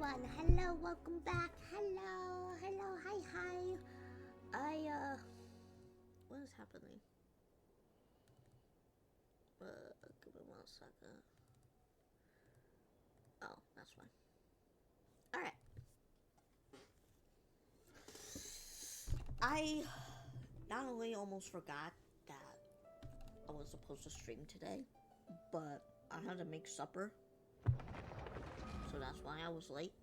everyone. Hello, welcome back. Hello, hello, hi. What is happening? Give me 1 second. Oh, that's fine. Alright. I not only almost forgot that I was supposed to stream today, but I had to make supper. So that's why I was late.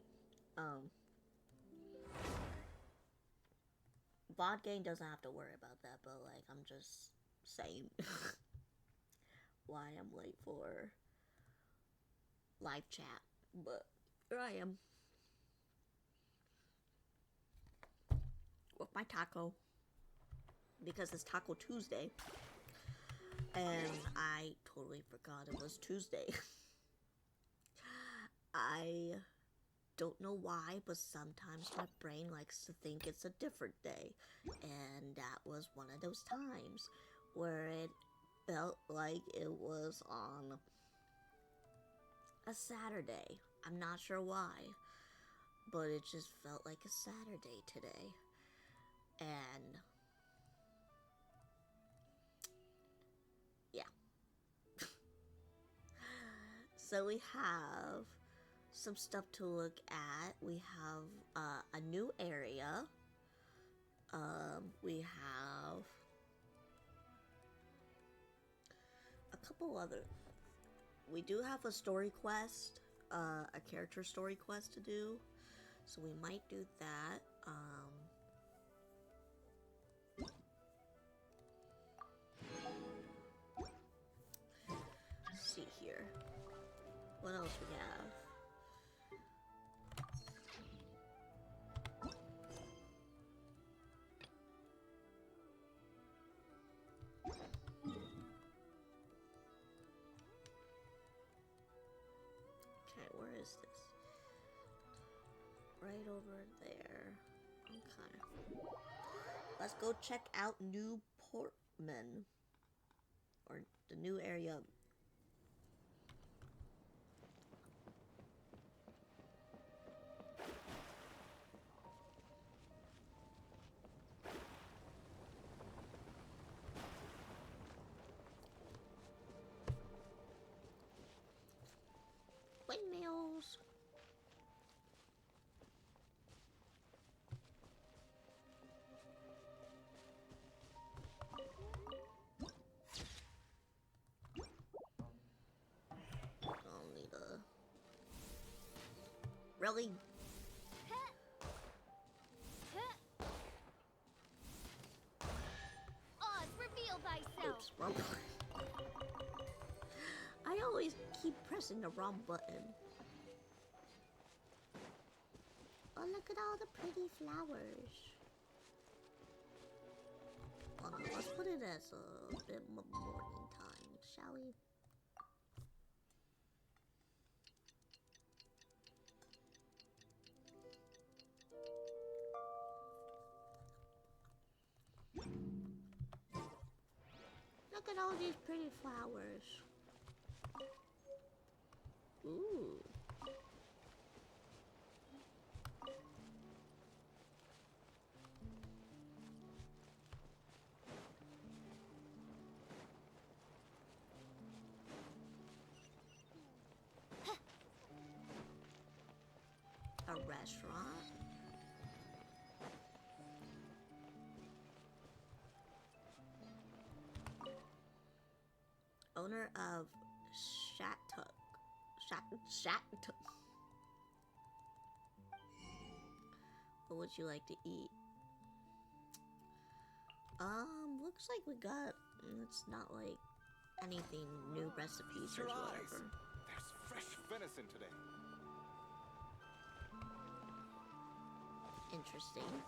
VOD game doesn't have to worry about that, but like I'm just saying why I'm late for live chat. But here I am with my taco because it's Taco Tuesday, and I totally forgot it was Tuesday. I don't know why, but sometimes my brain likes to think it's a different day, and that was one of those times where it felt like it was on a Saturday. I'm not sure why, but it just felt like a Saturday today. And yeah. So we have some stuff to look at. We have a new area. We have a couple other. We do have a story quest, a character story quest to do, so we might do that. Let's see here. What else we have? Okay, where is this? Right over there. Okay. Let's go check out New Portman. Or the new area. Windmills. I'll need a... Really? Oz, reveal thyself. Oops, wrong button. I always keep pressing the wrong button. Oh, look at all the pretty flowers. Hold on, let's put it as a bit morning time, shall we? Look at all these pretty flowers. Ooh. A restaurant. Owner of Shattuck. Shattuck. What would you like to eat? Looks like we got. It's not like anything new recipes or whatever. There's fresh venison today. Interesting.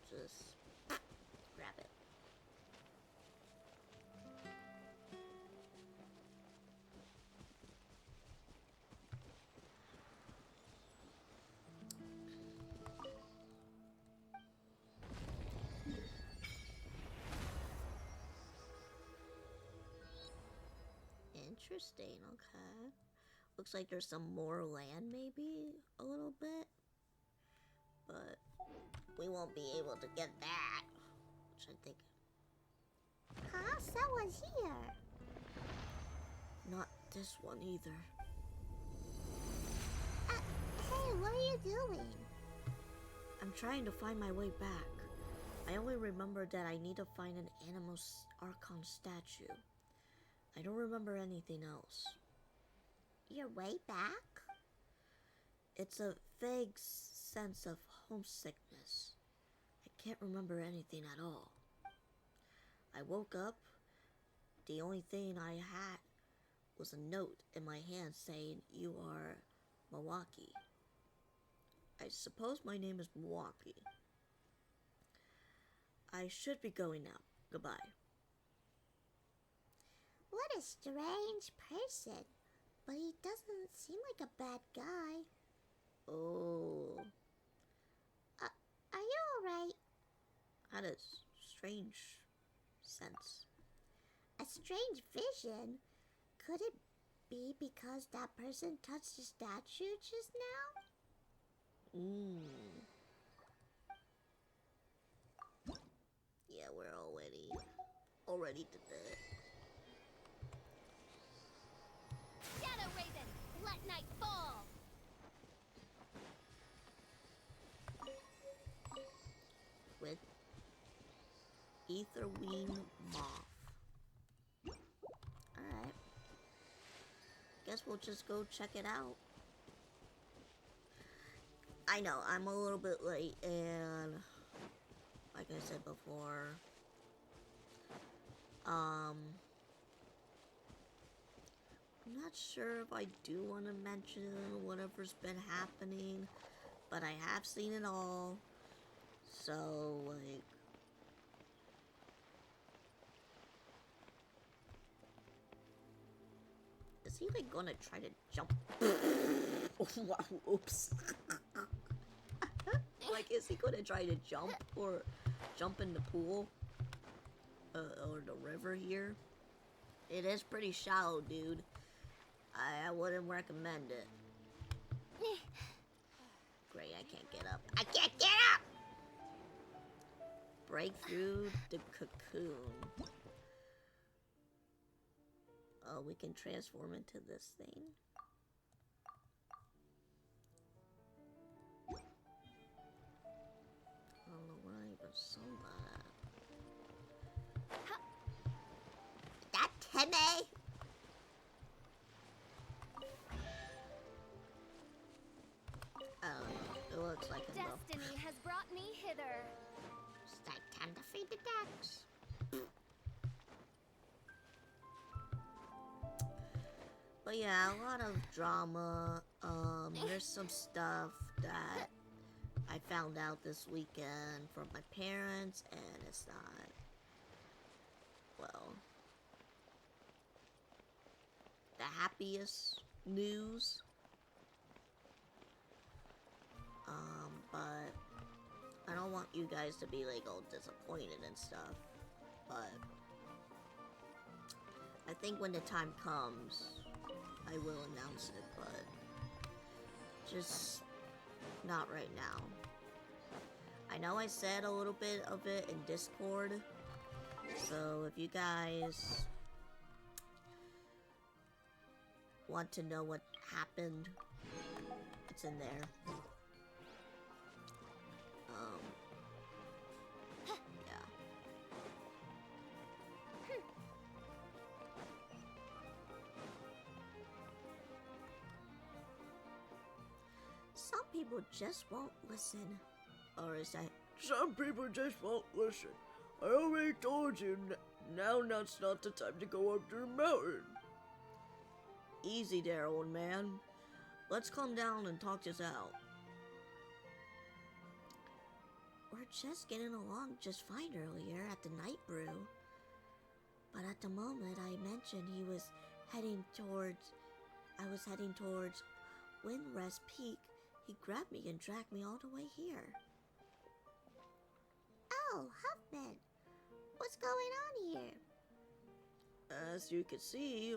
just grab it. Interesting, okay. Looks like there's some more land, maybe a little bit. But we won't be able to get that. Which I think. Huh? Someone's here. Not this one either. Hey, what are you doing? I'm trying to find my way back. I only remember that I need to find an Animus Archon statue. I don't remember anything else. Your way back? It's a vague sense of homesickness. I can't remember anything at all. I woke up. The only thing I had was a note in my hand saying, "You are Milwaukee." I suppose my name is Milwaukee. I should be going now. Goodbye. What a strange person. But he doesn't seem like a bad guy. Oh. Are you alright? That is strange sense. A strange vision? Could it be because that person touched the statue just now? Yeah, we're already did that. Shadow Raven, let night fall! With Etherween Moth. Alright. Guess we'll just go check it out. I know, I'm a little bit late, and like I said before, I'm not sure if I do want to mention whatever's been happening, but I have seen it all, so, like, is he, like, gonna try to jump? Wow, oops. Like, is he gonna try to jump, or jump in the pool? Or the river here? It is pretty shallow, dude. I wouldn't recommend it. Great, I can't get up. I can't get up! Break through the cocoon. Oh, we can transform into this thing. I don't know where I even saw that. That Timmy? I don't know. It looks like him though. Destiny has brought me hither. It's like time to feed the ducks. But yeah, a lot of drama. There's some stuff that I found out this weekend from my parents, and it's not, well, the happiest news. But I don't want you guys to be like all disappointed and stuff. But I think when the time comes, I will announce it, but just not right now. I know I said a little bit of it in Discord, so if you guys want to know what happened, it's in there. Yeah. Some people just won't listen. Or is that... Some people just won't listen. I already told you, now that's not the time to go up to the mountain. Easy there, old man. Let's calm down and talk this out. We're were just getting along just fine earlier at the night brew. But at the moment I mentioned I was heading towards Windrest Peak, he grabbed me and dragged me all the way here. Oh, Huffman, what's going on here? As you can see,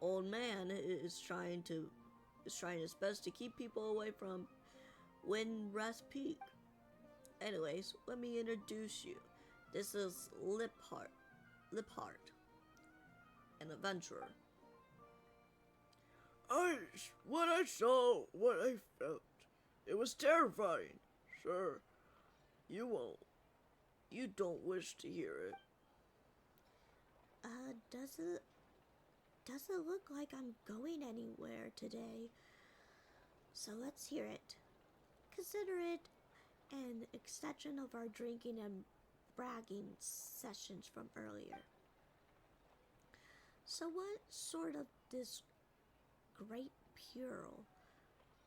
old man is trying his best to keep people away from Windrest Peak. Anyways, let me introduce you. This is Liphart, an adventurer. What I saw, what I felt, it was terrifying. Sir, you don't wish to hear it. Doesn't look like I'm going anywhere today. So let's hear it. Consider it an extension of our drinking and bragging sessions from earlier. So what sort of this great peril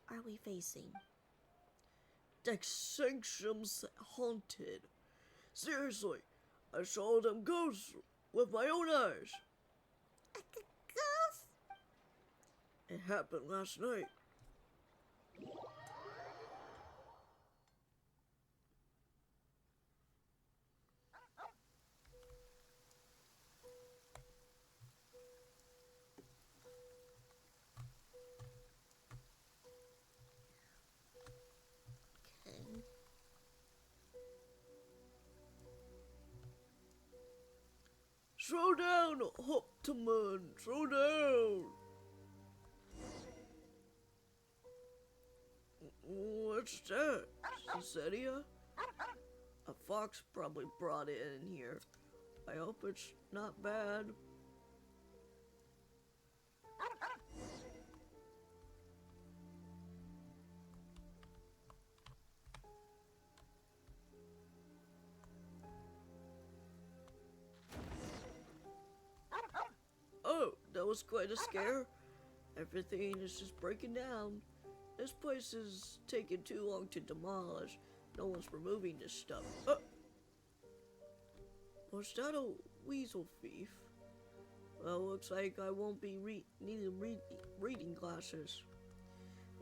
are we facing? The sanctum's haunted. Seriously, I saw them ghosts with my own eyes. Ghost? It happened last night. Okay. Slow down, Optimum, slow down. What's that? Cesaria? A fox probably brought it in here. I hope it's not bad. Oh, that was quite a scare. Everything is just breaking down. This place is taking too long to demolish. No one's removing this stuff. Was that a weasel thief? Well, looks like I won't be needing reading glasses.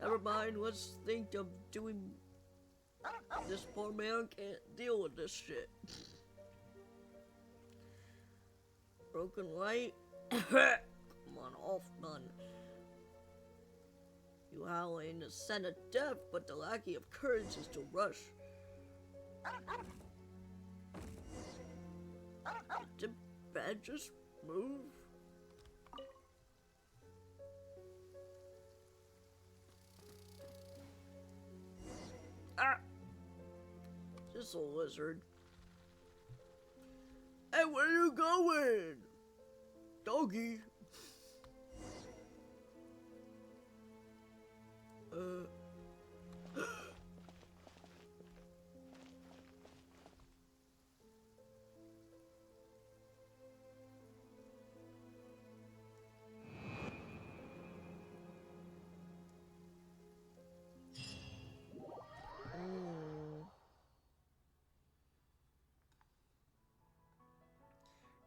Never mind, let's think of doing... This poor man can't deal with this shit. Broken light? Come on, off, none. You howling the scent of death, but the lackey of courage is to rush. Did the bed just move? Ah! Just a lizard. Hey, where you going? Doggy.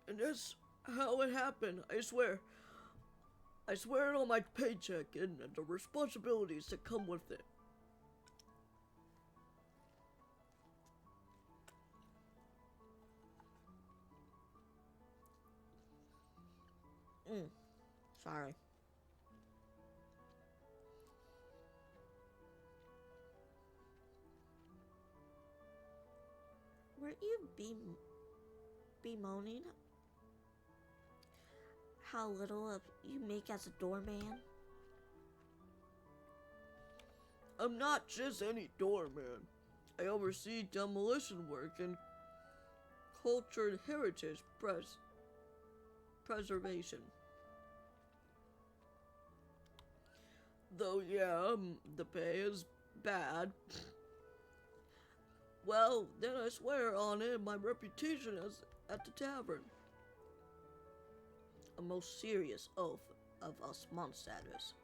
And that's how it happened, I swear. I swear it on my paycheck and the responsibilities that come with it. Sorry. Weren't you bemoaning how little of you make as a doorman? I'm not just any doorman. I oversee demolition work and cultural heritage preservation. Though, yeah, the pay is bad. Well, then I swear on it, my reputation as at the tavern. A most serious oath of us monsters.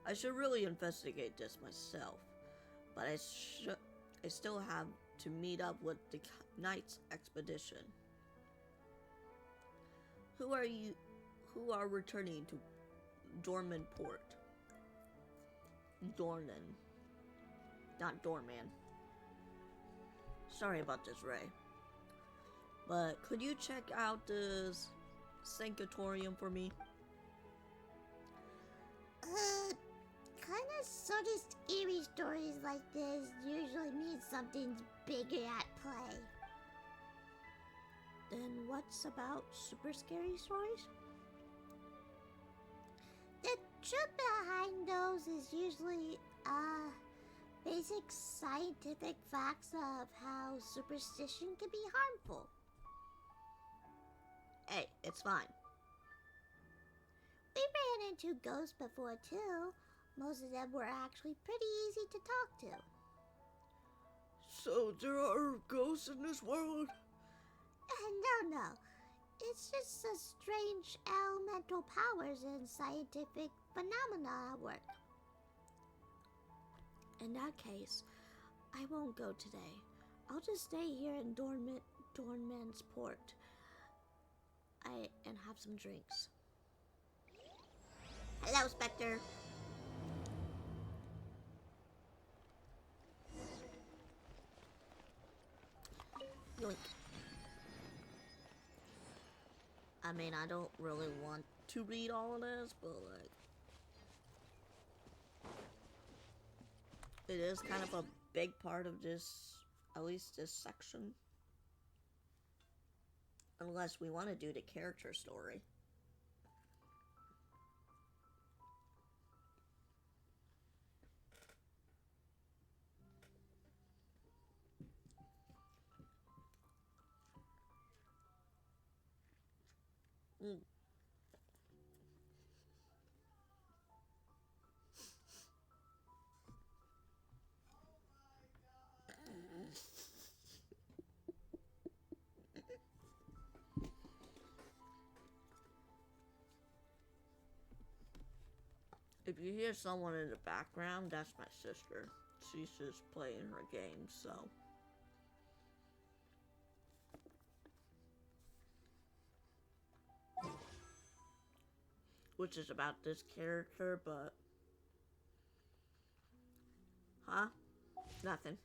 I should really investigate this myself, but I still have to meet up with the Knights expedition. Who are returning to Dorman Port? Dornan. Not Dorman. Sorry about this, Ray. But could you check out this Sankatorium for me? Kinda sorta scary stories like this usually mean something's bigger at play. Then what's about super scary stories? The truth behind those is usually, basic scientific facts of how superstition can be harmful. Hey, it's fine. We ran into ghosts before too. Most of them were actually pretty easy to talk to. So there are ghosts in this world? No. It's just the strange elemental powers and scientific phenomena at work. In that case, I won't go today. I'll just stay here in Dornman's Port. And have some drinks. Hello, Spectre. Yoink. I mean, I don't really want to read all of this, but like, it is kind of a big part of this, at least this section. Unless we want to do the character story. If you hear someone in the background, that's my sister. She's just playing her game, so. Which is about this character, but. Huh? Nothing.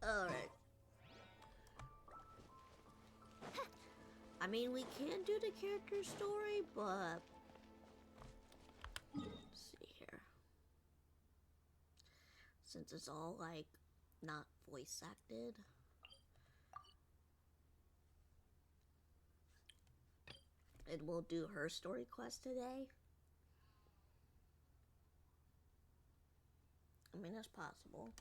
Alright. I mean, we can do the character story, but... Let's see here. Since it's all, like, not voice acted. And we'll do her story quest today. I mean, that's possible.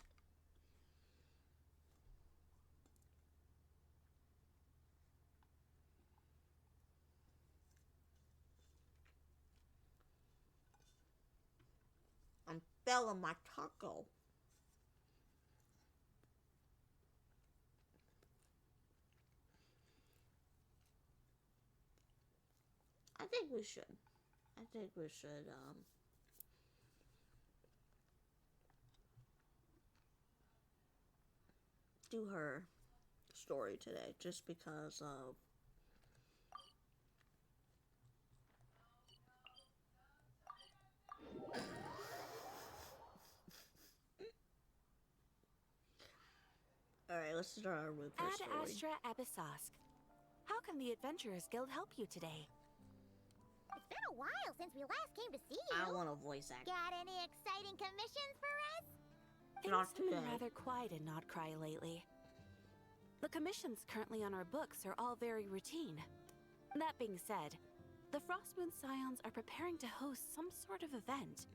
I'm filling my taco. I think we should. Do her story today, just because of Alright, let's start with her Ad story. Astra Abyssosque. How can the Adventurers Guild help you today? It's been a while since we last came to see you. I want a voice actor. Got any exciting commissions for us? Not Things have been today. rather quiet in Not Cry lately. The commissions currently on our books are all very routine. That being said, the Frostmoon Scions are preparing to host some sort of event.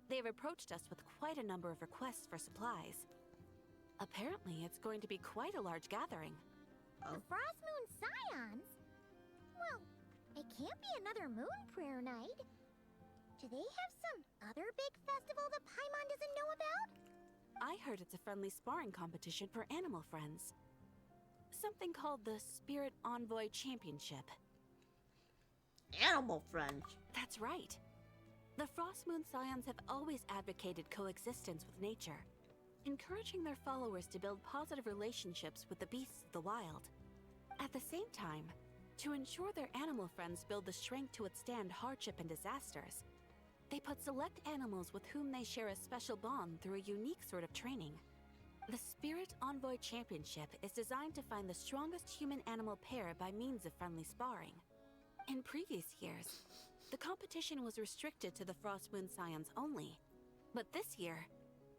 They've approached us with quite a number of requests for supplies. Apparently, it's going to be quite a large gathering. The Frostmoon Scions? Well, it can't be another Moon Prayer Night. Do they have some other big festival that Paimon doesn't know about? I heard it's a friendly sparring competition for animal friends. So something called the Spirit Envoy Championship. Animal friends. That's right. The Frostmoon Scions have always advocated coexistence with nature, encouraging their followers to build positive relationships with the beasts of the wild. At the same time, to ensure their animal friends build the strength to withstand hardship and disasters, they put select animals with whom they share a special bond through a unique sort of training. The Spirit Envoy Championship is designed to find the strongest human-animal pair by means of friendly sparring. In previous years, the competition was restricted to the Frostmoon Scions only, but this year,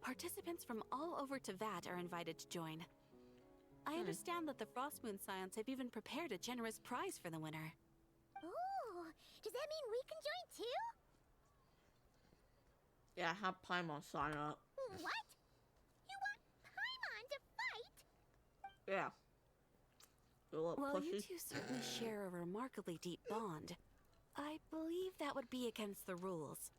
participants from all over Teyvat are invited to join. I understand that the Frostmoon Scions have even prepared a generous prize for the winner. Ooh, does that mean we can join too? Yeah, have Paimon sign up. What? You want Paimon to fight? Yeah. You little Well, you pussy. two certainly share a remarkably deep bond. I believe that would be against the rules.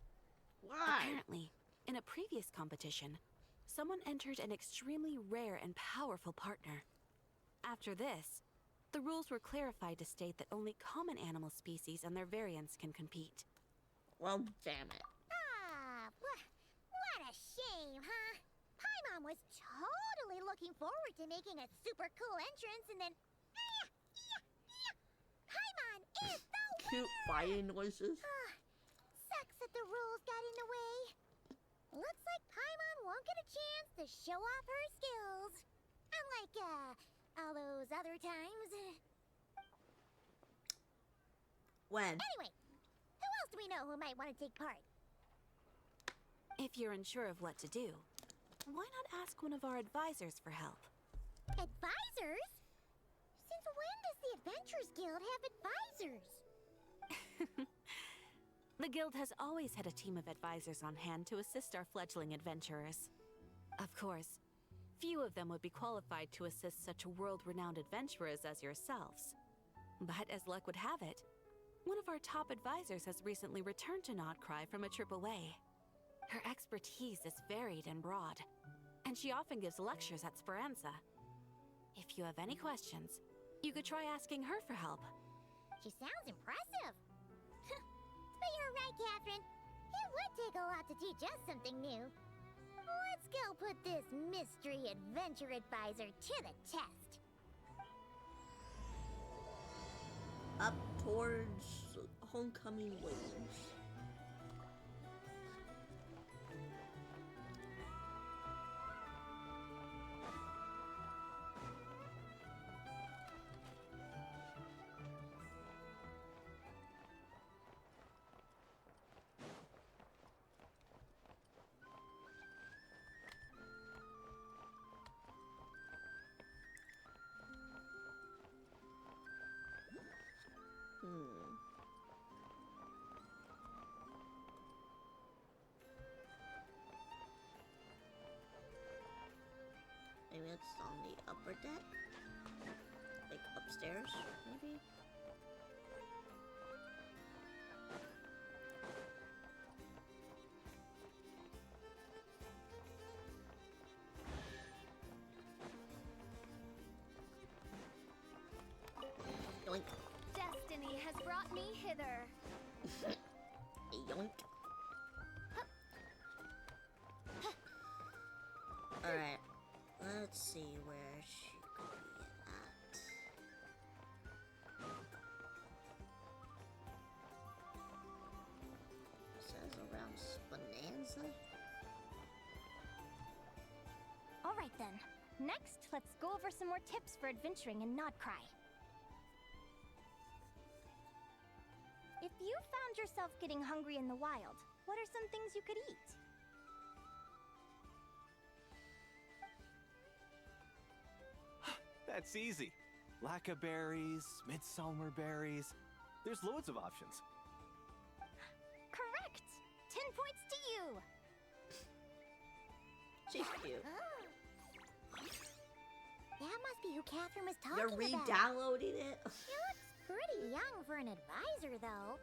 Why? Apparently, in a previous competition, someone entered an extremely rare and powerful partner. After this, the rules were clarified to state that only common animal species and their variants can compete. Well, damn it. Ah, what a shame, huh? Paimon was totally looking forward to making a super cool entrance, and then... Paimon is the Cute fighting noises. Sucks that the rules got in the way. Looks like Paimon won't get a chance to show off her skills. Unlike, all those other times. When? Anyway, who else do we know who might want to take part? If you're unsure of what to do, why not ask one of our advisors for help? Advisors? Since when does the Adventurers Guild have advisors? The guild has always had a team of advisors on hand to assist our fledgling adventurers. Of course, few of them would be qualified to assist such world-renowned adventurers as yourselves. But as luck would have it, one of our top advisors has recently returned to Notcry from a trip away. Her expertise is varied and broad, and she often gives lectures at Speranza. If you have any questions, you could try asking her for help. She sounds impressive. But you're right, Catherine. It would take a lot to teach us something new. Let's go put this mystery adventure advisor to the test. Up towards Homecoming Wings. Maybe it's on the upper deck? Like upstairs, maybe? Yoink. Destiny has brought me hither. Yoink. Alright, let's see where she could be at. It says around Bonanza? All right then. Next, let's go over some more tips for adventuring in Nodcry. If you found yourself getting hungry in the wild, what are some things you could eat? That's easy. Lacca berries, midsummer berries. There's loads of options. Correct! 10 points to you! She's cute. That must be who Catherine was talking You're about. re-downloading it? She looks pretty young for an advisor, though.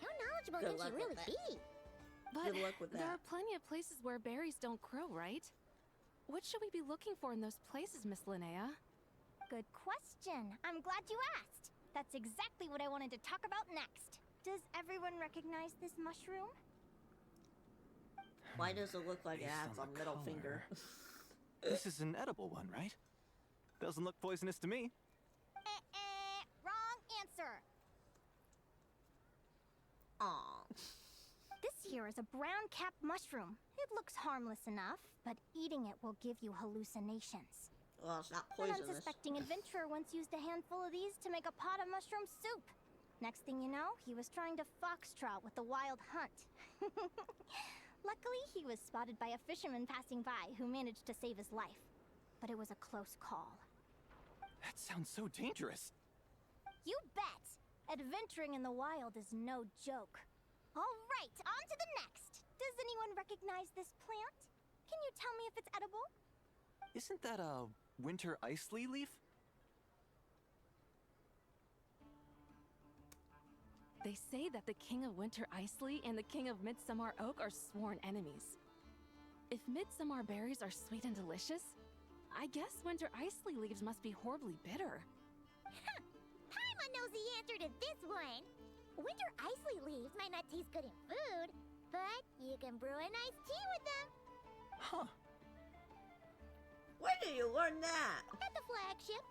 How knowledgeable Good can she luck with really that. be? But Good luck with There that. are plenty of places where berries don't grow, right? What should we be looking for in those places, Miss Linnea? Good question. I'm glad you asked. That's exactly what I wanted to talk about next. Does everyone recognize this mushroom? Why does it look like it Based has on a the middle color. finger? This is an edible one, right? Doesn't look poisonous to me. Wrong answer. Aw. This here is a brown cap mushroom. It looks harmless enough, but eating it will give you hallucinations. Well, it's not An poisonous. unsuspecting adventurer once used a handful of these to make a pot of mushroom soup. Next thing you know, he was trying to foxtrot with the wild hunt. Luckily, he was spotted by a fisherman passing by who managed to save his life. But it was a close call. That sounds so dangerous. You bet! Adventuring in the wild is no joke. All right, on to the next. Does anyone recognize this plant? Can you tell me if it's edible? Isn't that a winter ice leaf? They say that the King of Winter Isley and the King of Midsummer Oak are sworn enemies. If Midsummer berries are sweet and delicious, I guess Winter Isley leaves must be horribly bitter. Paimon knows the answer to this one. Winter Isley leaves might not taste good in food, but you can brew a nice tea with them. Huh. Where did you learn that? At the flagship.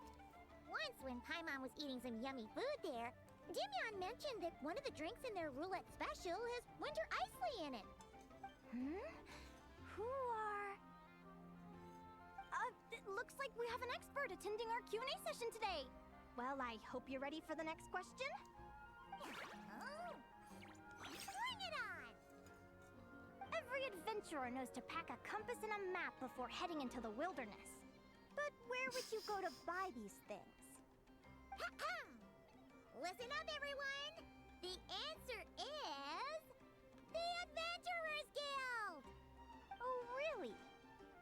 Once when Paimon was eating some yummy food there, Dimyon mentioned that one of the drinks in their roulette special has Winter Isley in it. Who are... it looks like we have an expert attending our Q&A session today. Well, I hope you're ready for the next question. Bring it on! Every adventurer knows to pack a compass and a map before heading into the wilderness. But where would you go to buy these things? Listen up, everyone! The answer is... the Adventurers Guild! Oh, really?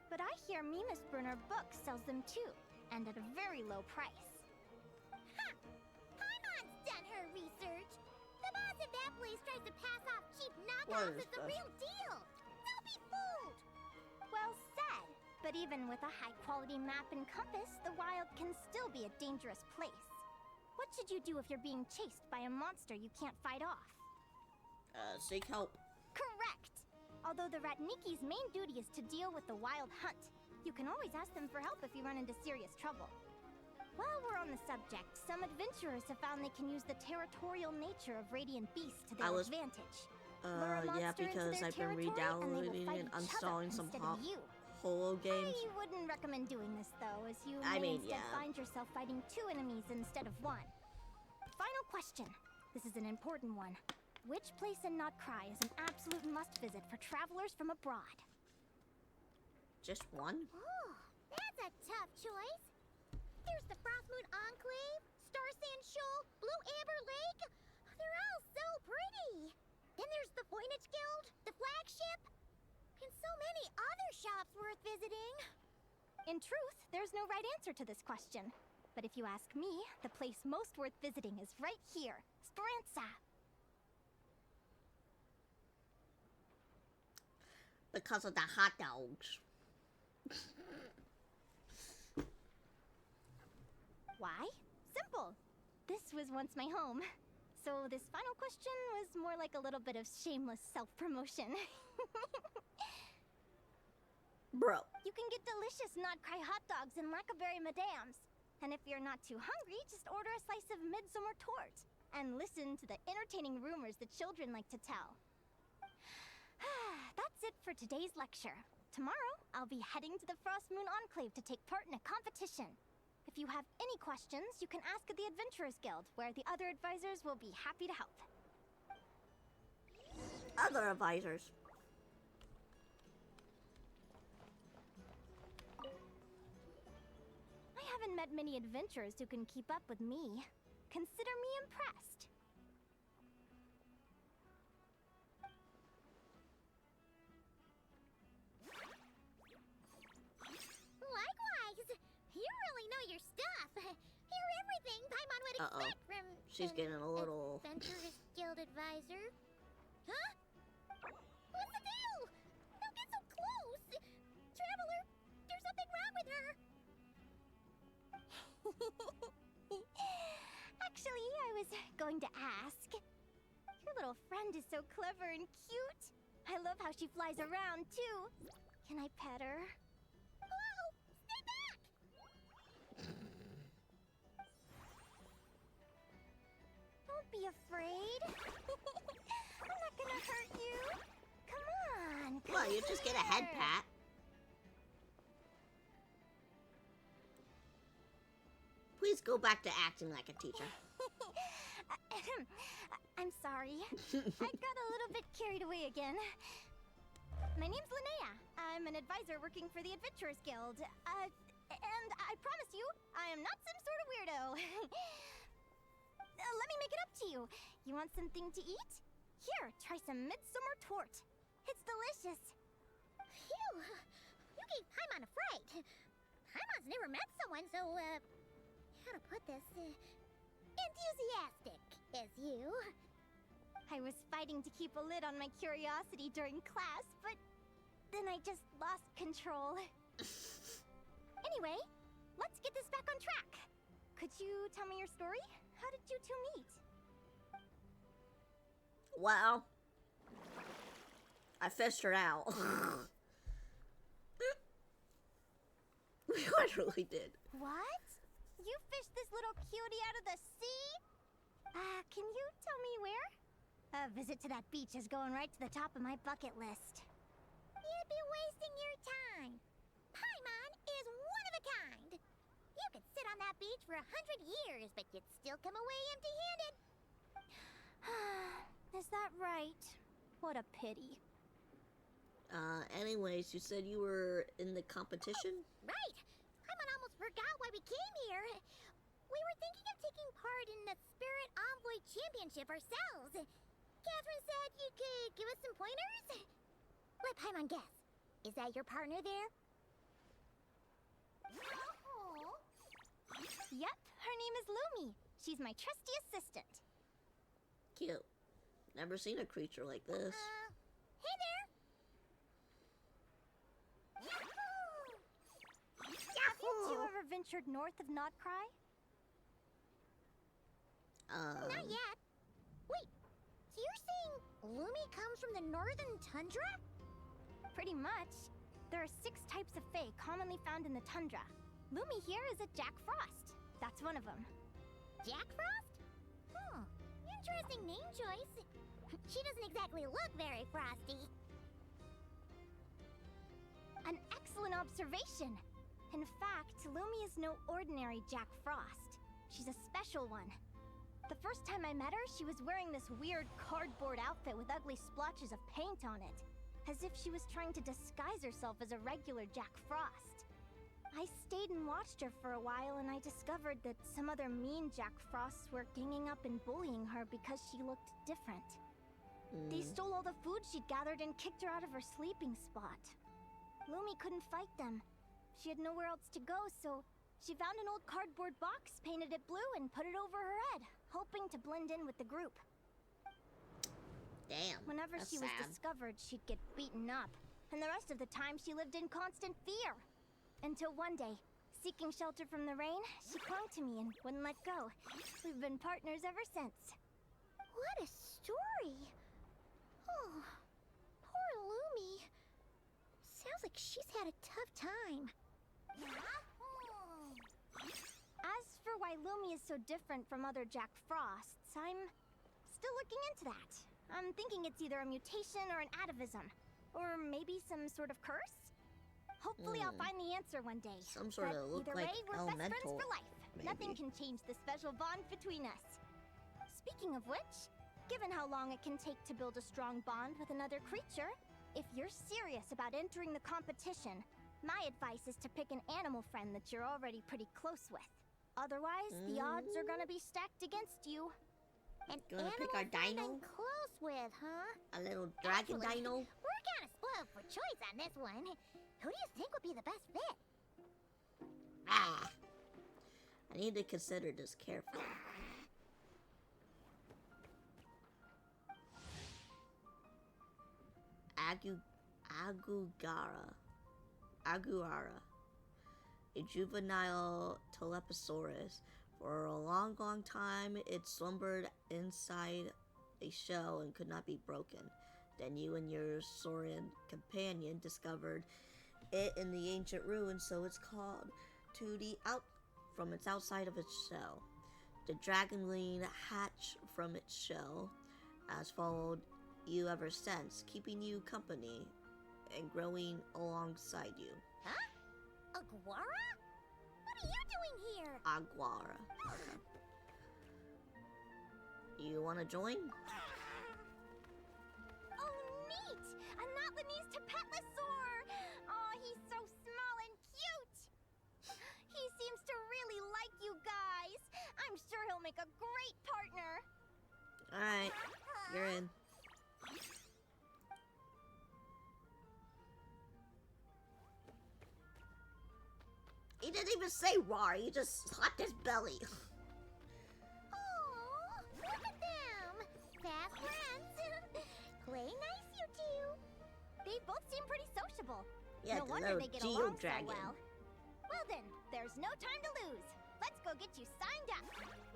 But I hear Mimas Burner Books sells them too, and at a very low price. Ha! Paimon's done her research! The boss of that place tries to pass off cheap knockoffs is as the this? real deal! Don't be fooled! Well said! But even with a high-quality map and compass, the wild can still be a dangerous place. What should you do if you're being chased by a monster you can't fight off? Seek help. Correct! Although the Ratniki's main duty is to deal with the wild hunt, you can always ask them for help if you run into serious trouble. While we're on the subject, some adventurers have found they can use the territorial nature of radiant beasts to their advantage. Lure a Yeah, monster into because their I've been territory, and they will re-downloading fight and each other installing some instead of you. Holo games. I wouldn't recommend doing this though, as you I may mean, instead yeah. find yourself fighting 2 enemies instead of 1. Final question. This is an important one. Which place in Notcry is an absolute must-visit for travelers from abroad? Just one? Oh, that's a tough choice. There's the Frostmoon Enclave, Star Sand Shoal, Blue Amber Lake. They're all so pretty. Then there's the Voynich Guild, the flagship, and so many other shops worth visiting. In truth, there's no right answer to this question. But if you ask me, the place most worth visiting is right here, Speranza. Because of the hot dogs. Why? Simple. This was once my home. So this final question was more like a little bit of shameless self-promotion. Bro. You can get delicious Notcry hot dogs and Lackaberry Madams. And if you're not too hungry, just order a slice of midsummer tort. And listen to the entertaining rumors the children like to tell. That's it for today's lecture. Tomorrow, I'll be heading to the Frostmoon Enclave to take part in a competition. If you have any questions, you can ask at the Adventurers Guild, where the other advisors will be happy to help. Other advisors. I haven't met many adventurers who can keep up with me. Consider me impressed. Likewise! You really know your stuff. You're everything Paimon would expect from She's an getting a little... Adventurers Guild advisor. Huh? What's the deal? Don't get so close! Traveler, there's something wrong with her! Actually, I was going to ask. Your little friend is so clever and cute. I love how she flies around, too. Can I pet her? Whoa! Stay back! Don't be afraid. I'm not gonna hurt you. Come on. Well, you just get a head here. pat. Please go back to acting like a teacher. I'm sorry. I got a little bit carried away again. My name's Linnea. I'm an advisor working for the Adventurers Guild. And I promise you, I am not some sort of weirdo. Let me make it up to you. You want something to eat? Here, try some midsummer tort. It's delicious. Phew! You gave Paimon a fright. Paimon's never met someone so, how to put this? Enthusiastic as you. I was fighting to keep a lid on my curiosity during class, but then I just lost control. Anyway, let's get this back on track. Could you tell me your story? How did you two meet? Well, I fished her out. We literally did. What? You fished this little cutie out of the sea? Can you tell me where? A visit to that beach is going right to the top of my bucket list. You'd be wasting your time. Paimon is one of a kind. You could sit on that beach for 100 years, but you'd still come away empty-handed. Is that right? What a pity. Anyways, you said you were in the competition? Right. Paimon almost forgot why we came here. We were thinking of taking part in the Spirit Envoy Championship ourselves. Catherine said you could give us some pointers. Let Paimon guess. Is that your partner there? Yep, her name is Lumi. She's my trusty assistant. Cute. Never seen a creature like this. Hey there. Have you two ever ventured north of Notcry? Not yet. Wait, so you're saying Lumi comes from the northern tundra? Pretty much. There are 6 types of fae commonly found in the tundra. Lumi here is a Jack Frost. That's one of them. Jack Frost? Interesting name choice. She doesn't exactly look very frosty. An excellent observation. In fact, Lumi is no ordinary Jack Frost. She's a special one. The first time I met her, she was wearing this weird cardboard outfit with ugly splotches of paint on it, as if she was trying to disguise herself as a regular Jack Frost. I stayed and watched her for a while, and I discovered that some other mean Jack Frosts were ganging up and bullying her because she looked different. They stole all the food she'd gathered and kicked her out of her sleeping spot. Lumi couldn't fight them. She had nowhere else to go, so she found an old cardboard box, painted it blue, and put it over her head, hoping to blend in with the group. Damn. Whenever that's she was sad. discovered, she'd get beaten up, and the rest of the time she lived in constant fear. Until one day, seeking shelter from the rain, she clung to me and wouldn't let go. We've been partners ever since. What a story! Oh, poor Lumi. Sounds like she's had a tough time. As for why Lumi is so different from other Jack Frosts, I'm still looking into that. I'm thinking it's either a mutation or an atavism. Or maybe some sort of curse? Hopefully I'll find the answer one day. Some sort But of look either like way, we're best friends elemental, for life. Nothing maybe. can change the special bond between us. Speaking of which, given how long it can take to build a strong bond with another creature, if you're serious about entering the competition, my advice is to pick an animal friend that you're already pretty close with. Otherwise, the odds are gonna be stacked against you. An Gonna animal pick our friend dino? I'm close with, huh? A little dragon Actually, dino? We're kind of spoiled for choice on this one. Who do you think would be the best fit? Ah. I need to consider this carefully. Aguara. a juvenile Teleposaurus. For a long, long time, it slumbered inside a shell and could not be broken. Then you and your Saurian companion discovered it in the ancient ruins, so it's called from its outside of its shell. The dragonling hatched from its shell has followed you ever since, keeping you company and growing alongside you. Huh? Aguara? What are you doing here? Aguara. Okay. You want to join? Oh, neat! A Notlanese Tapetlosaur! Oh, he's so small and cute! He seems to really like you guys. I'm sure he'll make a great partner. Alright, you're in. He didn't even say roar, he just slapped his belly. Oh, look at them! Fast friends. Play nice, you two. They both seem pretty sociable. Yeah, no the wonder little they get Geo along Dragon. so well. Well then, there's no time to lose. Let's go get you signed up.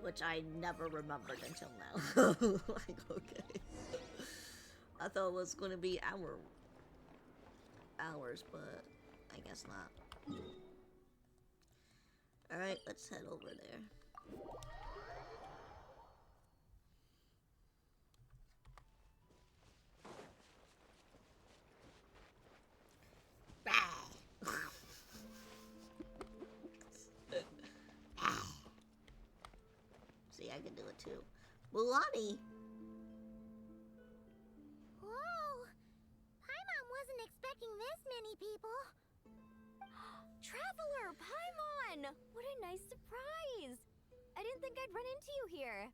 Which I never remembered until now. Like, okay. I thought it was going to be hours, but I guess not. Alright, let's head over there. See, I can do it too. Mulani! Whoa! Paimon wasn't expecting this many people. Traveler, Paimon! What a nice surprise! I didn't think I'd run into you here.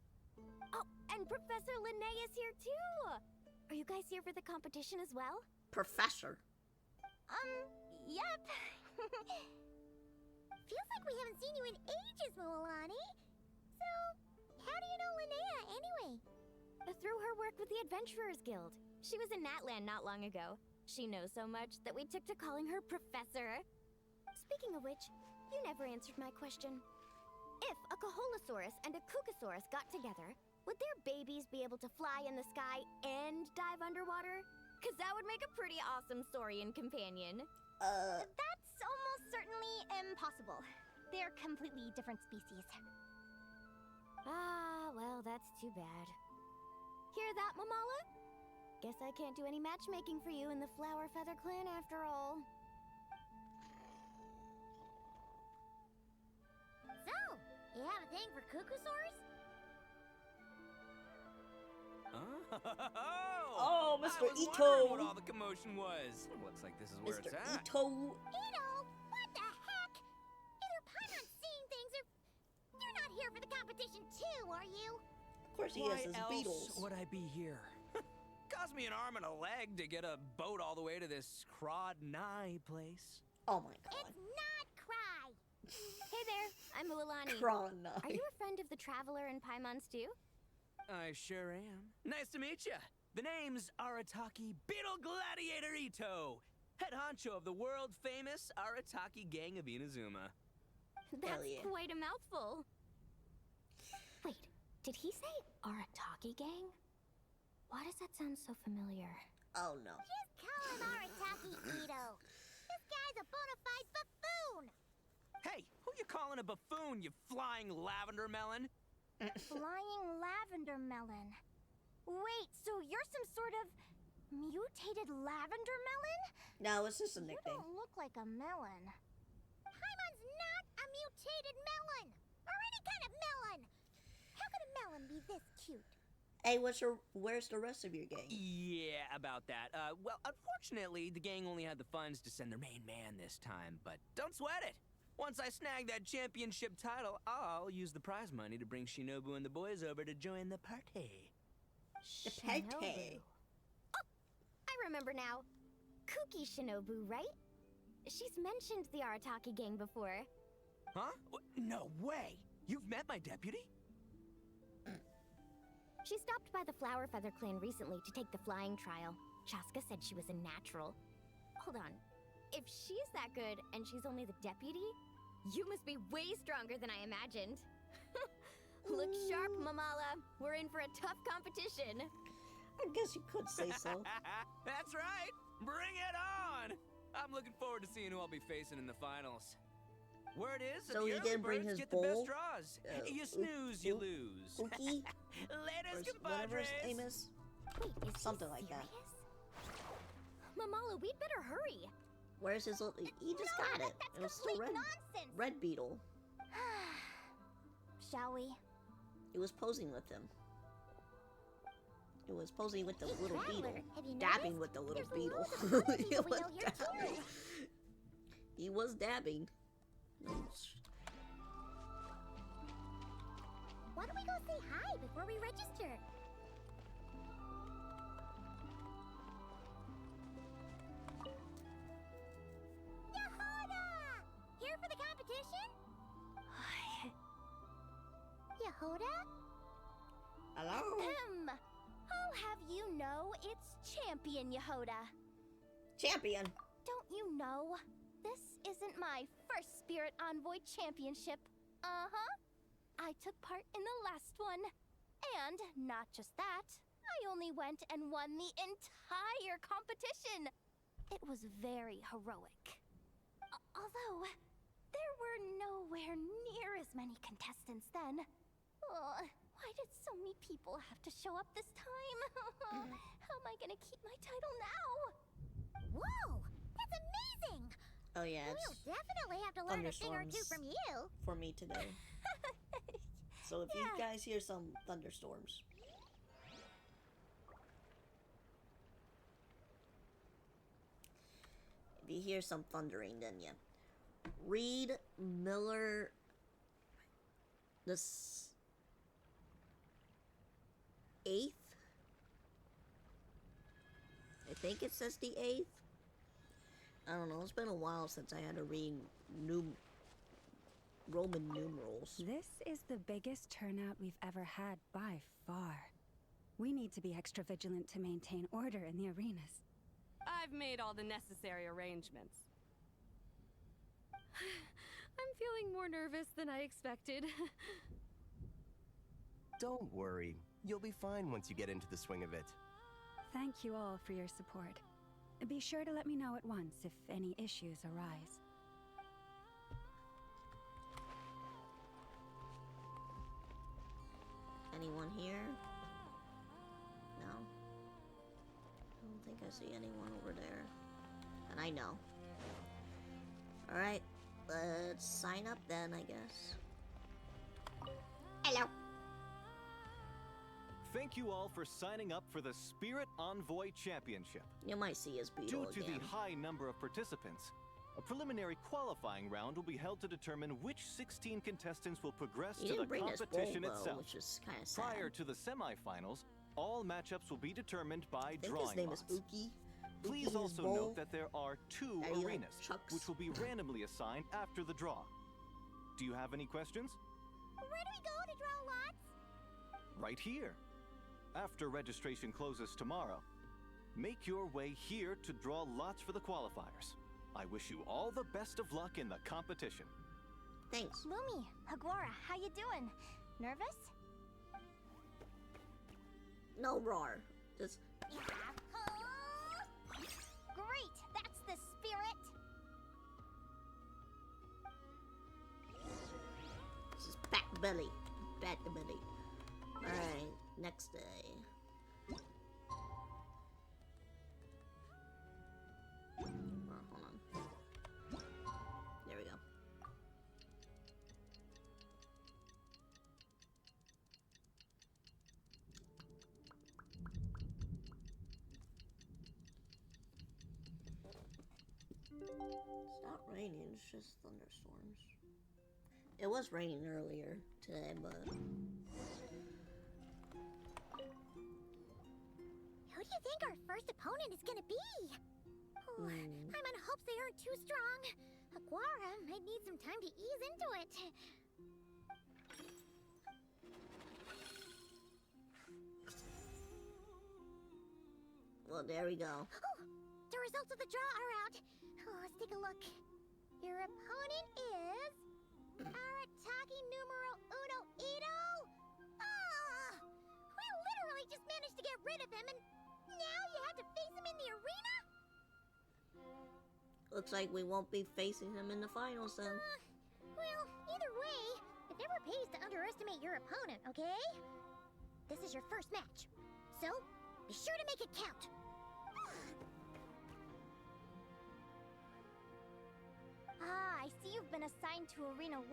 Oh, and Professor Linnea is here too! Are you guys here for the competition as well? Professor. Yep. Feels like we haven't seen you in ages, Mualani. So, how do you know Linnea anyway? Through her work with the Adventurers Guild. She was in Natland not long ago. She knows so much that we took to calling her Professor. Speaking of which, you never answered my question. If a Caholosaurus and a Kukasaurus got together, would their babies be able to fly in the sky and dive underwater? Cause that would make a pretty awesome saurian companion. That's almost certainly impossible. They're completely different species. Ah, well, that's too bad. Hear that, Mamala? Guess I can't do any matchmaking for you in the Flower Feather Clan after all. So, you have a thing for Kukusaurs? Oh, Mr. I was Ito. wondering what all the commotion was. Looks like this is where Mr. it's at. Ito. Ito, what the heck? Either Paimon's seeing things or you're not here for the competition too, are you? Of course he Why has his else beetles. would I be here? Cost me an arm and a leg to get a boat all the way to this Crodnai place. Oh my god. It's not Cry. Hey there, I'm Mualani. Cronai. Are you a friend of the Traveler and Paimon's too? I sure am. Nice to meet ya. The name's Arataki Beetle Gladiator Ito, head honcho of the world-famous Arataki Gang of Inazuma. That's yeah. quite a mouthful. Wait, did he say Arataki Gang? Why does that sound so familiar? Oh no. Just call him Arataki Ito. This guy's a bona fide buffoon. Hey, who you calling a buffoon, you flying lavender melon? Flying lavender melon. Wait, so you're some sort of mutated lavender melon? No, it's just a You nickname. don't look like a melon. Paimon's not a mutated melon, or any kind of melon. How could a melon be this cute? Hey, where's the rest of your gang? Yeah, about that. Well, unfortunately, the gang only had the funds to send their main man this time, but don't sweat it. Once I snag that championship title, I'll use the prize money to bring Shinobu and the boys over to join the party. The Shinobu. pete. Oh, I remember now. Kuki Shinobu, right? She's mentioned the Arataki Gang before. Huh? No way! You've met my deputy? She stopped by the Flower Feather Clan recently to take the flying trial. Chaska said she was a natural. Hold on. If she's that good and she's only the deputy, You must be way stronger than I imagined. Look sharp, Mamala. We're in for a tough competition. I guess you could say so. That's right. Bring it on. I'm looking forward to seeing who I'll be facing in the finals. Word is, So the he early didn't bring birds his get the best bowl? draws. You Oop- snooze, you oop- lose. Ookie? Latest, Or whatever his compadres. name is. Wait, is Something he like that. serious? Mamala, we'd better hurry. Where's his little... He just No, got it. That's It was still complete red. nonsense. Red beetle. Shall we? He was posing with him. He was posing with the Hey, little Traveler, beetle. have you Dabbing noticed? with the little There's beetle. loads of other He people we was know here too. dabbing. He was dabbing. Why don't we go say hi before we register? Yehoda! Here for the competition? Yehoda? Hello? I'll have you know it's Champion Yehoda. Champion. Don't you know? This isn't my first Spirit Envoy Championship. Uh-huh. I took part in the last one. And not just that, I only went and won the entire competition. It was very heroic. Although, there were nowhere near as many contestants then. Why did so many people have to show up this time? How am I gonna keep my title now? Whoa! That's amazing! Oh yeah, We'll it's definitely have to learn a thing or two thunderstorms. from you. for me today. So if you Yeah. guys hear some thunderstorms, if you hear some thundering, then yeah. Reed Miller, the 8th. I think it says the 8th. I don't know. It's been a while since I had to read Roman numerals. This is the biggest turnout we've ever had by far. We need to be extra vigilant to maintain order in the arenas. I've made all the necessary arrangements. I'm feeling more nervous than I expected. Don't worry. You'll be fine once you get into the swing of it. Thank you all for your support. Be sure to let me know at once if any issues arise. Anyone here? No. I don't think I see anyone over there. And I know. Alright, let's sign up then, I guess. Hello. Thank you all for signing up for the Spirit Envoy Championship. You might see his beetle Due to again. the high number of participants, a preliminary qualifying round will be held to determine which 16 contestants will progress He to the didn't bring his bowl, competition though, itself. which is kind of sad. Prior to the semifinals, all matchups will be determined by I think drawing his name lots. is Uki. Please Uki's also bowl. note that there are 2 That he, like, arenas, chucks. which will be randomly assigned after the draw. Do you have any questions? Where do we go to draw lots? Right here. After registration closes tomorrow, make your way here to draw lots for the qualifiers. I wish you all the best of luck in the competition. Thanks. Lumi, Agora, how you doing? Nervous? No roar. Just Great, that's the spirit. just bat belly. Bat the belly. Alright, next day. Hold on. There we go. It's not raining, it's just thunderstorms. It was raining earlier today, but Who do you think our first opponent is gonna be? Oh, I'm on hopes they aren't too strong. Aguara might need some time to ease into it. well, there we go. Oh, the results of the draw are out. Oh, let's take a look. Your opponent is Arataki numero uno Ito? Ah! We literally just managed to get rid of him, and now you have to face him in the arena? Looks like we won't be facing him in the finals then. Well, either way, it never pays to underestimate your opponent, okay? This is your first match, so be sure to make it count. Ah, I see you've been assigned to Arena 1.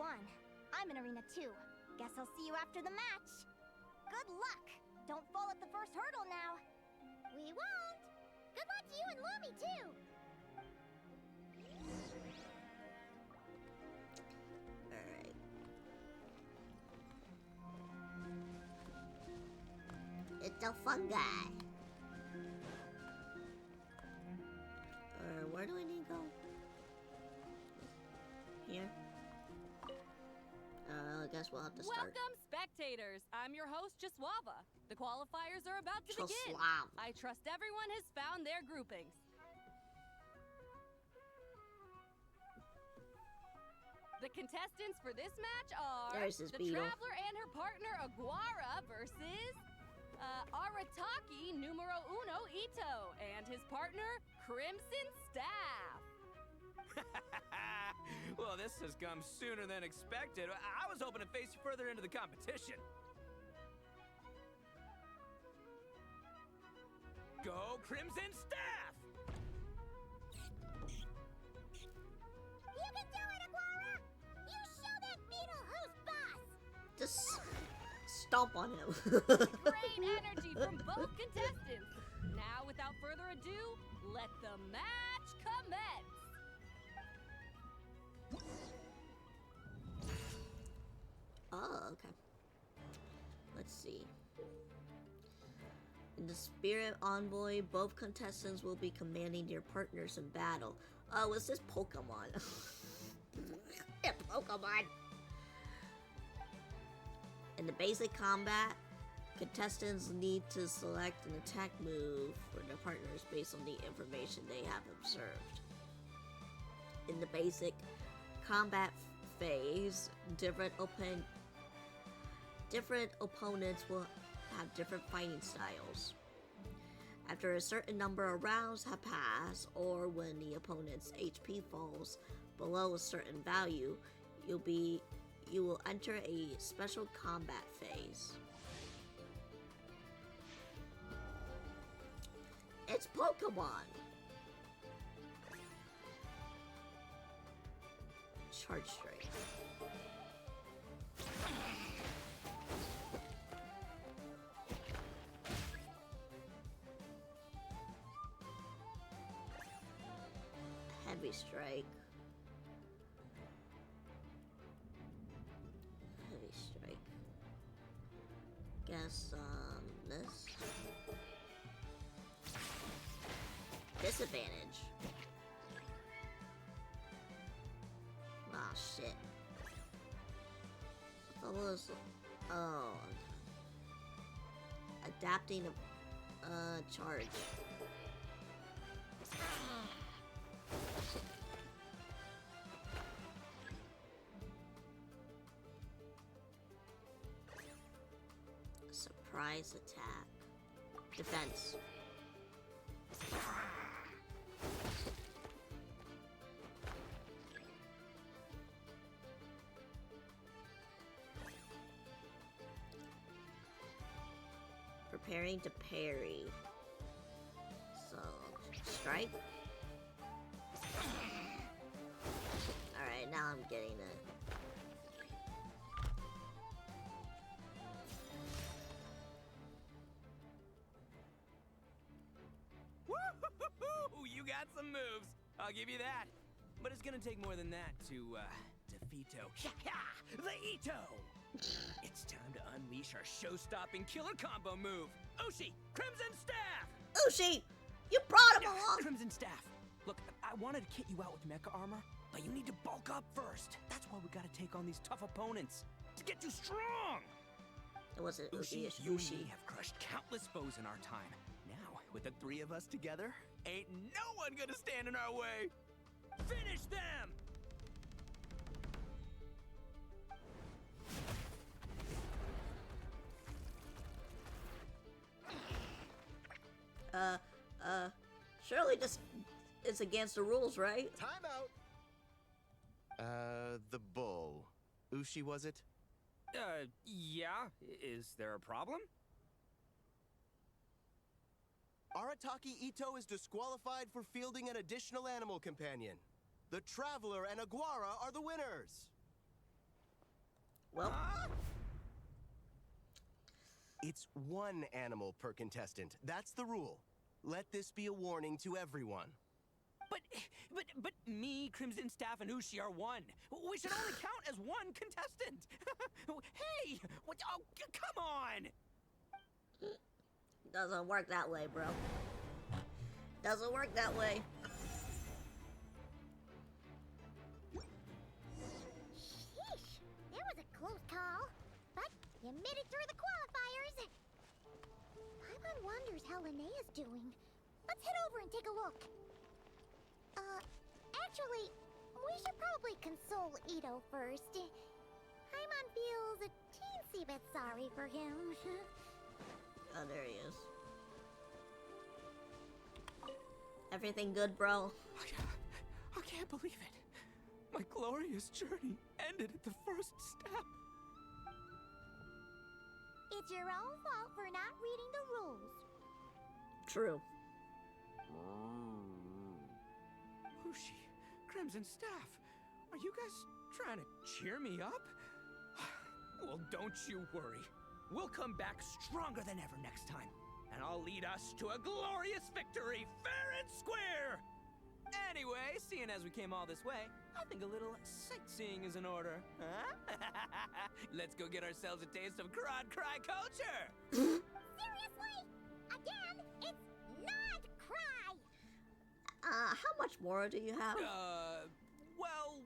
I'm in Arena 2. Guess I'll see you after the match. Good luck! Don't fall at the first hurdle now. We won't. Good luck to you and Lumi, too. Alright. It's a fun guy. Where do I need to go? Here? I guess we'll have to start. Welcome, spectators. I'm your host, Jaswava. The qualifiers are about to begin. Jaslav. I trust everyone has found their groupings. The contestants for this match are There's his the beetle. Traveler and her partner Aguara versus Arataki numero uno Ito and his partner Crimson Staff. Well, this has come sooner than expected. I was hoping to face you further into the competition. Go Crimson Staff! You can do it, Aguara! You show that beetle who's boss! Just stomp on him. Great energy from both contestants. Now, without further ado, let the match commence. Oh, okay. Let's see. In the Spirit Envoy, both contestants will be commanding their partners in battle. Oh, is this Pokemon? Yeah, Pokemon! In the basic combat, contestants need to select an attack move for their partners based on the information they have observed. In the basic combat phase, different opponents will have different fighting styles. After a certain number of rounds have passed, or when the opponent's HP falls below a certain value, you will enter a special combat phase. It's Pokemon! Charge Strike. Heavy Strike. Heavy Strike. Guess, this. Disadvantage. Oh, shit. What was... Oh. Adapting a charge. Surprise attack. Defense. Preparing to parry. So, strike. Alright, now I'm getting it. Woo-hoo-hoo-hoo! You got some moves. I'll give you that. But it's gonna take more than that to, defeat the Ito! It's time to unleash our show-stopping killer combo move. Ushi, Crimson Staff! Ushi! You brought him along! Crimson Staff. Look, I wanted to kit you out with mecha armor, but you need to bulk up first. That's why we gotta take on these tough opponents. To get you strong! It wasn't Ushi, it's you and Ushi. me have crushed countless foes in our time. Now, with the three of us together, ain't no one gonna stand in our way. Finish them! Surely this is against the rules, right? Time out! The bull. Ushi, was it? Yeah. Is there a problem? Arataki Ito is disqualified for fielding an additional animal companion. The Traveler and Aguara are the winners! Well, It's one animal per contestant. That's the rule. Let this be a warning to everyone. But me, Crimson Staff, and Ushi are one. We should only count as one contestant. Hey, what? Oh, come on! doesn't work that way, bro. Doesn't work that way. Sheesh, that was a close call. But you made it through the qualifiers. Paimon wonders how Linnea's doing. Let's head over and take a look. Actually, we should probably console Ito first. Paimon feels a teensy bit sorry for him. Oh, there he is. Everything good, bro? I can't believe it. My glorious journey ended at the first step. It's your own fault for not reading the rules. True. Ushi, Crimson Staff, are you guys trying to cheer me up? Well, don't you worry. We'll come back stronger than ever next time, and I'll lead us to a glorious victory, fair and square! Anyway, seeing as we came all this way, I think a little sightseeing is in order, huh? Let's go get ourselves a taste of Crod Cry culture! Seriously? Again, it's not cry! How much more do you have? Well...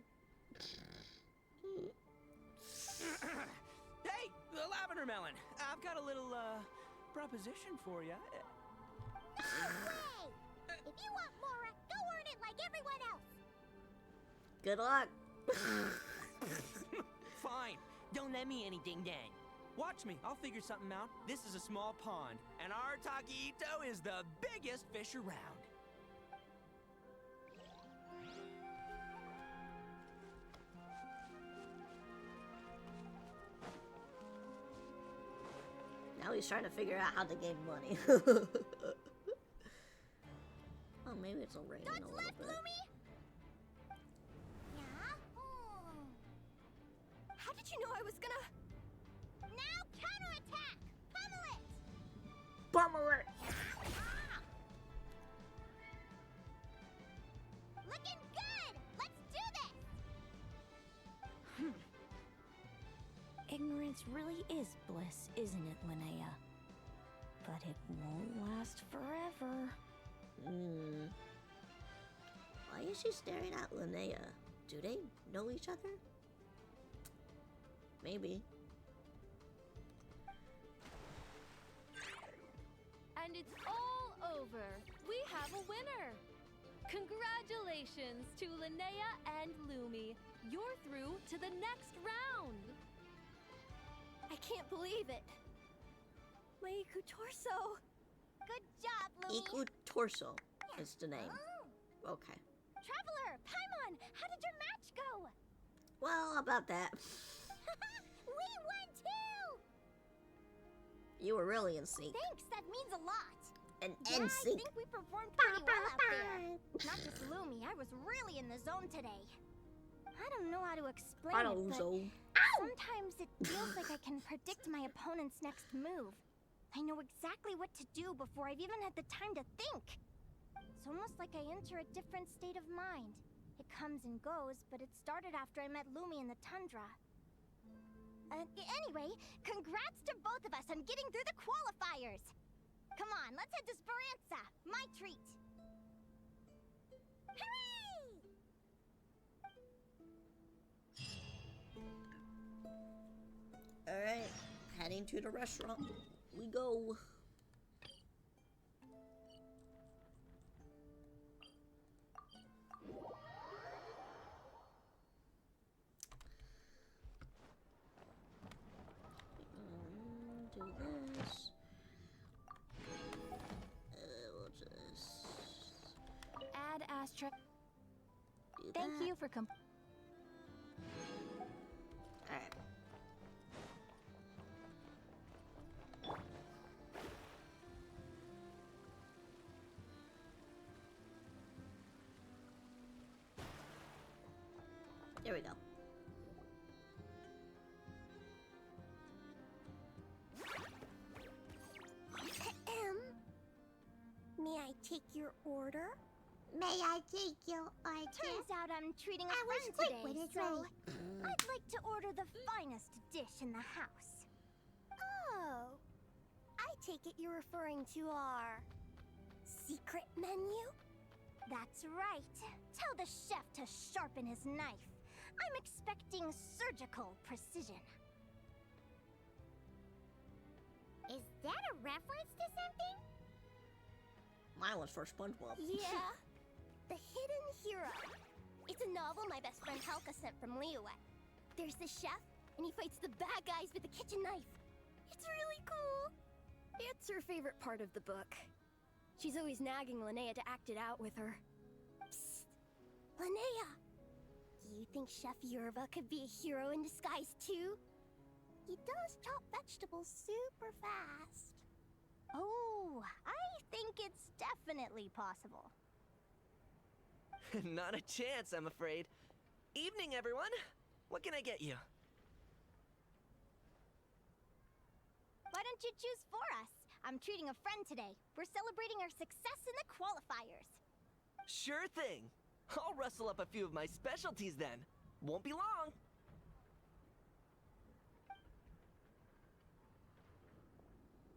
Hey, the lavender melon. I've got a little, proposition for you. No way! If you want more, go earn it like everyone else! Good luck. Fine. Don't let me any ding-dang. Watch me. I'll figure something out. This is a small pond, and Arataki Ito is the biggest fish around. Now he's trying to figure out how to gain money. Oh, maybe it's raining a little left, bit. Lumi? Yeah? How did you know I was gonna... Now counterattack! Pummel it! Pummel it! Looking good! Let's do this! Ignorance really is bliss, isn't it, Linnea? But it won't last forever. Why is she staring at Linnea? Do they know each other? Maybe. And it's all over. We have a winner. Congratulations to Linnea and Lumi. You're through to the next round. I can't believe it. Leiku Torso. Good job, Lumi! Iku Torso is the name. Okay. Traveler, Paimon, how did your match go? Well, about that. We won too! You were really in sync. Thanks, that means a lot. And Yeah, I NSYNC. think we performed pretty well out there. Not just Lumi, I was really in the zone today. I don't know how to explain I it, don't but know. sometimes it feels like I can predict my opponent's next move. I know exactly what to do before I've even had the time to think. It's almost like I enter a different state of mind. It comes and goes, but it started after I met Lumi in the tundra. Anyway, congrats to both of us on getting through the qualifiers! Come on, let's head to Speranza, my treat! Hooray! Alright, heading to the restaurant. We go. Do this. We'll just trip. Do Thank that. you for Alright. There we go. May I take your order? May I take your order? Turns out I'm treating a friend today, so I'd like to order the finest dish in the house. Oh, I take it you're referring to our secret menu? That's right. Tell the chef to sharpen his knife. I'm expecting surgical precision. Is that a reference to something? Mine was for SpongeBob. Yeah. The Hidden Hero. It's a novel my best friend Halka sent from Linnea. There's the chef, and he fights the bad guys with a kitchen knife. It's really cool. It's her favorite part of the book. She's always nagging Linnea to act it out with her. Psst. Linnea, do you think Chef Yerba could be a hero in disguise too? He does chop vegetables super fast. Oh, I think it's definitely possible. Not a chance, I'm afraid. Evening, everyone. What can I get you? Why don't you choose for us? I'm treating a friend today. We're celebrating our success in the qualifiers. Sure thing. I'll rustle up a few of my specialties then. Won't be long.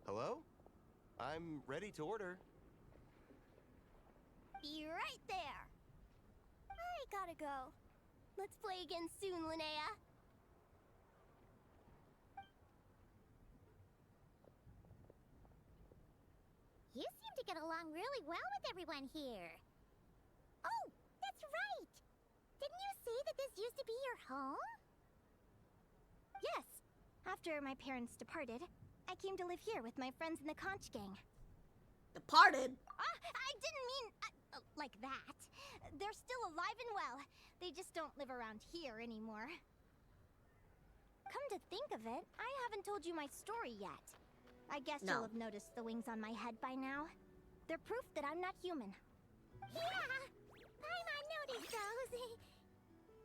Hello? I'm ready to order. Be right there. I gotta go. Let's play again soon, Linnea. You seem to get along really well with everyone here. Oh, that's right. Didn't you say that this used to be your home? Yes. After my parents departed, I came to live here with my friends in the conch gang. Departed? I didn't mean like that. They're still alive and well. They just don't live around here anymore. Come to think of it, I haven't told you my story yet. I guess No. you'll have noticed the wings on my head by now. They're proof that I'm not human. Yeah, I noticed those.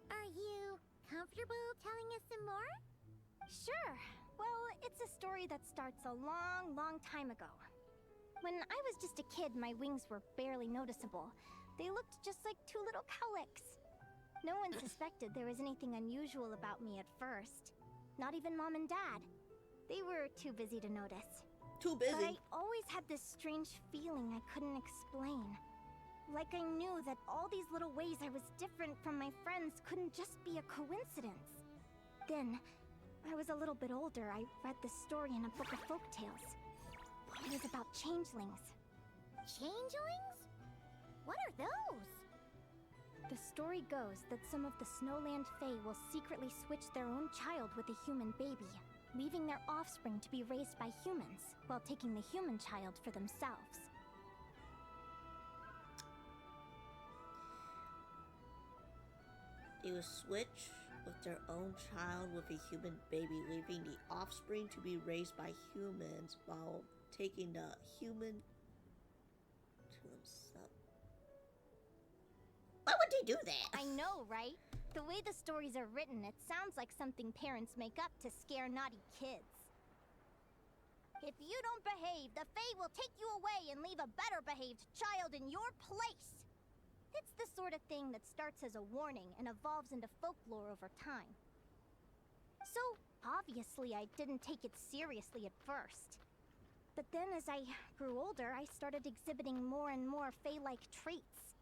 Are you comfortable telling us some more? Sure. Well, it's a story that starts a long, long time ago. When I was just a kid, my wings were barely noticeable. They looked just like two little cowlicks. No one suspected there was anything unusual about me at first. Not even Mom and Dad. They were too busy to notice. Too But I busy. always had this strange feeling I couldn't explain. Like I knew that all these little ways I was different from my friends couldn't just be a coincidence. Then, I was a little bit older, I read this story in a book of folktales. It was about changelings. Changelings? What are those? The story goes that some of the Snowland Fae will secretly switch their own child with a human baby, leaving their offspring to be raised by humans, while taking the human child for themselves. They will switch with their own child with a human baby, leaving the offspring to be raised by humans while taking the human to themselves. Why would they do that? I know, right? The way the stories are written, it sounds like something parents make up to scare naughty kids. If you don't behave, the Fae will take you away and leave a better behaved child in your place. It's the sort of thing that starts as a warning and evolves into folklore over time. So, obviously I didn't take it seriously at first. But then as I grew older, I started exhibiting more and more Fae-like traits.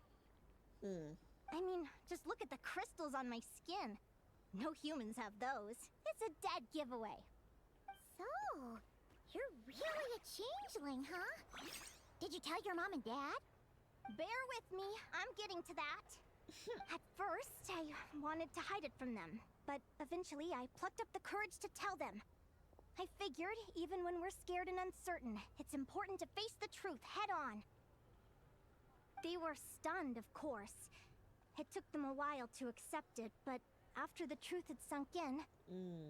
I mean, just look at the crystals on my skin. No humans have those. It's a dead giveaway. So, you're really a changeling, huh? Did you tell your mom and dad? Bear with me, I'm getting to that. At first, I wanted to hide it from them, but eventually I plucked up the courage to tell them. I figured, even when we're scared and uncertain, it's important to face the truth head on. They were stunned, of course. It took them a while to accept it, but after the truth had sunk in,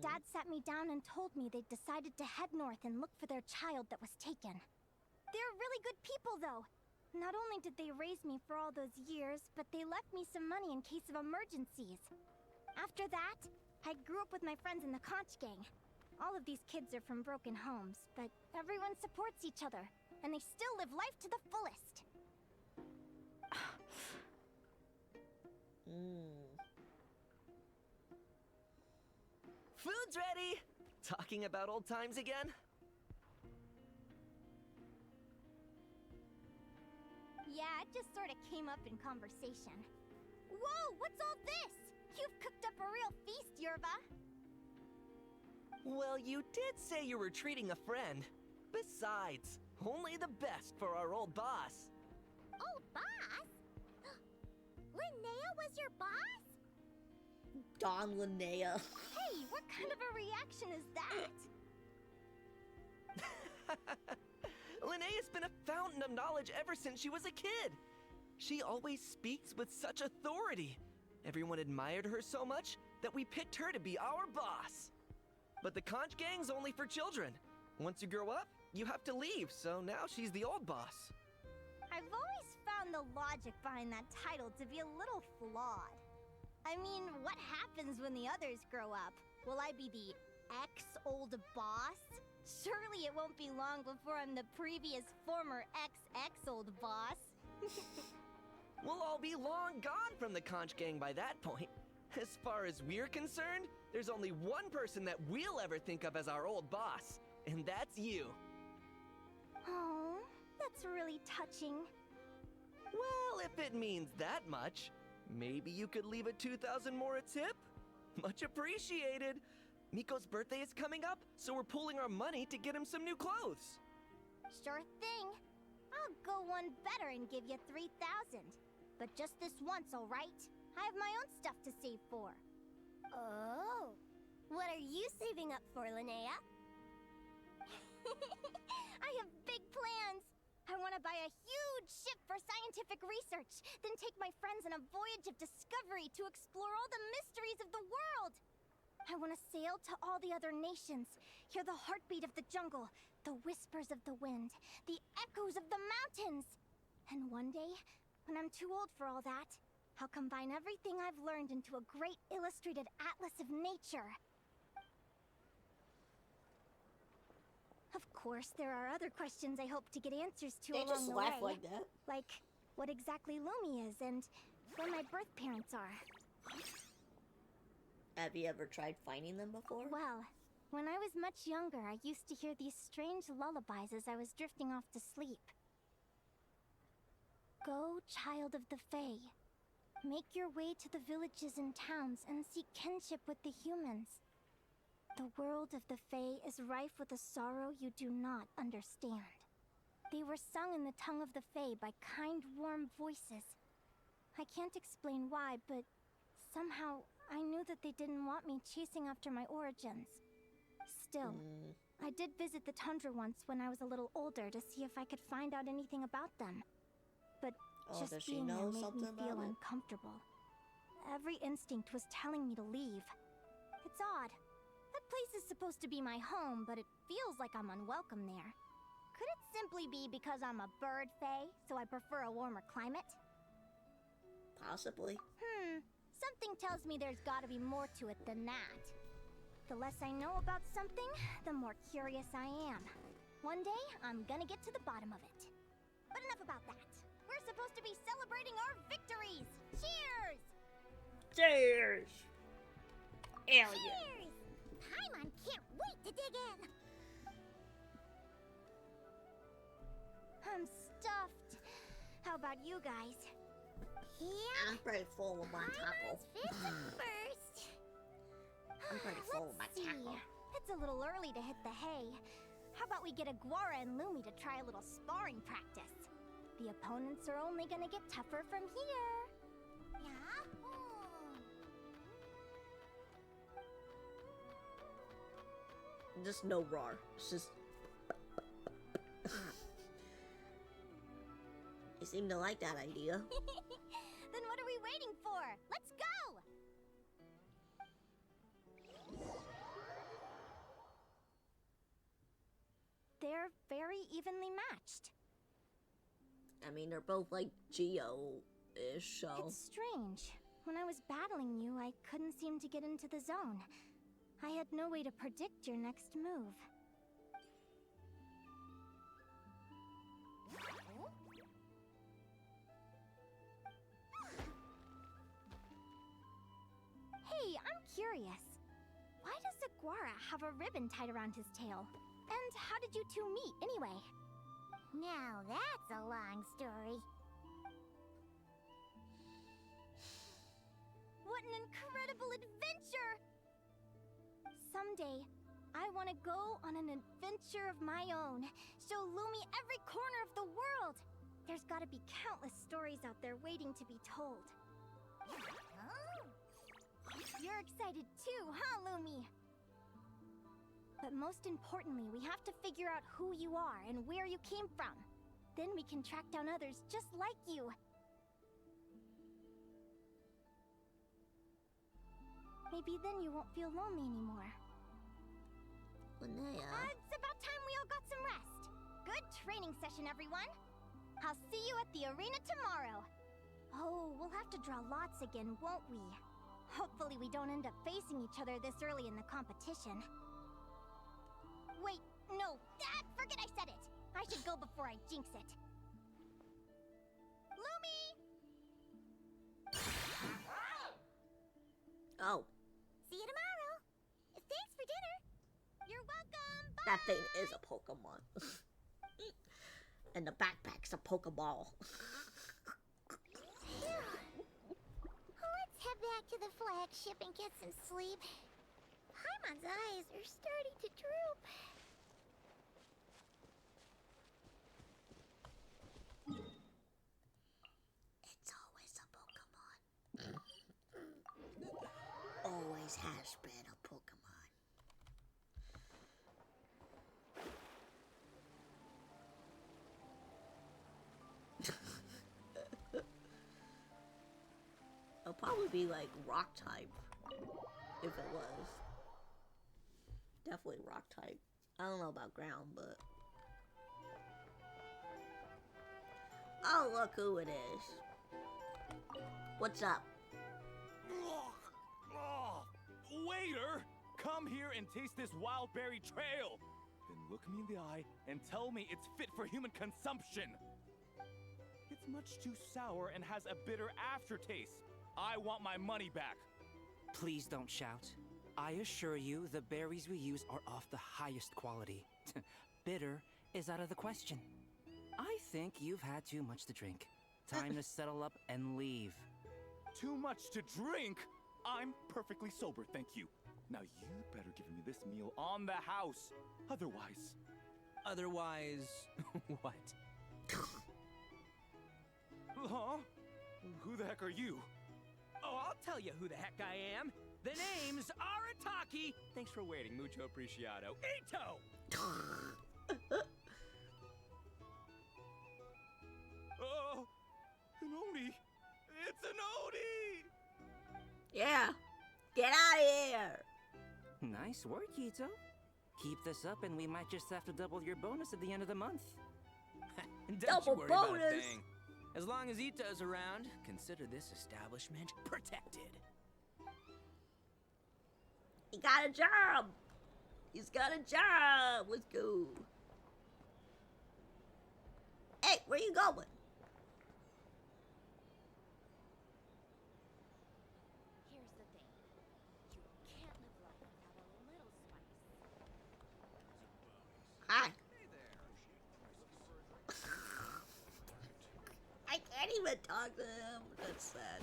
Dad sat me down and told me they'd decided to head north and look for their child that was taken. They're really good people, though. Not only did they raise me for all those years, but they left me some money in case of emergencies. After that, I grew up with my friends in the Conch Gang. All of these kids are from broken homes, but everyone supports each other, and they still live life to the fullest. Food's ready! Talking about old times again? Yeah, it just sort of came up in conversation. Whoa, what's all this? You've cooked up a real feast, Yerba. Well, you did say you were treating a friend. Besides, only the best for our old boss. Old boss? Linnea was your boss? Don Linnea. Hey, what kind of a reaction is that? Linnea's been a fountain of knowledge ever since she was a kid. She always speaks with such authority. Everyone admired her so much that we picked her to be our boss. But the Conch Gang's only for children. Once you grow up, you have to leave, so now she's the old boss. I've always found the logic behind that title to be a little flawed. I mean, what happens when the others grow up? Will I be the ex-old boss? Surely it won't be long before I'm the previous former ex-old boss. We'll all be long gone from the Conch Gang by that point. As far as we're concerned, there's only one person that we'll ever think of as our old boss, and that's you. Oh, that's really touching. Well, if it means that much, maybe you could leave a 2,000 more a tip? Much appreciated. Miko's birthday is coming up, so we're pooling our money to get him some new clothes. Sure thing. I'll go one better and give you 3,000. But just this once, all right? I have my own stuff to save for. Oh. What are you saving up for, Linnea? I have big plans. I want to buy a huge ship for scientific research, then take my friends on a voyage of discovery to explore all the mysteries of the world. I want to sail to all the other nations, hear the heartbeat of the jungle, the whispers of the wind, the echoes of the mountains. And one day, when I'm too old for all that, I'll combine everything I've learned into a great illustrated atlas of nature. Of course, there are other questions I hope to get answers to They along just the laugh way. like that. Like what exactly Lumi is and where my birth parents are. Have you ever tried finding them before? Well, when I was much younger, I used to hear these strange lullabies as I was drifting off to sleep. Go, child of the Fae. Make your way to the villages and towns and seek kinship with the humans. The world of the Fae is rife with a sorrow you do not understand. They were sung in the tongue of the Fae by kind, warm voices. I can't explain why, but somehow I knew that they didn't want me chasing after my origins. Still, I did visit the tundra once when I was a little older to see if I could find out anything about them. But just does she being there know made something me feel about it? uncomfortable. Every instinct was telling me to leave. It's odd. That place is supposed to be my home, but it feels like I'm unwelcome there. Could it simply be because I'm a bird fae, so I prefer a warmer climate? Possibly. Something tells me there's gotta be more to it than that. The less I know about something, the more curious I am. One day, I'm gonna get to the bottom of it. But enough about that. We're supposed to be celebrating our victories! Cheers! Cheers! Hell yeah. Cheers! Paimon can't wait to dig in! I'm stuffed. How about you guys? Yeah, I'm pretty full with my taco. Paimon's fish first. I'm pretty full with my Let's see. taco. It's a little early to hit the hay. How about we get Aguara and Lumi to try a little sparring practice? The opponents are only gonna get tougher from here. Just no roar. It's just... Is seem to like that idea. Then what are we waiting for? Let's go! They're very evenly matched. I mean, they're both like Geo-ish, so... It's strange. When I was battling you, I couldn't seem to get into the zone. I had no way to predict your next move. Hey, I'm curious. Why does Aguara have a ribbon tied around his tail? And how did you two meet, anyway? Now that's a long story. What an incredible adventure! Someday, I want to go on an adventure of my own. Show Lumi every corner of the world. There's got to be countless stories out there waiting to be told. You're excited too, huh, Lumi? But most importantly, we have to figure out who you are and where you came from. Then we can track down others just like you. Maybe then you won't feel lonely anymore. Linnea. It's about time we all got some rest. Good training session, everyone. I'll see you at the arena tomorrow. Oh, we'll have to draw lots again, won't we? Hopefully we don't end up facing each other this early in the competition. Wait, no, forget I said it. I should go before I jinx it. Lumi! Oh, See you tomorrow. Thanks for dinner. You're welcome. Bye. that thing is a Pokemon. And the backpack's a Pokeball. Let's head back to the flagship and get some sleep. Paimon's eyes are starting to droop. It's always a Pokemon. Always has been a Pokemon. It'll probably be like rock type. If it was. Definitely rock type. I don't know about ground, but... Oh, look who it is. What's up? Waiter! Come here and taste this wild berry trail! Then look me in the eye and tell me it's fit for human consumption! It's much too sour and has a bitter aftertaste. I want my money back. Please don't shout. I assure you, the berries we use are of the highest quality. Bitter is out of the question. I think you've had too much to drink. Time to settle up and leave. Too much to drink? I'm perfectly sober, thank you. Now you better give me this meal on the house. Otherwise... Otherwise, what? Huh? Who the heck are you? Oh, I'll tell you who the heck I am. The name's Arataki. Thanks for waiting, mucho apreciado. Ito! Oh, an Oni! It's an Oni! Yeah. Get out of here. Nice work, Ito. Keep this up and we might just have to double your bonus at the end of the month. Don't Double you worry about a bonus? thing. As long as Ito's around, consider this establishment protected. He got a job. He's got a job. Let's go. Hey, where you going? Here's the thing. You can't live life without a little spice. Hi. I can't even talk to him. That's sad.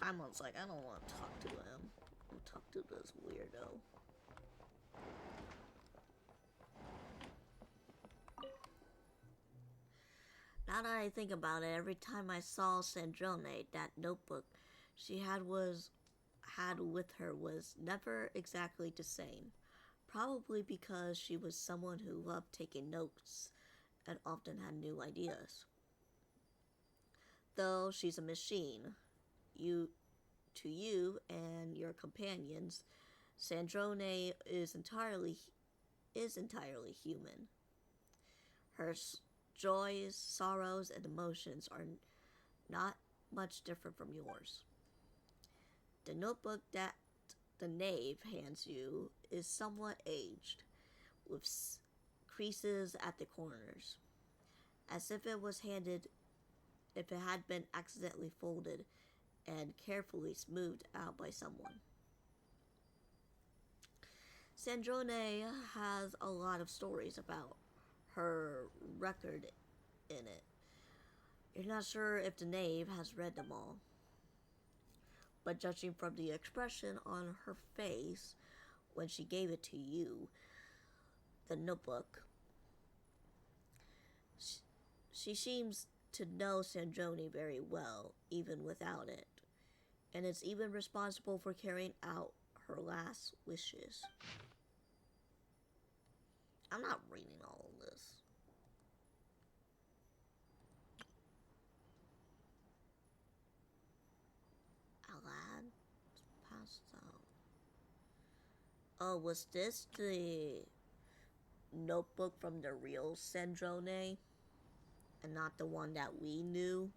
Paimon's like, I don't want to talk to him. I'll talk to this weirdo. Now that I think about it, every time I saw Sandrone, that notebook she had with her was never exactly the same. Probably because she was someone who loved taking notes and often had new ideas. though she's a machine, to you and your companions, Sandrone is entirely human. Her joys, sorrows, and emotions are not much different from yours. The notebook that the knave hands you is somewhat aged, with creases at the corners, as if it had been accidentally folded and carefully smoothed out by someone. Sandrone has a lot of stories about her record in it. You're not sure if the knave has read them all, but judging from the expression on her face when she gave it to you, the notebook, she seems to know Sandrone very well, even without it, and is even responsible for carrying out her last wishes. I'm not reading all of this. Alad passed out. Oh, was this the notebook from the real Sandrone and not the one that we knew?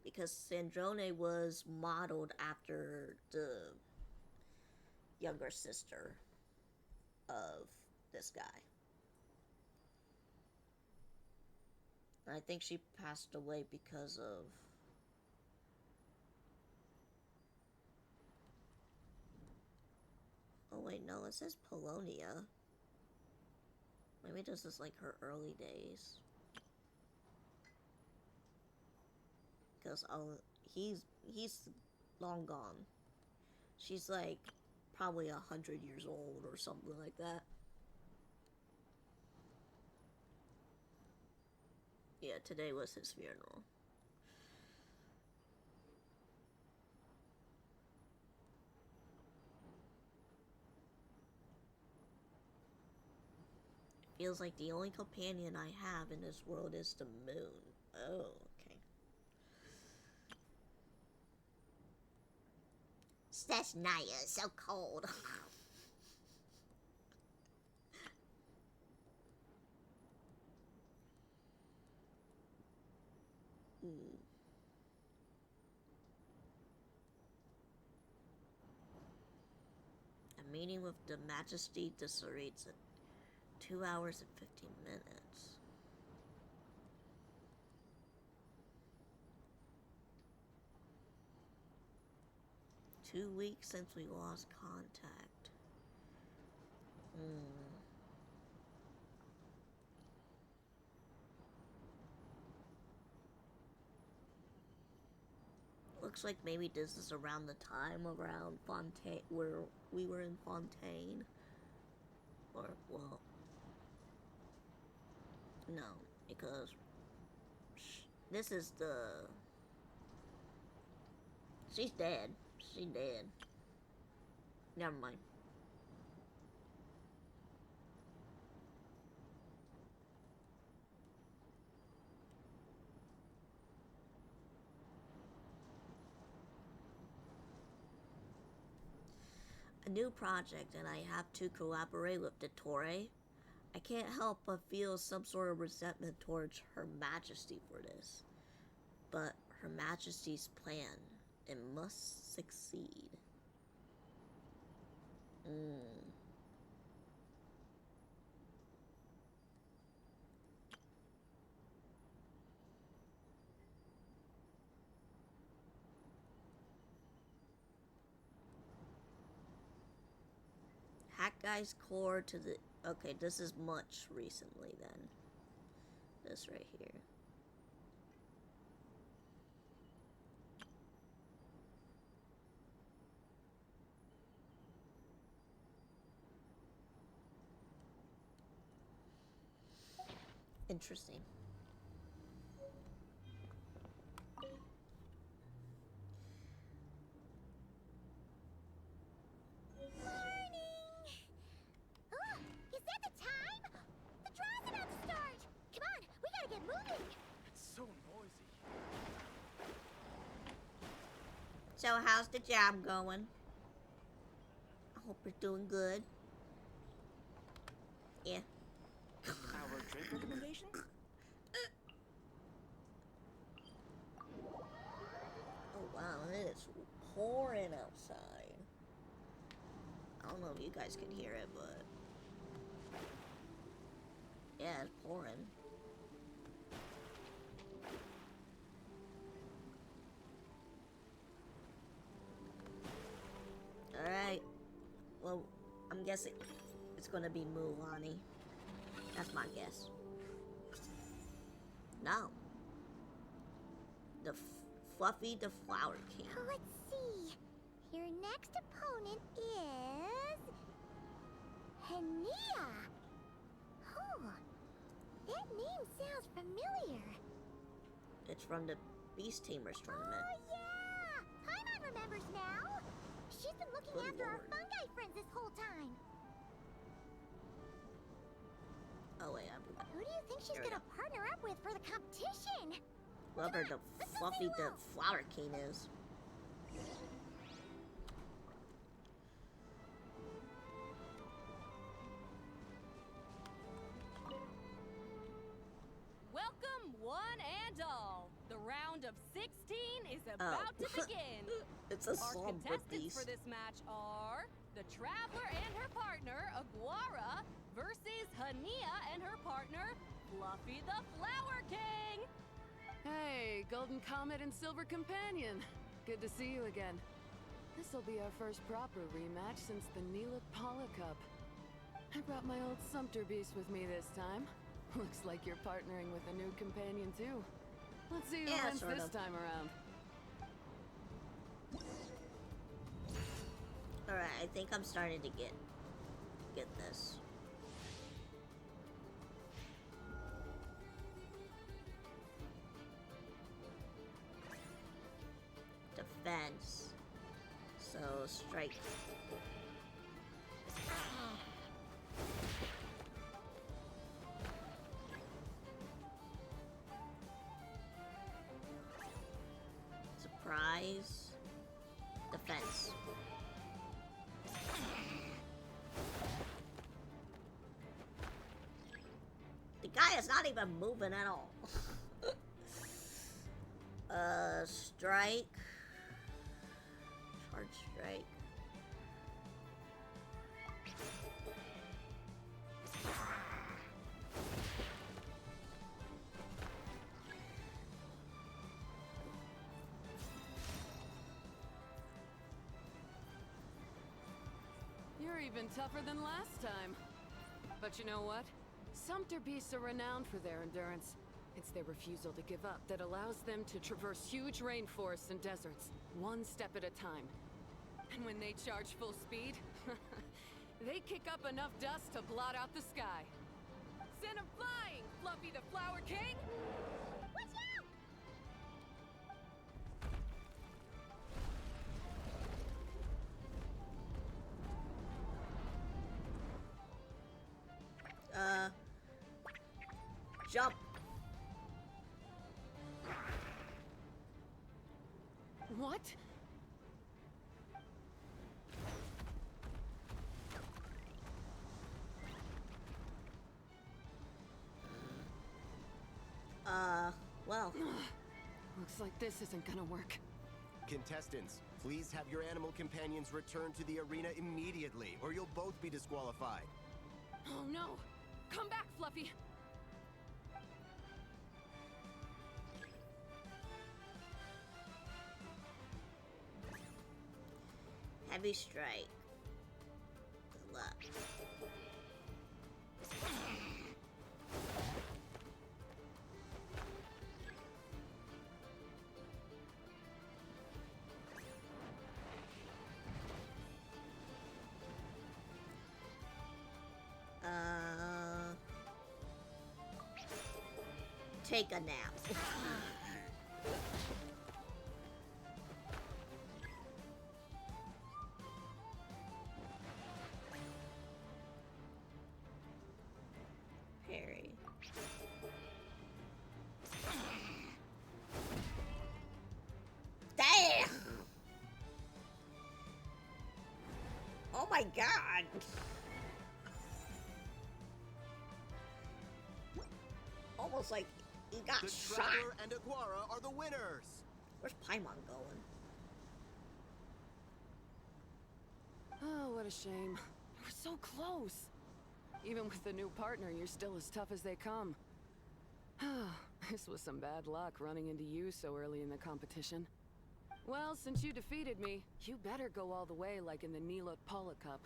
Because Sandrone was modeled after the younger sister of this guy. And I think she passed away because of oh wait, no, it says Polonia. Maybe this is like her early days. Because he's long gone. She's like probably 100 years old or something like that. Yeah, today was his funeral. Feels like the only companion I have in this world is the moon. Oh, okay. Stesnaya is so cold. A meeting with the Majesty durates 2 hours and 15 minutes. Two weeks since we lost contact. Looks like maybe this is around the time around Fontaine, where we were in Fontaine. Or, well, no, because this is the... She's dead. She's dead. Never mind. A new project, and I have to collaborate with the Torre. I can't help but feel some sort of resentment towards Her Majesty for this. But Her Majesty's plan, it must succeed. Hack Guy's core to the... Okay, this is much recently then. This right here. Interesting. Is that the time? The draw's about to start! Come on, we gotta get moving! It's so noisy. So how's the job going? I hope you're doing good. Yeah. Our drink recommendation? Oh wow, it is pouring outside. I don't know if you guys can hear it, but yeah, it's pouring. Alright. Well, I'm guessing it's gonna be Mulan. That's my guess. No. The Fluffy the Flower King. Let's see. Your next opponent is... Linnea. Oh, that name sounds familiar. It's from the Beast Tamers tournament. Oh, yeah! Paimon remembers now. She's been looking Good after our lord. fungi friends this whole time. Oh wait, I'm Who do you think she's There we gonna partner up with for the competition? whoever the let's go Fluffy say the hello. Flower King is. Welcome, one and all. The round of 16 is about to begin. It's a Our slumber contestants for beast. this match are the Traveler and her partner, Aguara, versus Linnea and her partner, Fluffy the Flower King. Hey, Golden Comet and Silver Companion. Good to see you again. This'll be our first proper rematch since the Neela Paula Cup. I brought my old Sumpter Beast with me this time. Looks like you're partnering with a new companion too. Let's see who Yeah, wins sort this of. time around. Alright, I think I'm starting to get this. Defense. So strike. Surprise. Defense. The guy is not even moving at all. Strike. Charge strike. You're even tougher than last time. But you know what? Sumpter Beasts are renowned for their endurance. It's their refusal to give up that allows them to traverse huge rainforests and deserts, one step at a time. And when they charge full speed, they kick up enough dust to blot out the sky. Send 'em flying, Fluffy the Flower King! Watch out! Jump. What? Well. Looks like this isn't gonna work. Contestants, please have your animal companions return to the arena immediately, or you'll both be disqualified. Oh no! Come back, Fluffy! Heavy strike. Good luck. Take a nap. Parry. Damn! my god! Almost like he got The shot. Traveler and Aguara are the winners! Where's Paimon going? Oh, what a shame. We're so close. Even with the new partner, you're still as tough as they come. This was some bad luck running into you so early in the competition. Well, since you defeated me, you better go all the way like in the Nilot Paula Cup.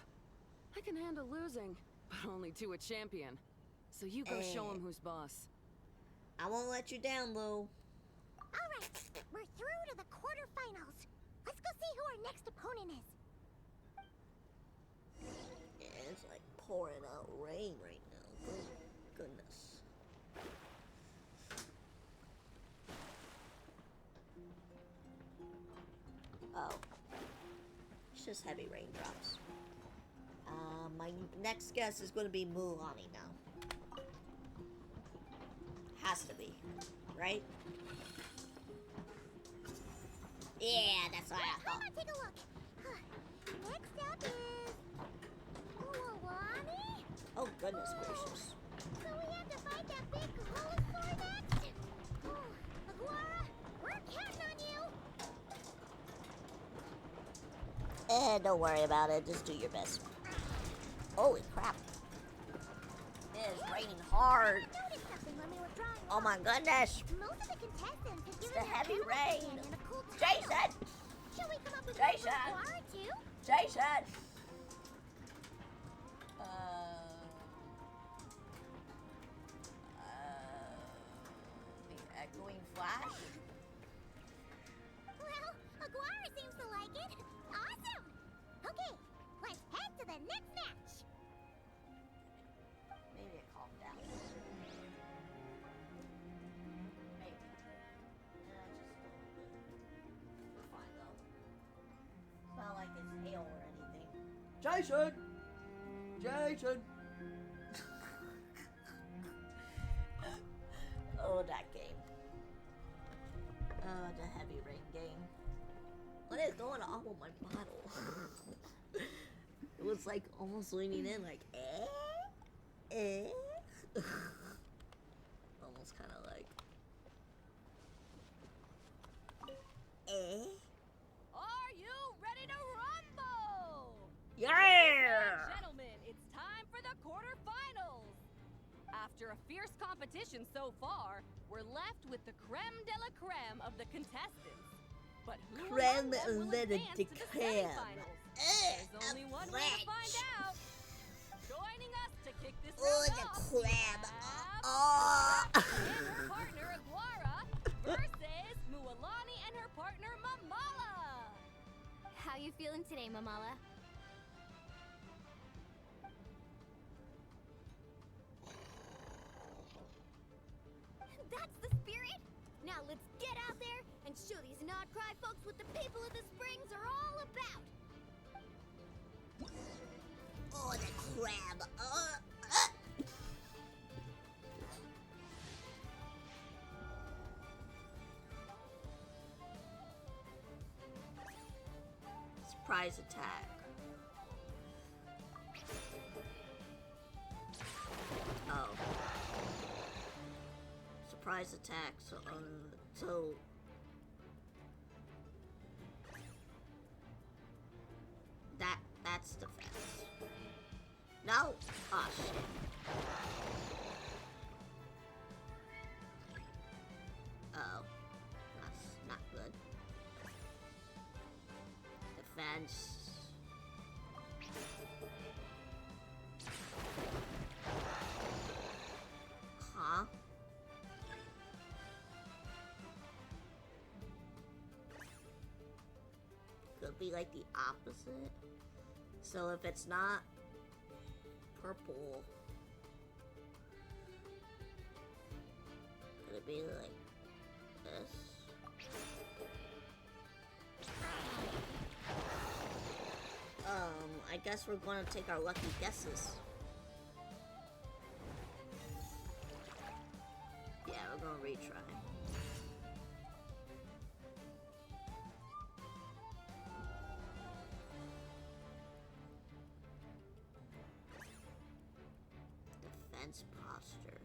I can handle losing, but only to a champion. So you go show him who's boss. I won't let you down, Lou. Alright, we're through to the quarterfinals. Let's go see who our next opponent is. Yeah, it's like pouring out rain right now. Oh, goodness. Oh. It's just heavy raindrops. My next guess is going to be Mulan now. Has to be. Right? Yeah, that's what I Come thought. on, take a look. Next up is... Uawani? Oh, goodness gracious. So we have to fight that big Holosaur next? Aguara, we're counting on you! Don't worry about it. Just do your best. Holy crap. It is raining hard. I noticed something when we were drawing Oh my goodness. Most of the contestants have It's given the their heavy animal rain. companion a cool title. Jason! Shall we come up with Jason! one for Aguara too? Jason! The echoing flash? Well, Aguara seems to like it. Awesome! Okay, let's head to the next match. Maybe it calmed down. Maybe. Yeah, just we're fine though. It's not like it's hail or anything. Jason! Jason! Oh, that game. Oh, the heavy rain game. What is going on with my bottle? It was like almost leaning in, like, almost kind of like, Are you ready to rumble? Yeah! Ladies and gentlemen, it's time for the quarterfinals. After a fierce competition so far, we're left with the creme de la creme of the contestants. But who Creme among them will de la advance to the creme. semifinals? There's only one way to find out. Joining us to kick this round the off, crab. we Oh! have and her partner Aguara versus Mualani and her partner Mamala. How you feeling today, Mamala? That's the spirit! Now let's get out there and show these not-cry folks what the people of the Springs are all about! Oh, the crab. Surprise attack. Oh. Surprise attack. So that's defense. No. Oh shit. Oh, that's not good. Defense. Huh? Could be like the opposite. So if it's not purple, could it be like this? I guess we're gonna take our lucky guesses. Yeah, we're gonna retry. defense posture.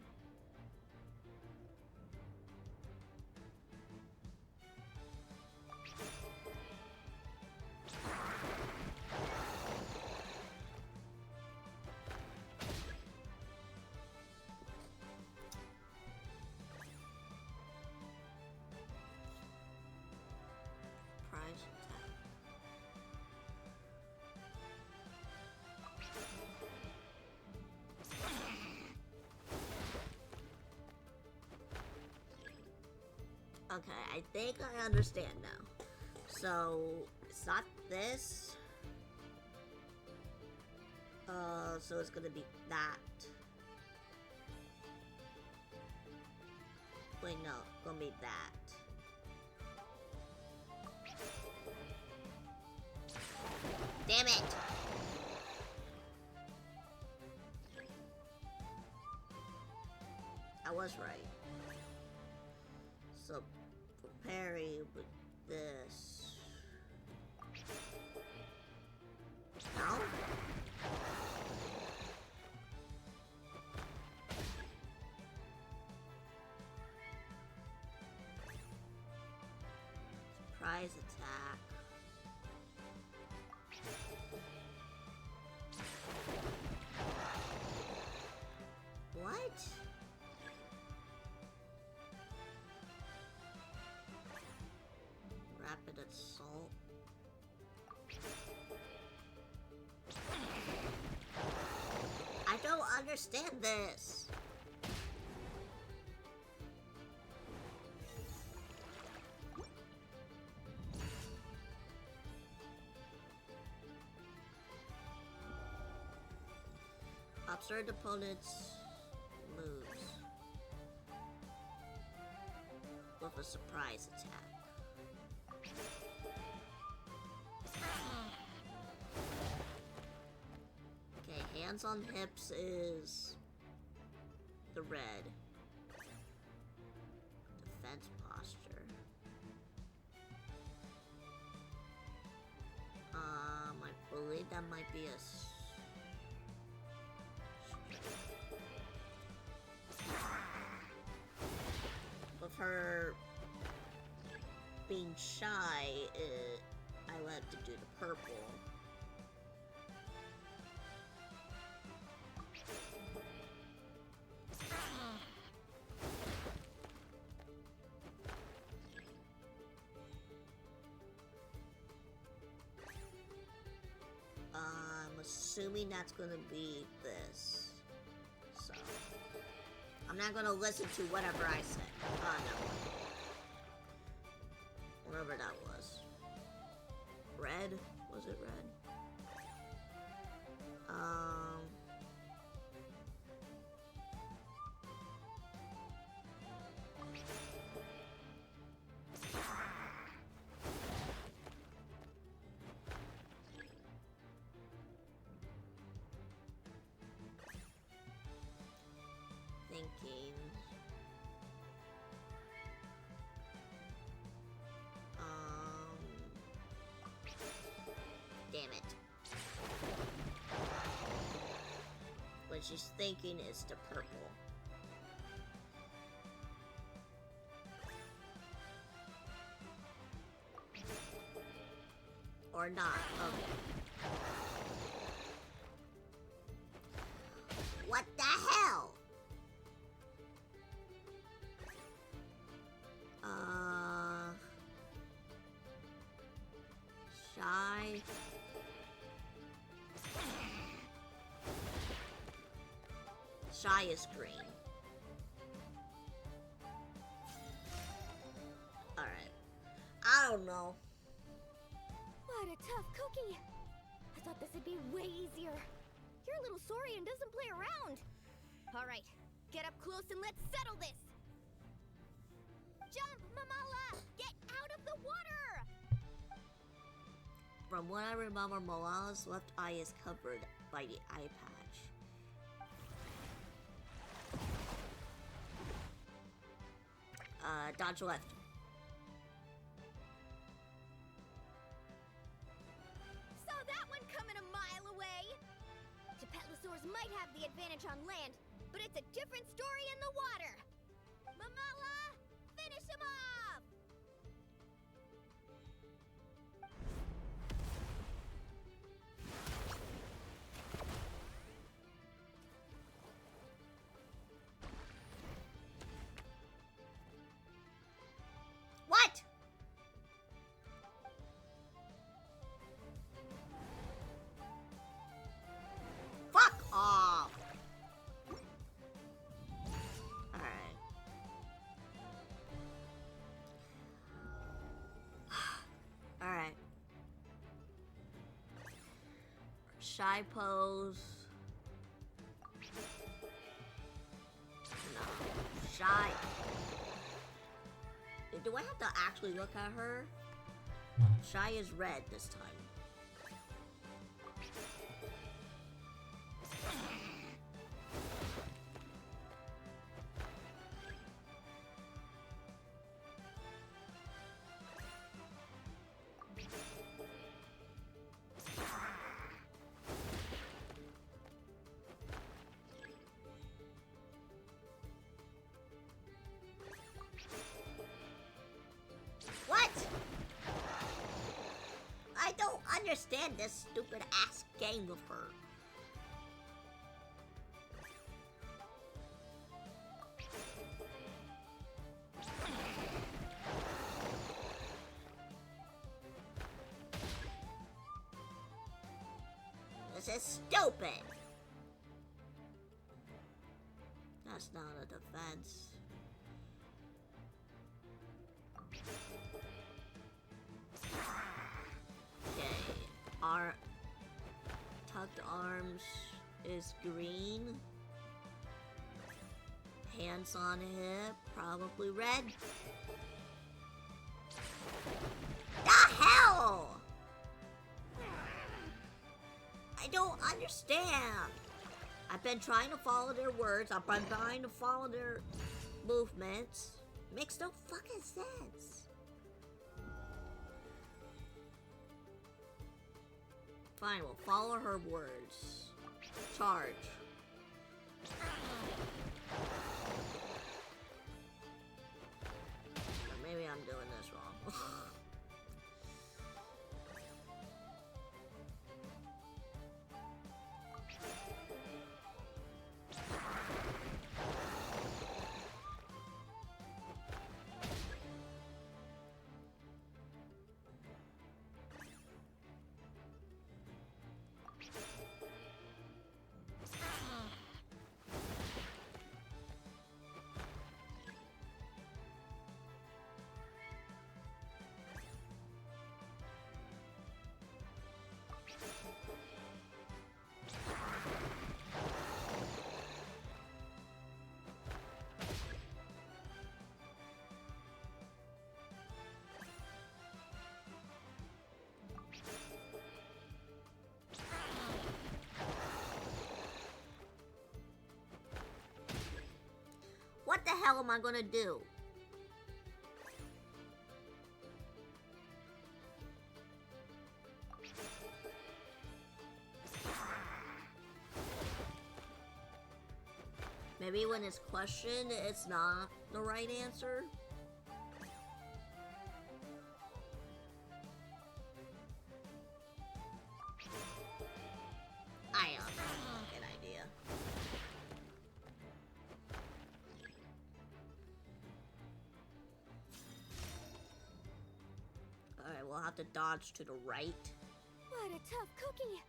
Surprise attack. Okay, I think I understand now. So, it's not this. So it's gonna be that. Wait, no, gonna be that. Damn it! I was right. So, parry with this. No? Surprise attack. What? Rapid assault. I don't understand this. Observe opponent's moves with a surprise attack. Okay, hands on hips is the red. Defense posture. I believe that might be a with her being shy, I let to do the purple. I'm assuming that's gonna be this. So I'm not gonna listen to whatever I say. No. Whatever that was. Red? Was it red? Thinking. Damn it. What she's thinking is the purple. Or not. Okay. What the hell? Shy. Shy is green. Alright. I don't know. What a tough cookie. I thought this would be way easier. Your little Saurian doesn't play around. All right, get up close and let's settle this. Jump, Mamala! Get out of the water! From what I remember, Malala's left eye is covered by the eye patch. Dodge left. Saw that one coming a mile away! Tepetlosaurs might have the advantage on land, but it's a different story in the water. Mamala, finish him off! What? Fuck off. Alright. Alright. Shy pose. No. Shy. Do I have to actually look at her? Shy is red this time. What? I don't understand this stupid ass game of her. This is stupid. That's not a defense. Okay, our tucked arms is green. Hands on hip, probably red. The hell! I don't understand. I've been trying to follow their words. I've been trying to follow their movements. Makes no fucking sense. Fine, we'll follow her words. Charge. Or maybe I'm doing this wrong. What the hell am I gonna do? Maybe when it's questioned, it's not the right answer. I have an idea. Alright, we'll have to dodge to the right. What a tough cookie.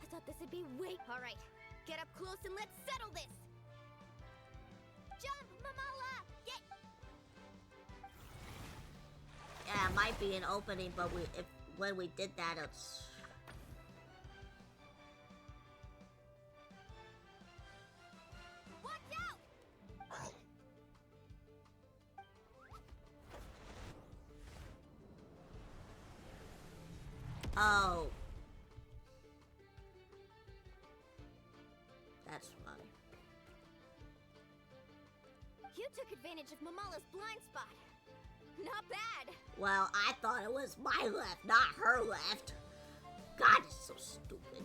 I thought this would be way... Alright, get up close and let's settle this. Jump, Mamala! Get... Yeah, it might be an opening, but when we did that, it's... Watch out! Oh. That's why. You took advantage of Mamala's blind spot. Not bad. Well, I thought it was my left, not her left. God, it's so stupid.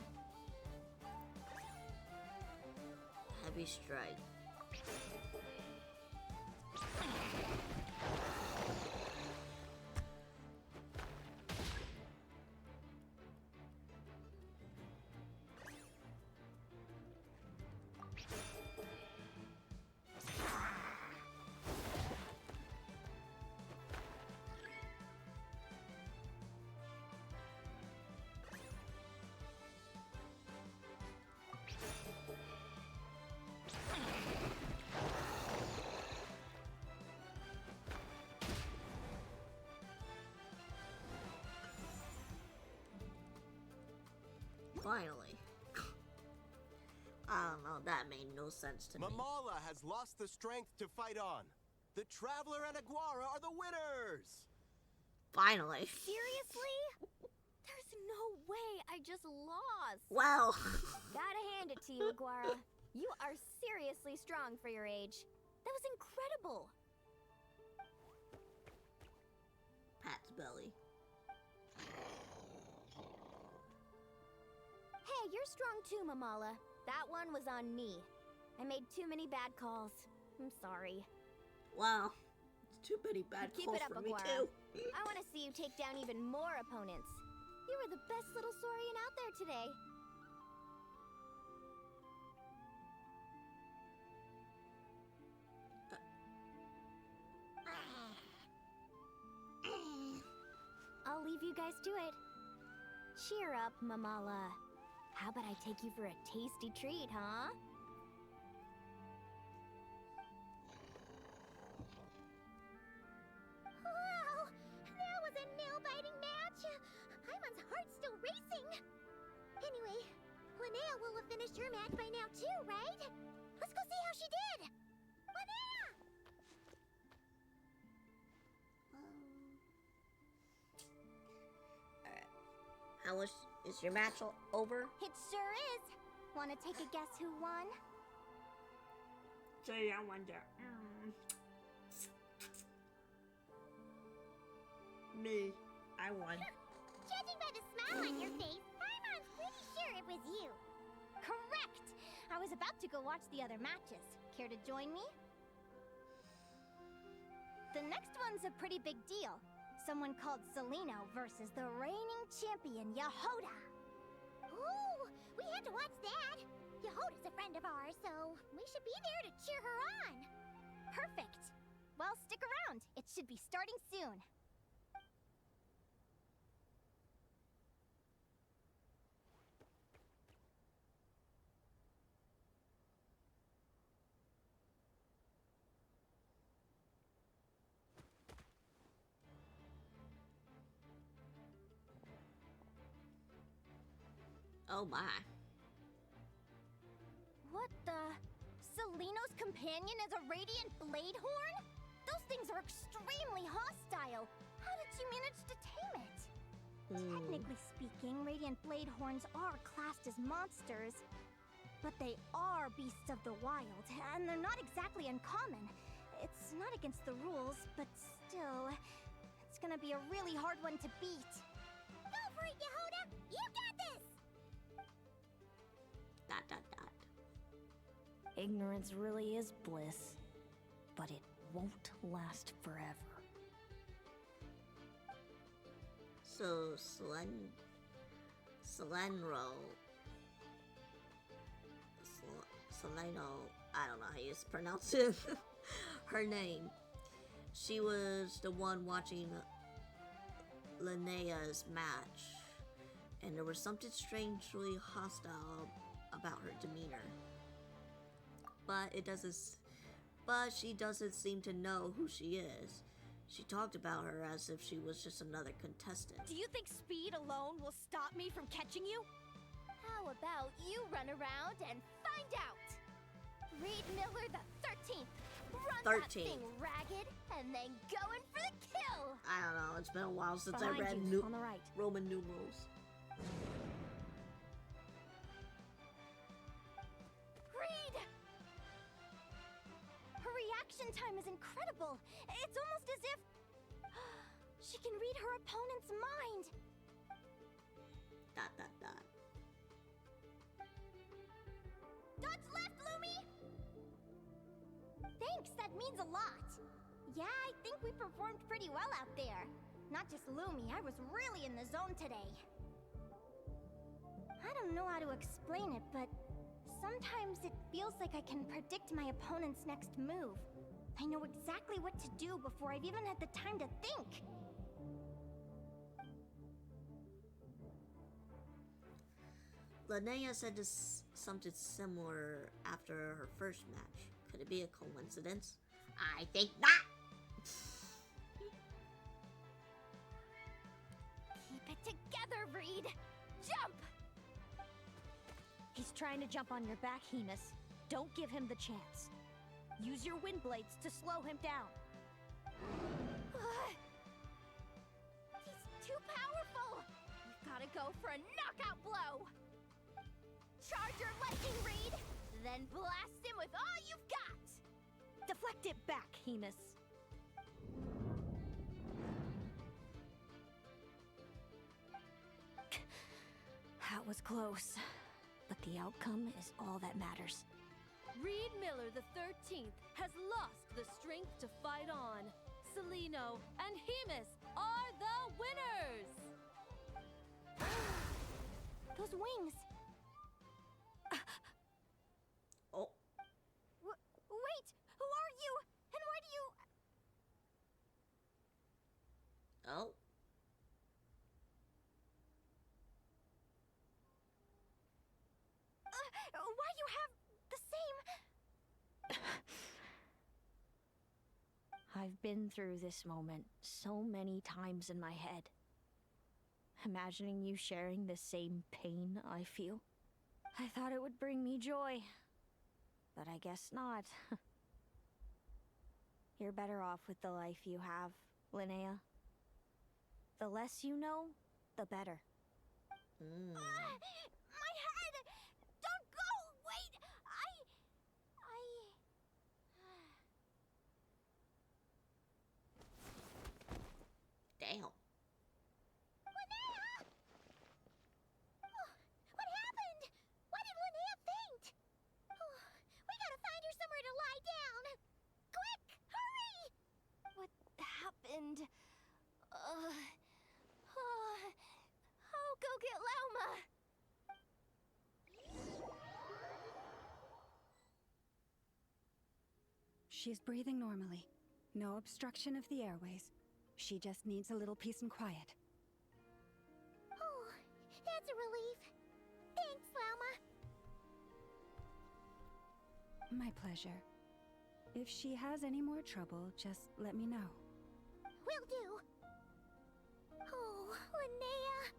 Heavy strike. Finally. I don't know, that made no sense to me. Mamala has lost the strength to fight on. The Traveler and Aguara are the winners! Finally. Seriously? There's no way I just lost. Wow. Gotta hand it to you, Aguara. You are seriously strong for your age. That was incredible. Pat's belly. Hey, you're strong too, Mamala. That one was on me. I made too many bad calls. I'm sorry. Wow. It's too many bad Keep calls it up, for me Aguara. too. I want to see you take down even more opponents. You were the best little Saurian out there today. I'll leave you guys to it. Cheer up, Mamala. How about I take you for a tasty treat, huh? Wow! That was a nail-biting match! Imon's heart's still racing! Anyway, Linnea will have finished her match by now too, right? Let's go see how she did! Linnea! How is your match over? It sure is! Wanna take a guess who won? Gee, I wonder. Me. I won. Judging by the smile on your face, Imon's pretty sure it was you. Correct! I was about to go watch the other matches. Care to join me? The next one's a pretty big deal. Someone called Celino versus the reigning champion, Yehoda. Ooh, we had to watch that. Yehoda's a friend of ours, so we should be there to cheer her on. Perfect. Well, stick around. It should be starting soon. Oh my. What the? Celino's companion is a radiant blade horn? Those things are extremely hostile. How did you manage to tame it? Technically speaking, radiant blade horns are classed as monsters. But they are beasts of the wild, and they're not exactly uncommon. It's not against the rules, but still, it's gonna be a really hard one to beat. Go for it, Yehoda! You got this! Dot dot dot. Ignorance really is bliss, but it won't last forever. So Seleno, I don't know how you pronounce it. Her name. She was the one watching Linnea's match, and there was something strangely hostile about her demeanor. But she doesn't seem to know who she is. She talked about her as if she was just another contestant. Do you think speed alone will stop me from catching you? How about you run around and find out? Reed Miller the 13th. Run that 13th. thing ragged and then go in for the kill. I don't know, it's been a while since Behind I read you, on the right. Roman numerals. Reed! Her reaction time is incredible. It's almost as if she can read her opponent's mind. Dot dot dot. Dodge left, Lumi! Thanks, that means a lot. Yeah, I think we performed pretty well out there. Not just Lumi, I was really in the zone today. I don't know how to explain it, but sometimes it feels like I can predict my opponent's next move. I know exactly what to do before I've even had the time to think. Linnea said something similar after her first match. Could it be a coincidence? I think not! Keep it together, Reed! Jump! He's trying to jump on your back, Hemus. Don't give him the chance. Use your wind blades to slow him down. He's too powerful! You've gotta go for a knockout blow! Charge your lightning, Reed! Then blast him with all you've got! Deflect it back, Hemus. That was close. But the outcome is all that matters. Reed Miller the 13th has lost the strength to fight on. Celino and Hemus are the winners! Those wings! Oh. Wait! Who are you? And why do you... Oh. Why do you have the same... I've been through this moment so many times in my head. Imagining you sharing the same pain I feel. I thought it would bring me joy. But I guess not. You're better off with the life you have, Linnea. The less you know, the better. My head! Don't go! Wait! Damn. Linnea! Oh, what happened? Why did Linnea faint? Oh, we gotta find her somewhere to lie down. Quick! Hurry! What happened? I'll go get Lauma. She's breathing normally. No obstruction of the airways. She just needs a little peace and quiet. Oh, that's a relief. Thanks, Lauma. My pleasure. If she has any more trouble, just let me know. Will do. Oh, Linnea.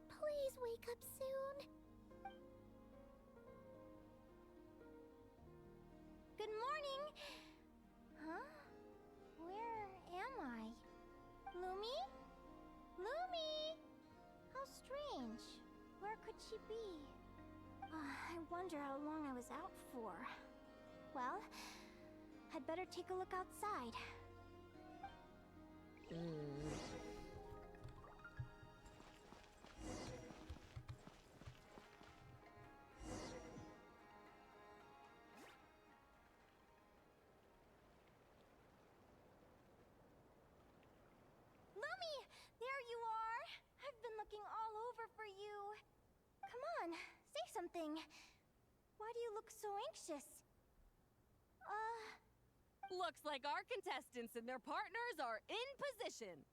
Please wake up soon. Good morning. Huh? Where am I? Lumi? Lumi! How strange. Where could she be? I wonder how long I was out for. Well, I'd better take a look outside. Lumi! There you are! I've been looking all over for you. Come on, say something. Why do you look so anxious? Looks like our contestants and their partners are in position.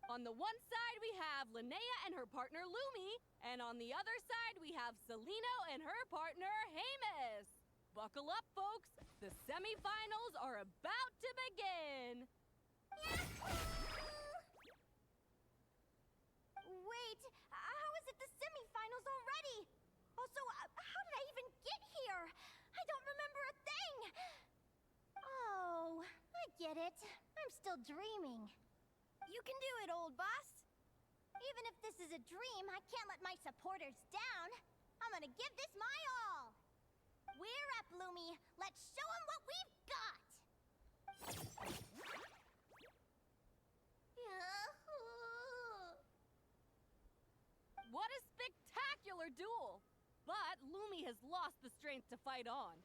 On the one side, we have Linnea and her partner Lumi, and on the other side, we have Celino and her partner Hemus. Buckle up, folks. The semifinals are about to begin. Wait, how is it the semifinals already? Also, how did I even get here? I don't remember a thing. Oh, I get it. I'm still dreaming. You can do it, old boss. Even if this is a dream, I can't let my supporters down. I'm gonna give this my all. We're up, Lumi. Let's show them what we've got. What a spectacular duel! But Lumi has lost the strength to fight on.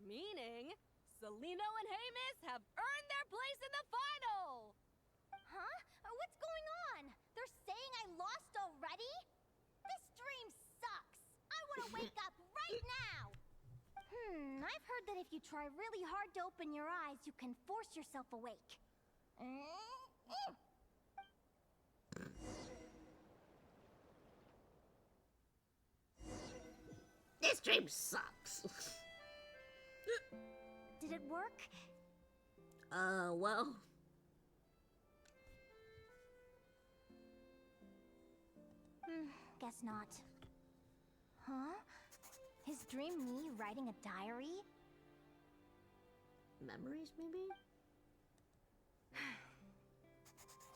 Meaning, Salino and Hamis have earned their place in the final! Huh? What's going on? They're saying I lost already? This dream sucks. I want to wake up right now. I've heard that if you try really hard to open your eyes, you can force yourself awake. This dream sucks. Did it work? Well. Guess not. Huh? Is dream me writing a diary? Memories, maybe?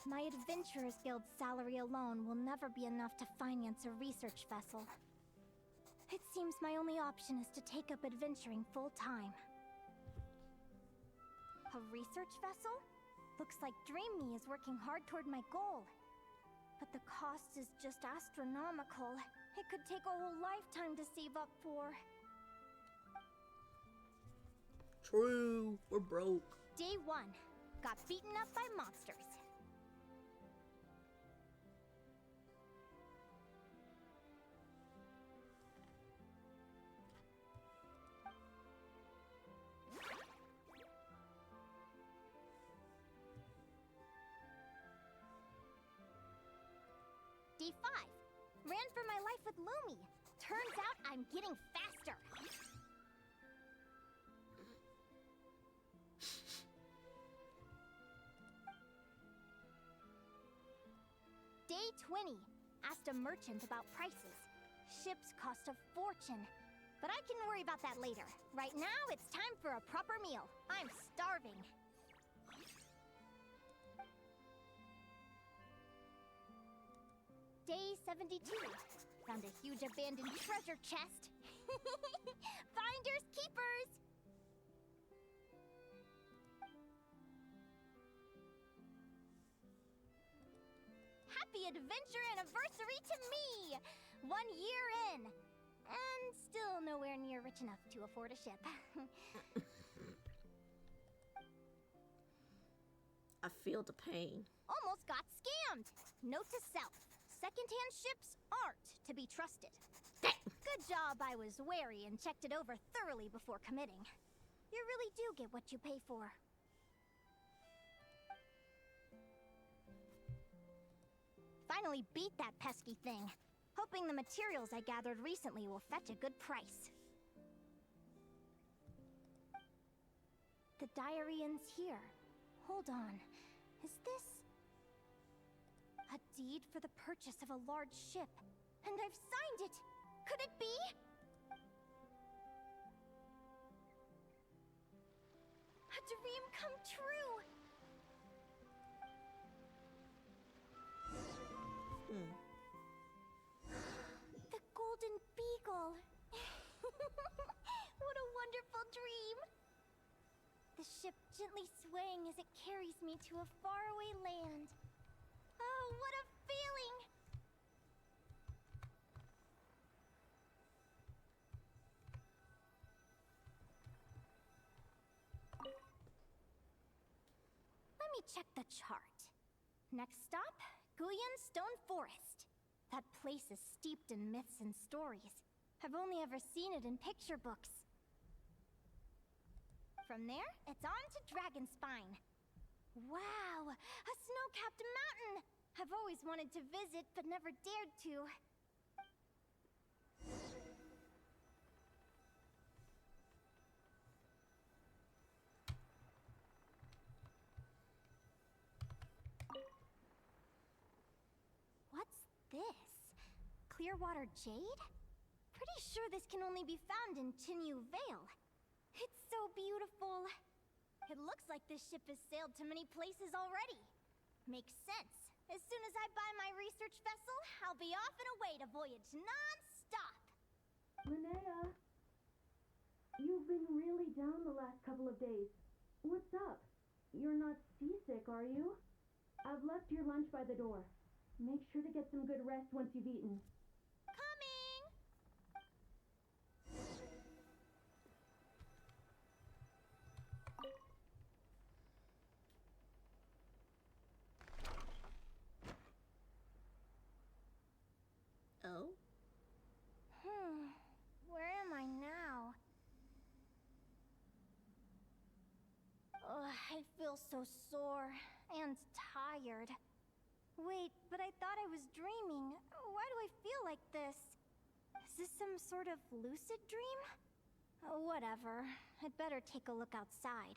My Adventurers Guild salary alone will never be enough to finance a research vessel. It seems my only option is to take up adventuring full-time. A research vessel? Looks like Dream Me is working hard toward my goal. But the cost is just astronomical. It could take a whole lifetime to save up for. True, we're broke. Day 1. Got beaten up by monsters. Day 5. Ran for my life with Lumi. Turns out I'm getting faster. Day 20. Asked a merchant about prices. Ships cost a fortune. But I can worry about that later. Right now, it's time for a proper meal. I'm starving. Day 72. Found a huge abandoned treasure chest. Finders keepers! Happy adventure anniversary to me! 1 year in. And still nowhere near rich enough to afford a ship. I feel the pain. Almost got scammed. Note to self. Secondhand ships aren't to be trusted. Good job I was wary and checked it over thoroughly before committing. You really do get what you pay for. Finally beat that pesky thing. Hoping the materials I gathered recently will fetch a good price. The diary ends here. Hold on. Is this... a deed for the purchase of a large ship? And I've signed it! Could it be? A dream come true! The Golden Beagle! What a wonderful dream! The ship gently swaying as it carries me to a faraway land. Oh, what a feeling! Let me check the chart. Next stop, Guyan Stone Forest. That place is steeped in myths and stories. I've only ever seen it in picture books. From there, it's on to Dragonspine. Wow, a snow-capped mountain! I've always wanted to visit, but never dared to. What's this? Clearwater jade? Pretty sure this can only be found in Chinyu Vale. It's so beautiful. It looks like this ship has sailed to many places already. Makes sense. As soon as I buy my research vessel, I'll be off and away to voyage non-stop. Linnea, you've been really down the last couple of days. What's up? You're not seasick, are you? I've left your lunch by the door. Make sure to get some good rest once you've eaten. Coming! I feel so sore and tired. Wait, but I thought I was dreaming. Why do I feel like this? Is this some sort of lucid dream? Whatever. I'd better take a look outside.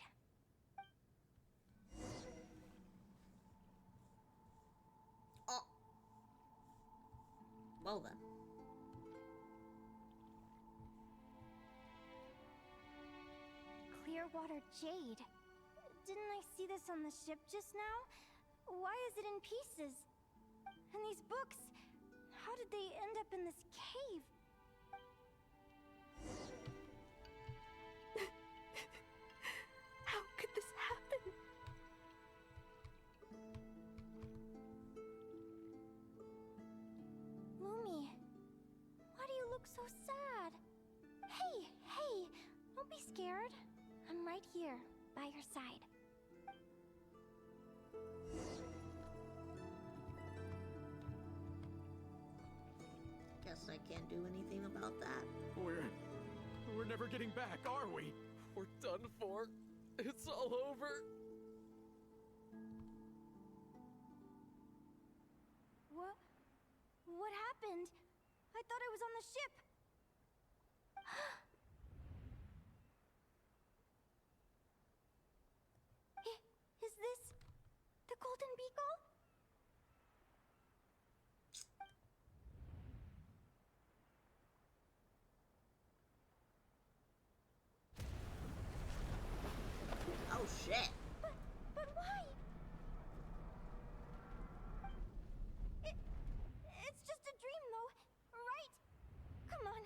Oh. Well then. Clearwater jade. Didn't I see this on the ship just now? Why is it in pieces? And these books, how did they end up in this cave? How could this happen? Lumi, why do you look so sad? Hey, hey, don't be scared. I'm right here, by your side. Guess I can't do anything about that. We're never getting back, are we? We're done for. It's all over. What happened? I thought I was on the ship. Is this the Golden Beagle? Oh shit. But why? It's just a dream though, right? Come on,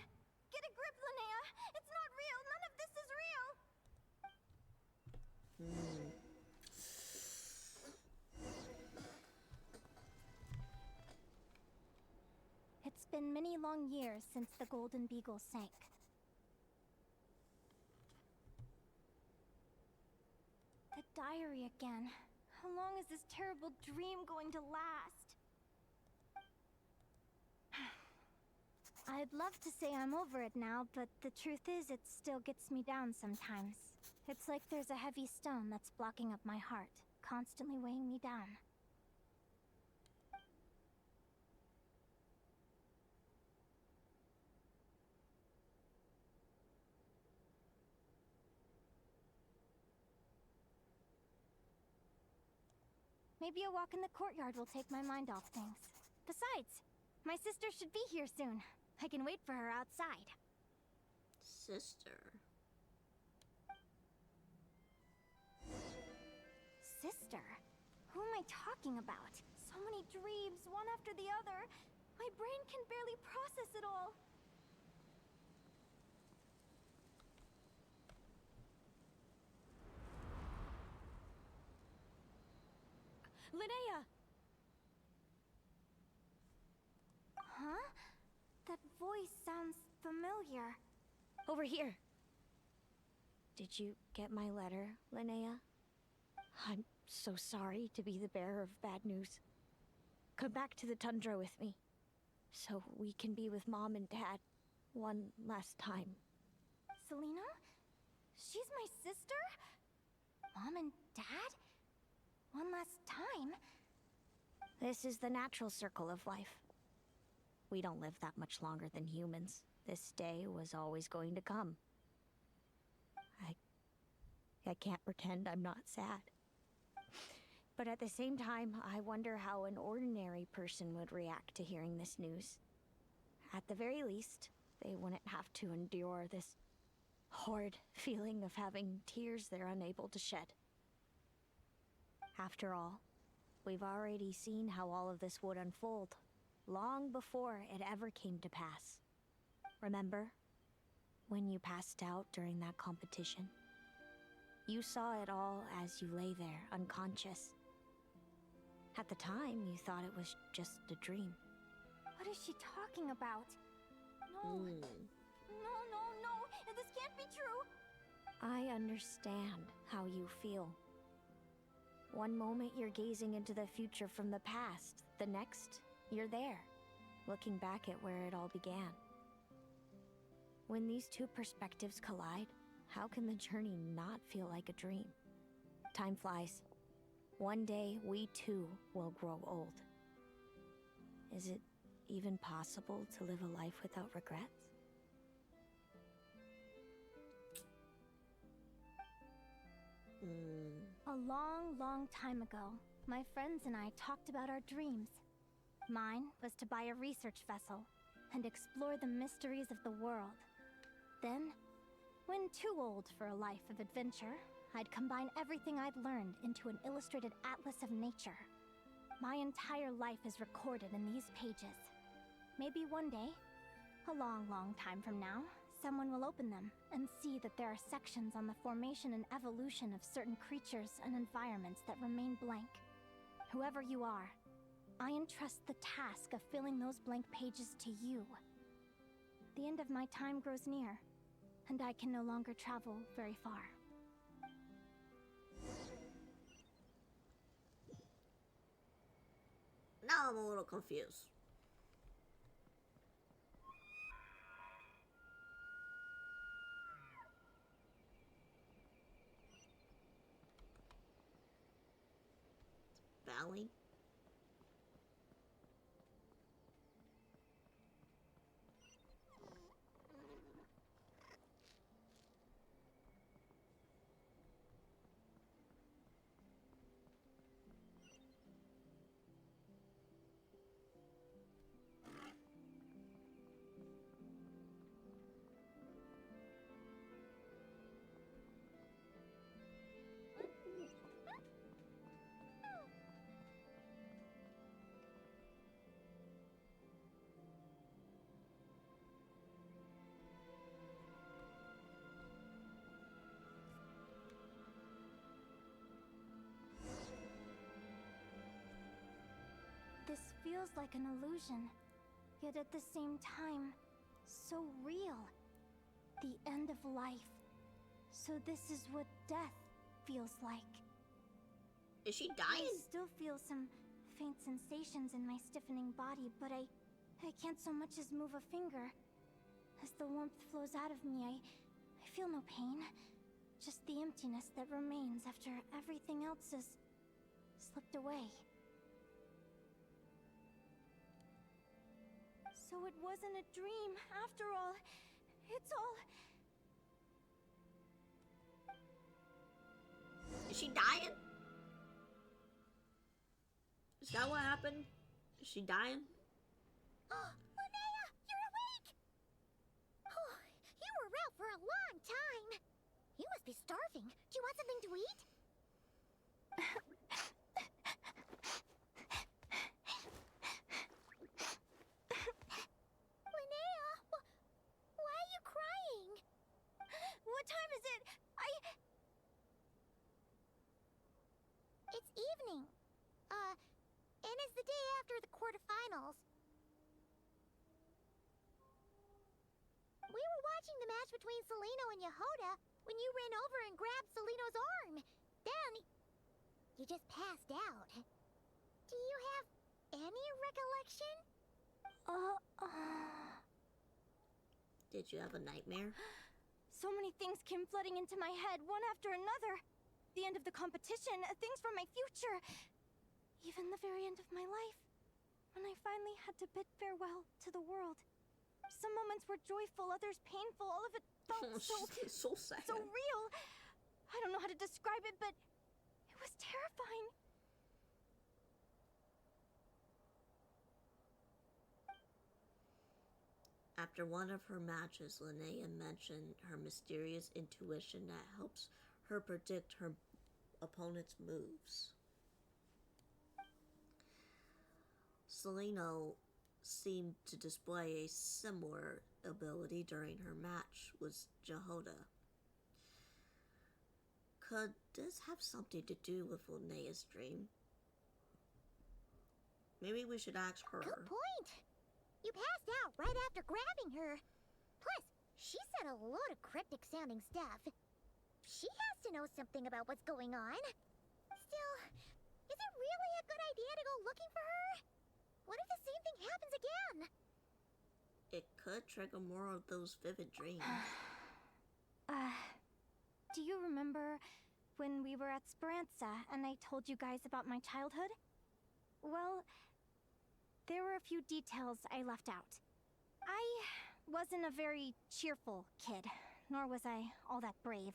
get a grip, Linnea. It's not real. None of this is real. It's been many long years since the Golden Beagle sank. The diary again. How long is this terrible dream going to last? I'd love to say I'm over it now, but the truth is it still gets me down sometimes. It's like there's a heavy stone that's blocking up my heart, constantly weighing me down. Maybe a walk in the courtyard will take my mind off things. Besides, my sister should be here soon. I can wait for her outside. Sister. Sister? Who am I talking about? So many dreams, one after the other. My brain can barely process it all. Linnea! Huh? That voice sounds familiar. Over here. Did you get my letter, Linnea? I'm so sorry to be the bearer of bad news. Come back to the tundra with me, so we can be with Mom and Dad one last time. Selena? She's my sister? Mom and Dad? One last time? This is the natural circle of life. We don't live that much longer than humans. This day was always going to come. I can't pretend I'm not sad. But at the same time, I wonder how an ordinary person would react to hearing this news. At the very least, they wouldn't have to endure this horrid feeling of having tears they're unable to shed. After all, we've already seen how all of this would unfold, long before it ever came to pass. Remember, when you passed out during that competition? You saw it all as you lay there, unconscious. At the time, you thought it was just a dream. What is she talking about? No. No. This can't be true. I understand how you feel. One moment you're gazing into the future from the past. The next, you're there, looking back at where it all began. When these two perspectives collide, how can the journey not feel like a dream? Time flies. One day, we too will grow old. Is it even possible to live a life without regrets? A long, long time ago, my friends and I talked about our dreams. Mine was to buy a research vessel and explore the mysteries of the world. Then, when too old for a life of adventure, I'd combine everything I'd learned into an illustrated atlas of nature. My entire life is recorded in these pages. Maybe one day, a long, long time from now, someone will open them and see that there are sections on the formation and evolution of certain creatures and environments that remain blank. Whoever you are, I entrust the task of filling those blank pages to you. The end of my time grows near, and I can no longer travel very far. Now I'm a little confused. Valley? This feels like an illusion, yet at the same time, so real. The end of life. So this is what death feels like. Is she I dying? still feel some faint sensations in my stiffening body, but I can't so much as move a finger. As the warmth flows out of me, I feel no pain. Just the emptiness that remains after everything else has slipped away. So it wasn't a dream, after all. It's all... Is she dying? Is that what happened? Is she dying? Linnea, you're awake! Oh, you were out for a long time. You must be starving. Do you want something to eat? Linnea, why are you crying? What time is it? It's evening. And it's the day after the quarterfinals. We were watching the match between Celino and Yehoda when you ran over and grabbed Celino's arm. Then, you just passed out. Do you have any recollection? Did you have a nightmare? So many things came flooding into my head, one after another. The end of the competition, things from my future. Even the very end of my life. When I finally had to bid farewell to the world. Some moments were joyful, others painful. All of it felt so sad. so real. I don't know how to describe it, but it was terrifying. After one of her matches, Linnea mentioned her mysterious intuition that helps her predict her opponent's moves. Celino seemed to display a similar ability during her match with Yehoda. Could this have something to do with Linnea's dream? Maybe we should ask her. Good point. You passed out right after grabbing her. Plus, she said a load of cryptic sounding stuff. She has to know something about what's going on. Still, is it really a good idea to go looking for her? What if the same thing happens again? It could trigger more of those vivid dreams. Do you remember when we were at Speranza and I told you guys about my childhood? Well, there were a few details I left out. I wasn't a very cheerful kid, nor was I all that brave.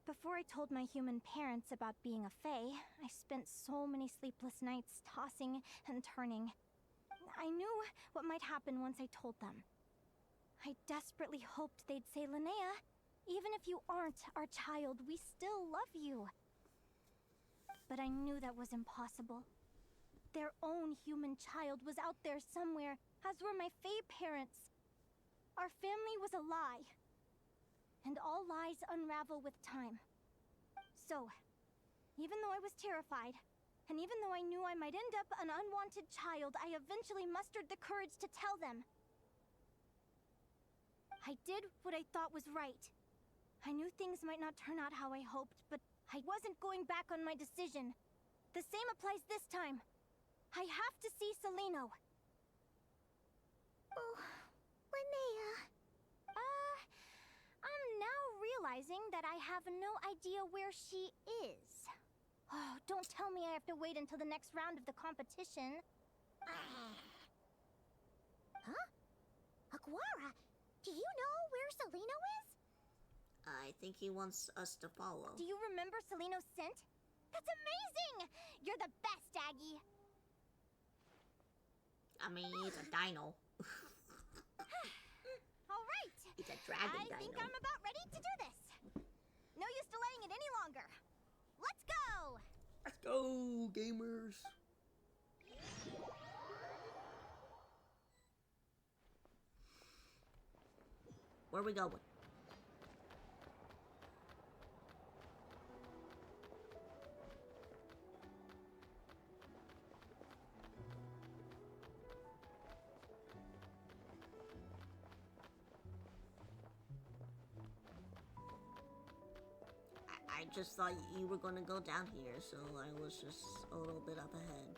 Before I told my human parents about being a fae, I spent so many sleepless nights tossing and turning. I knew what might happen once I told them. I desperately hoped they'd say, Linnea, even if you aren't our child, we still love you. But I knew that was impossible. Their own human child was out there somewhere, as were my fae parents. Our family was a lie. And all lies unravel with time. So, even though I was terrified, and even though I knew I might end up an unwanted child, I eventually mustered the courage to tell them. I did what I thought was right. I knew things might not turn out how I hoped, but I wasn't going back on my decision. The same applies this time. I have to see Celino. Oh, Linnea. I'm now realizing that I have no idea where she is. Oh, don't tell me I have to wait until the next round of the competition. Huh? Aguara, do you know where Celino is? I think he wants us to follow. Do you remember Celino's scent? That's amazing! You're the best, Aggie! I mean, he's a dino. All right! He's a dragon I think dino. I'm about ready to do this. No use delaying it any longer. Let's go! Let's go, gamers. Where are we going? I just thought you were gonna go down here, so I was just a little bit up ahead.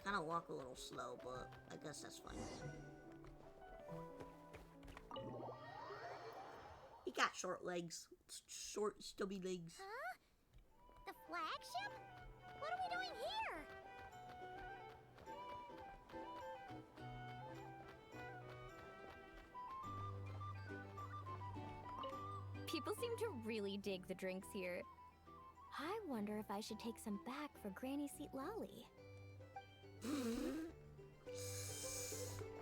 Kinda walk a little slow, but I guess that's fine. He got short legs. Short, stubby legs. Huh? The flagship? What are we doing here? People seem to really dig the drinks here. I wonder if I should take some back for Granny Seat Lolly.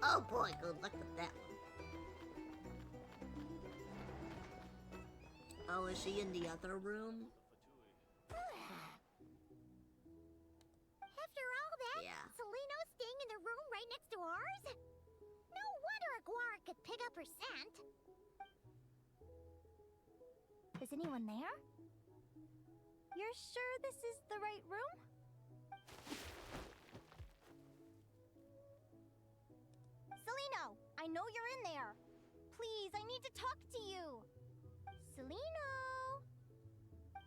Oh boy, good luck with that one. Oh, is she in the other room? After all that, Yeah. Celino's staying in the room right next to ours? No wonder Aguara could pick up her scent. Is anyone there? You're sure this is the right room? Celino, I know you're in there. Please, I need to talk to you. Celino!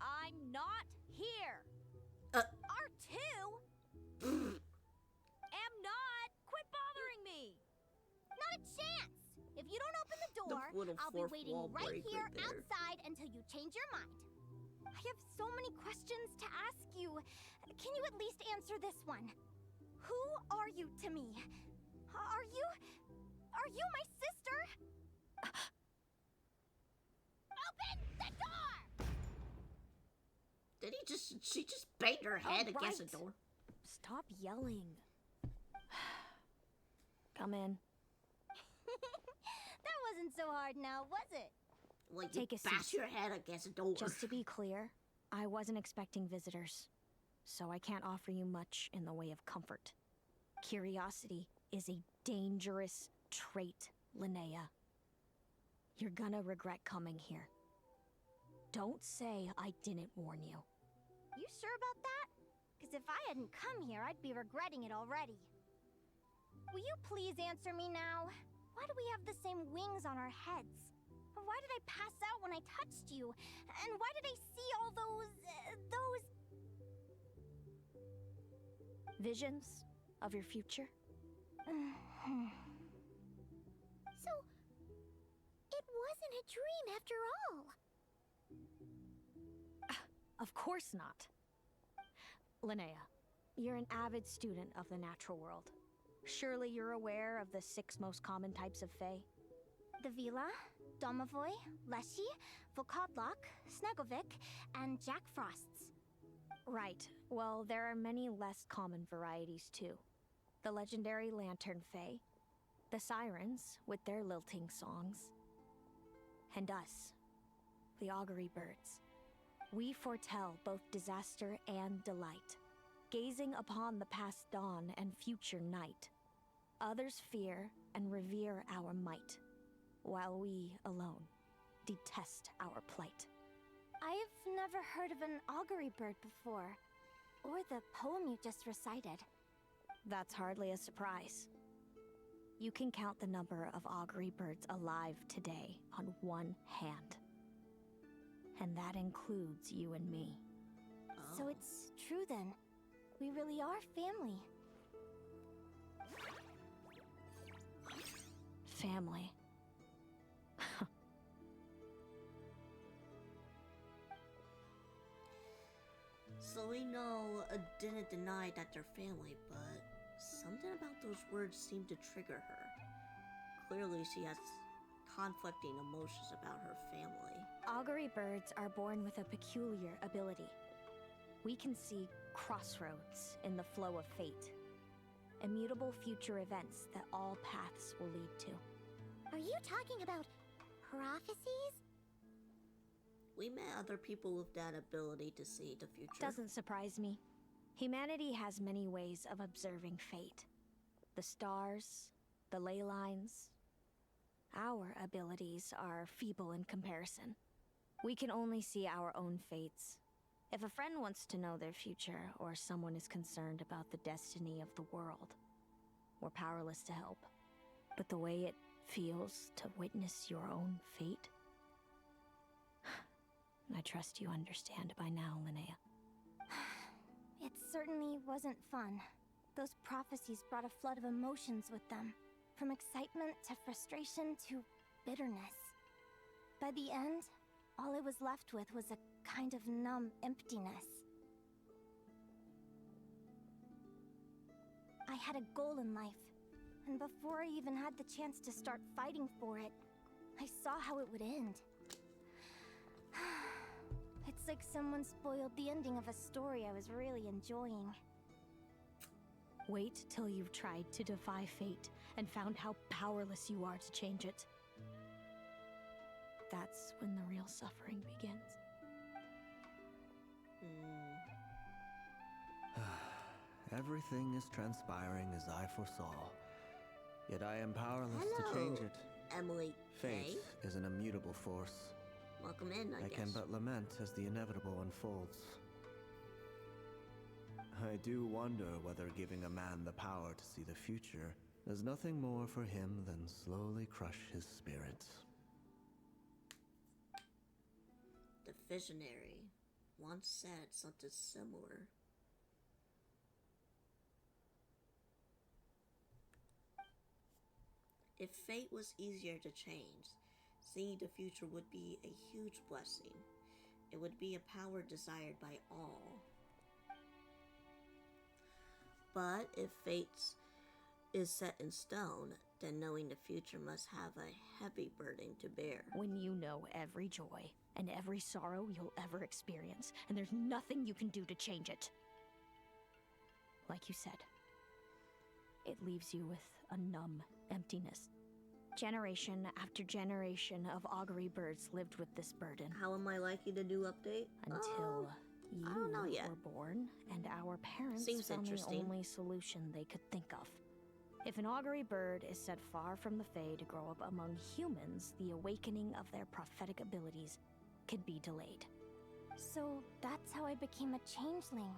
I'm not here. R2? Am not. Quit bothering me. Not a chance! If you don't open the door, little I'll be fourth waiting wall right break here right there. outside until you change your mind. I have so many questions to ask you. Can you at least answer this one? Who are you to me? Are you my sister? Open the door! Did she just banged her head against the door? Stop yelling. Come in. That wasn't so hard now, was it? Well, you Take a bash seat. your head against the door. Just to be clear, I wasn't expecting visitors, so I can't offer you much in the way of comfort. Curiosity is a dangerous trait, Linnea. You're gonna regret coming here. Don't say I didn't warn you. You sure about that? Because if I hadn't come here, I'd be regretting it already. Will you please answer me now? Why do we have the same wings on our heads? Why did I pass out when I touched you? And why did I see all those visions of your future? So, it wasn't a dream after all. course not. Linnea, you're an avid student of the natural world. Surely you're aware of the 6 most common types of Fae? The Vila, Domovoy, Leshy, Volkodlok, Snegovik, and Jack Frosts. Right. Well, there are many less common varieties too. The legendary Lantern Fae, the Sirens with their lilting songs, and us, the Augury Birds. We foretell both disaster and delight, gazing upon the past dawn and future night. Others fear and revere our might, while we alone detest our plight. I've never heard of an augury bird before, or the poem you just recited. That's hardly a surprise. You can count the number of augury birds alive today on one hand. And that includes you and me. So it's true then. We really are family. Family. So we know didn't deny that they're family, but something about those words seemed to trigger her. Clearly she has conflicting emotions about her family. Augury birds are born with a peculiar ability. We can see crossroads in the flow of fate. Immutable future events that all paths will lead to. Are you talking about prophecies? We met other people with that ability to see the future. Doesn't surprise me. Humanity has many ways of observing fate. The stars, the ley lines. Our abilities are feeble in comparison. We can only see our own fates. If a friend wants to know their future, or someone is concerned about the destiny of the world, we're powerless to help. But the way it feels to witness your own fate, I trust you understand by now, Linnea. It certainly wasn't fun. Those prophecies brought a flood of emotions with them. From excitement to frustration to bitterness. By the end, all I was left with was a kind of numb emptiness. I had a goal in life, and before I even had the chance to start fighting for it, I saw how it would end. It's like someone spoiled the ending of a story I was really enjoying. Wait till you've tried to defy fate and found how powerless you are to change it. That's when the real suffering begins. Everything is transpiring as I foresaw. Yet I am powerless Hello, to change it. Emily Fate Faye. is an immutable force. Welcome in, I guess. can but lament as the inevitable unfolds. I do wonder whether giving a man the power to see the future does nothing more for him than slowly crush his spirit. The visionary once said something similar. If fate was easier to change, seeing the future would be a huge blessing. It would be a power desired by all. But if fate is set in stone, then knowing the future must have a heavy burden to bear. When you know every joy and every sorrow you'll ever experience, and there's nothing you can do to change it. Like you said, it leaves you with a numb emptiness. Generation after generation of augury birds lived with this burden. How am I liking the new update? Until I don't know you yet. were born, and our parents Seems found the interesting. only solution they could think of. If an augury bird is set far from the Fae to grow up among humans, the awakening of their prophetic abilities could be delayed. So that's how I became a changeling.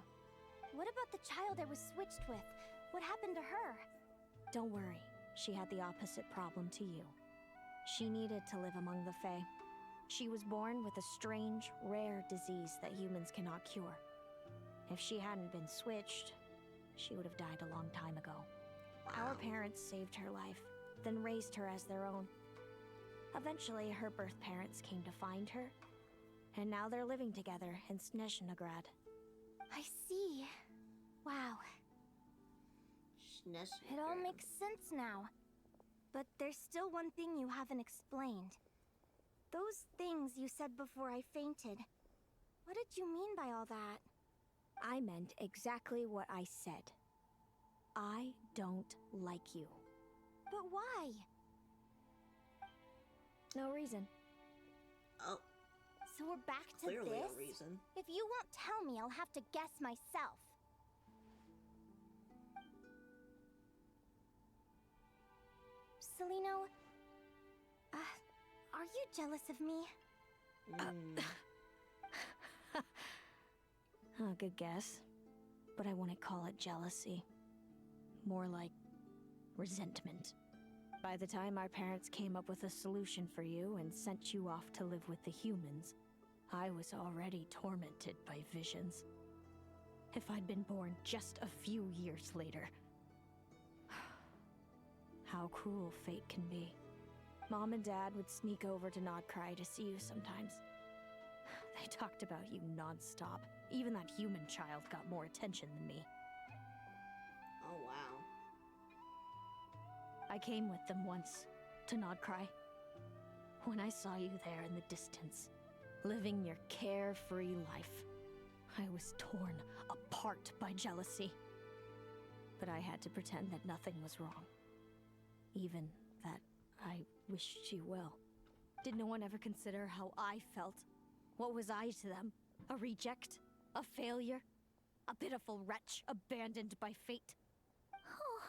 What about the child I was switched with? What happened to her? Don't worry, she had the opposite problem to you. She needed to live among the Fae. She was born with a strange, rare disease that humans cannot cure. If she hadn't been switched, she would have died a long time ago. Our parents saved her life, then raised her as their own. Eventually, her birth parents came to find her And now they're living together in Snezhnograd. I see. Wow. It all makes sense now. But there's still one thing you haven't explained. Those things you said before I fainted. What did you mean by all that? I meant exactly what I said. I don't like you. But why? No reason. Oh. So we're back to Clearly this? a reason. If you won't tell me, I'll have to guess myself. Celino, are you jealous of me? Good guess. But I wouldn't call it jealousy. More like resentment. By the time our parents came up with a solution for you and sent you off to live with the humans, I was already tormented by visions. If I'd been born just a few years later. How cruel fate can be. Mom and Dad would sneak over to Nodcry to see you sometimes. They talked about you non-stop. Even that human child got more attention than me. Oh, wow. I came with them once, to Nodcry. When I saw you there in the distance, living your carefree life, I was torn apart by jealousy. But I had to pretend that nothing was wrong. Even that I wished you well. Did no one ever consider how I felt? What was I to them? A reject? A failure? A pitiful wretch abandoned by fate? Oh,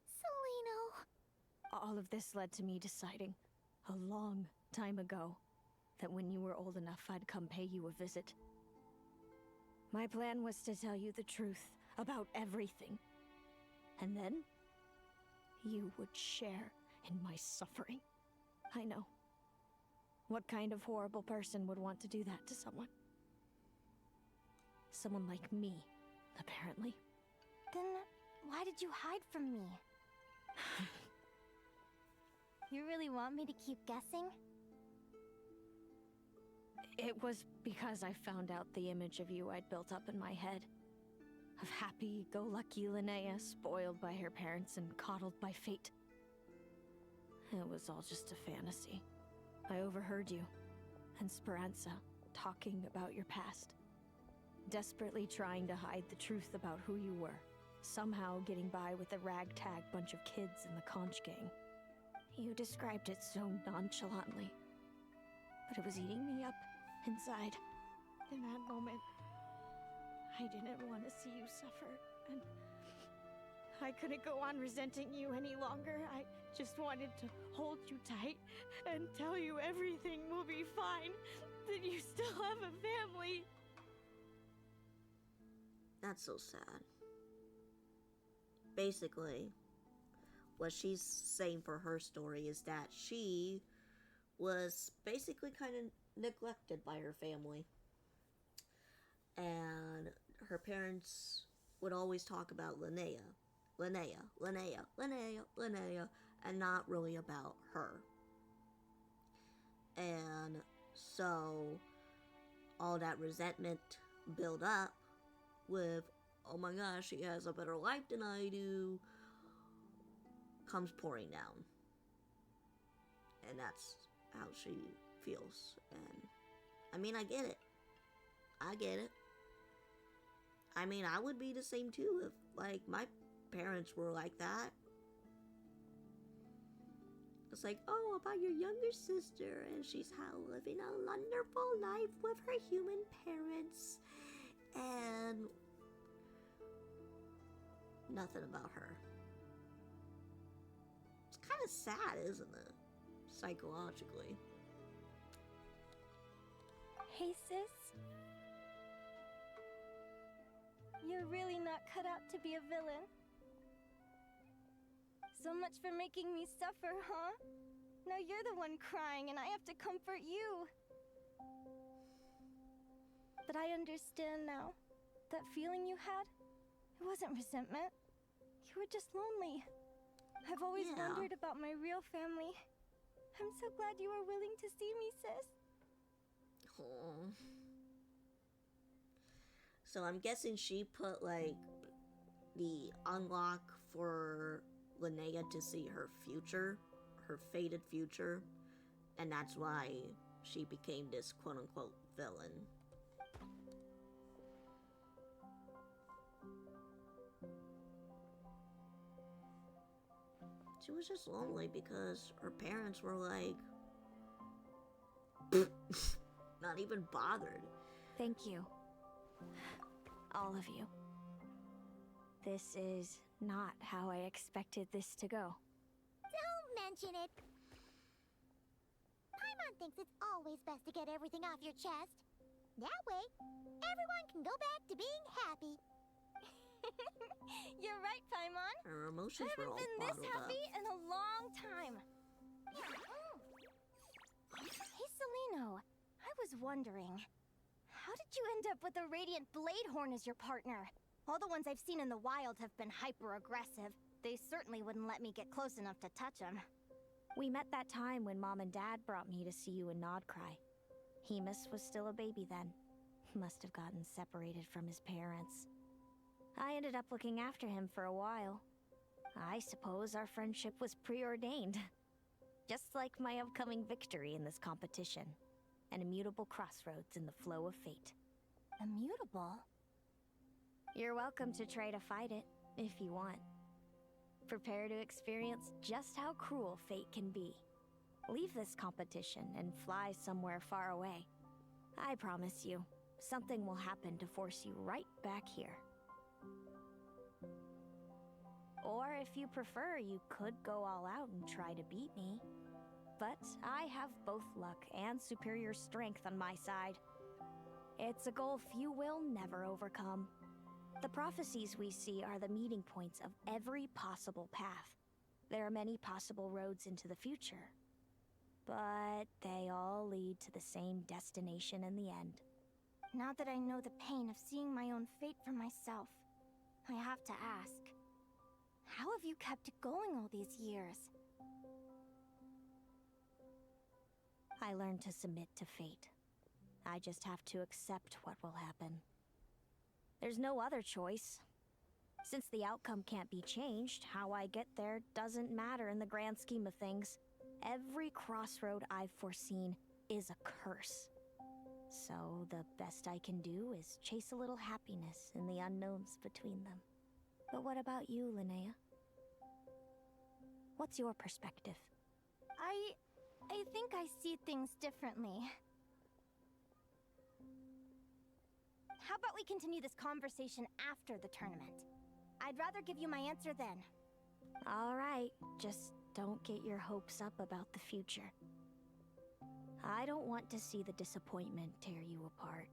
Celino. All of this led to me deciding, a long time ago, that when you were old enough, I'd come pay you a visit. My plan was to tell you the truth about everything. And then, you would share in my suffering. I know. What kind of horrible person would want to do that to someone? Someone like me, apparently. Then, why did you hide from me? You really want me to keep guessing? It was because I found out the image of you I'd built up in my head. Of happy-go-lucky Linnea, spoiled by her parents and coddled by fate. It was all just a fantasy. I overheard you and Speranza talking about your past. Desperately trying to hide the truth about who you were. Somehow getting by with a ragtag bunch of kids in the conch gang. You described it so nonchalantly. But it was eating me up inside. In that moment, I didn't want to see you suffer, and I couldn't go on resenting you any longer. I just wanted to hold you tight and tell you everything will be fine, that you still have a family. That's so sad. Basically, what she's saying for her story is that she was basically kind of neglected by her family. And her parents would always talk about Linnea, and not really about her. And so all that resentment built up with, oh my gosh, she has a better life than I do, comes pouring down. And that's how she feels. And I mean, I get it. I mean, I would be the same too if, like, my parents were like that. It's like, oh, about your younger sister, and she's living a wonderful life with her human parents, and nothing about her. It's kind of sad, isn't it? Psychologically. Hey, sis. You're really not cut out to be a villain. So much for making me suffer, huh? Now you're the one crying and I have to comfort you. But I understand now. That feeling you had, it wasn't resentment. You were just lonely. I've always wondered about my real family. I'm so glad you were willing to see me, sis. Oh. So I'm guessing she put like the unlock for Linnea to see her future, her fated future, and that's why she became this quote-unquote villain. She was just lonely because her parents were like not even bothered. Thank you. All of you. This is not how I expected this to go. Don't mention it. Paimon thinks it's always best to get everything off your chest. That way, everyone can go back to being happy. You're right, Paimon. Her emotions I were haven't all been this bottled happy up. in a long time. Hey, Celino. I was wondering, how did you end up with a Radiant Bladehorn as your partner? All the ones I've seen in the wild have been hyper-aggressive. They certainly wouldn't let me get close enough to touch them. We met that time when Mom and Dad brought me to see you in Nodcry. Hemus was still a baby then. Must have gotten separated from his parents. I ended up looking after him for a while. I suppose our friendship was preordained. Just like my upcoming victory in this competition. An immutable crossroads in the flow of fate. Immutable? You're welcome to try to fight it, if you want. Prepare to experience just how cruel fate can be. Leave this competition and fly somewhere far away. I promise you, something will happen to force you right back here. Or if you prefer, you could go all out and try to beat me. But I have both luck and superior strength on my side. It's a goal few will never overcome. The prophecies we see are the meeting points of every possible path. There are many possible roads into the future. But they all lead to the same destination in the end. Now that I know the pain of seeing my own fate for myself, I have to ask, how have you kept it going all these years? I learned to submit to fate. I just have to accept what will happen. There's no other choice. Since the outcome can't be changed, how I get there doesn't matter in the grand scheme of things. Every crossroad I've foreseen is a curse. So the best I can do is chase a little happiness in the unknowns between them. But what about you, Linnea? What's your perspective? I think I see things differently. How about we continue this conversation after the tournament? I'd rather give you my answer then. All right, just don't get your hopes up about the future. I don't want to see the disappointment tear you apart.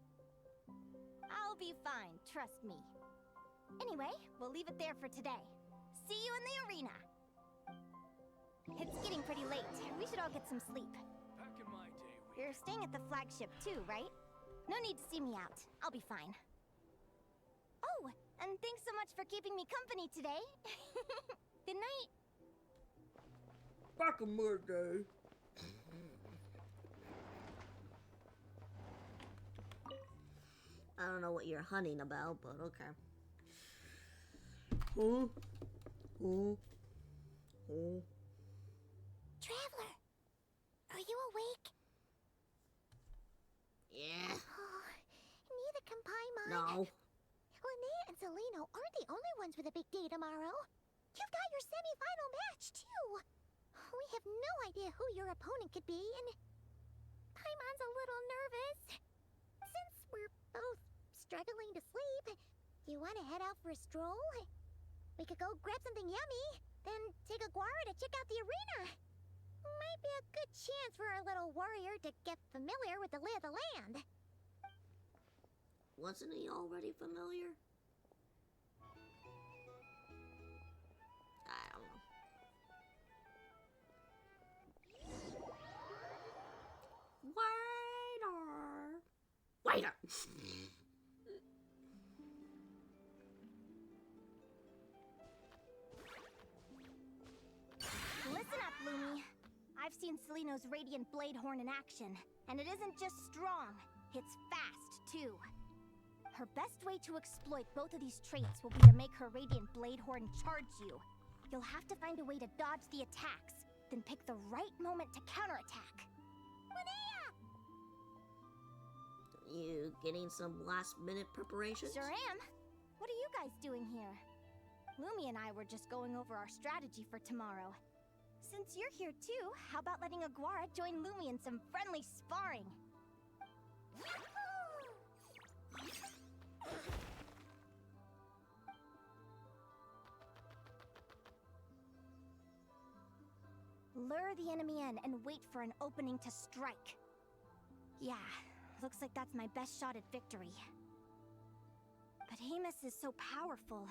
I'll be fine, trust me. Anyway, we'll leave it there for today. See you in the arena! It's getting pretty late. We should all get some sleep. Back in my day, You're staying at the flagship too, right? No need to see me out. I'll be fine. Oh, and thanks so much for keeping me company today. Good night. Back in my day. I don't know what you're hunting about, but okay. Traveler, are you awake? Yeah. Oh, neither can Paimon. No. Linnea and Celino aren't the only ones with a big day tomorrow. You've got your semi-final match, too. We have no idea who your opponent could be, and Paimon's a little nervous. Since we're both struggling to sleep, you want to head out for a stroll? We could go grab something yummy, then take a guara to check out the arena. Might be a good chance for our little warrior to get familiar with the lay of the land. Wasn't he already familiar? I don't know. Waiter! Listen up, Lumi. I've seen Celino's Radiant Bladehorn in action, and it isn't just strong. Hits fast, too. Her best way to exploit both of these traits will be to make her Radiant Bladehorn charge you. You'll have to find a way to dodge the attacks, then pick the right moment to counterattack. Linnea! You getting some last-minute preparations? Sure am. What are you guys doing here? Lumi and I were just going over our strategy for tomorrow. Since you're here too, how about letting Aguara join Lumi in some friendly sparring? Lure the enemy in and wait for an opening to strike. Yeah, looks like that's my best shot at victory. But Amos is so powerful.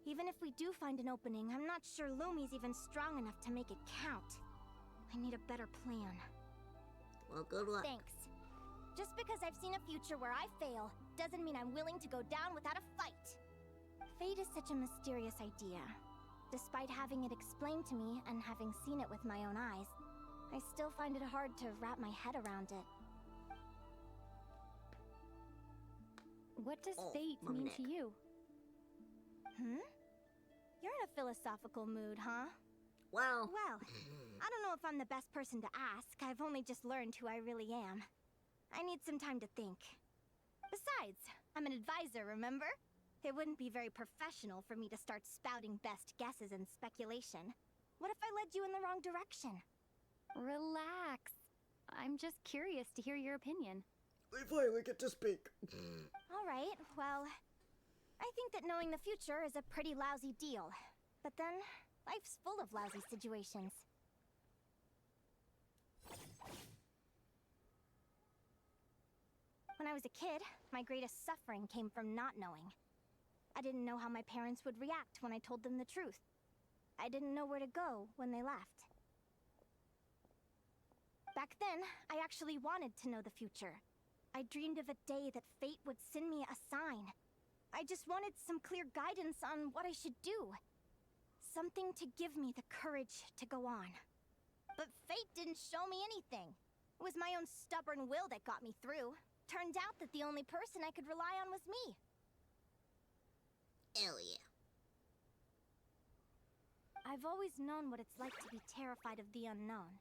Even if we do find an opening, I'm not sure Lumi's even strong enough to make it count. I need a better plan. Well, good luck. Thanks. Just because I've seen a future where I fail, doesn't mean I'm willing to go down without a fight. Fate is such a mysterious idea. Despite having it explained to me and having seen it with my own eyes, I still find it hard to wrap my head around it. What does fate mean to you? You're in a philosophical mood, huh? Well, I don't know if I'm the best person to ask. I've only just learned who I really am. I need some time to think. Besides, I'm an advisor, remember? It wouldn't be very professional for me to start spouting best guesses and speculation. What if I led you in the wrong direction? Relax. I'm just curious to hear your opinion. We finally get to speak. Alright, well, I think that knowing the future is a pretty lousy deal. But then, life's full of lousy situations. When I was a kid, my greatest suffering came from not knowing. I didn't know how my parents would react when I told them the truth. I didn't know where to go when they left. Back then, I actually wanted to know the future. I dreamed of a day that fate would send me a sign. I just wanted some clear guidance on what I should do. Something to give me the courage to go on. But fate didn't show me anything. It was my own stubborn will that got me through. Turned out that the only person I could rely on was me. Hell yeah. I've always known what it's like to be terrified of the unknown.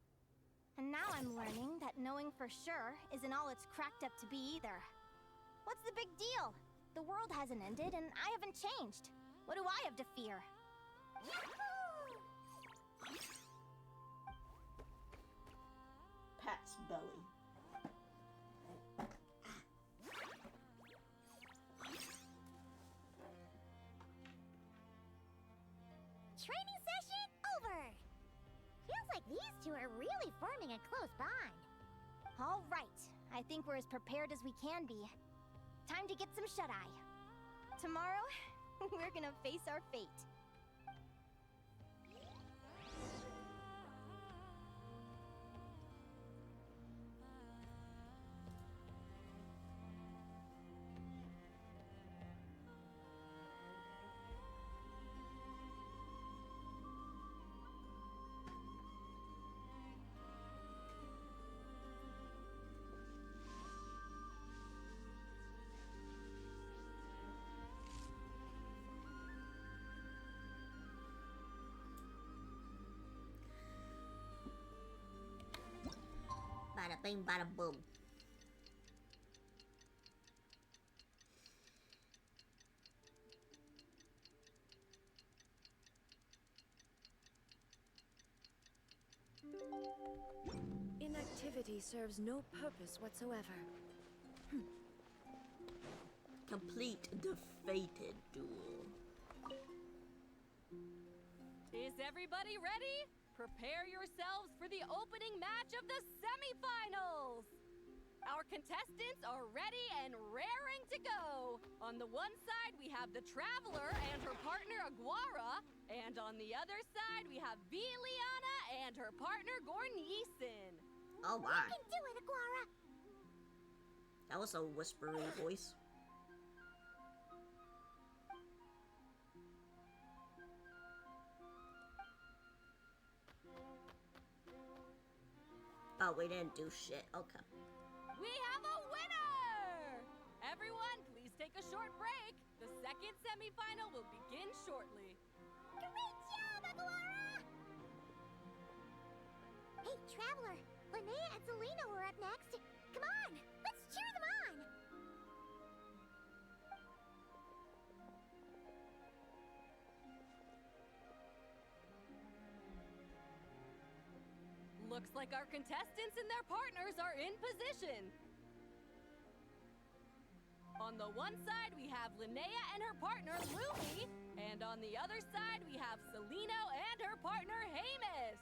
And now I'm learning that knowing for sure isn't all it's cracked up to be either. What's the big deal? The world hasn't ended and I haven't changed. What do I have to fear? Pat's belly. Training session over! Feels like these two are really forming a close bond. All right, I think we're as prepared as we can be. Time to get some shut-eye. Tomorrow, we're gonna face our fate. Bada bing, bada boom. Inactivity serves no purpose whatsoever. Complete the fated duel. Is everybody ready? Prepare yourselves for the opening match of the semifinals! Our contestants are ready and raring to go! On the one side, we have the Traveler and her partner Aguara, and on the other side, we have Linnea and her partner Gornyesin. Oh my. You can do it, Aguara! That was a whispery voice. Oh, we didn't do shit. Okay. We have a winner! a short break. The second semifinal will begin shortly. Great job, Aguara! Hey, Traveler! Linnea and Selena were up next. Come on, let's cheer them on! Looks like our contestants and their partners are in position. On the one side, we have Linnea and her partner, Lumi. And on the other side, we have Celino and her partner, Hamus.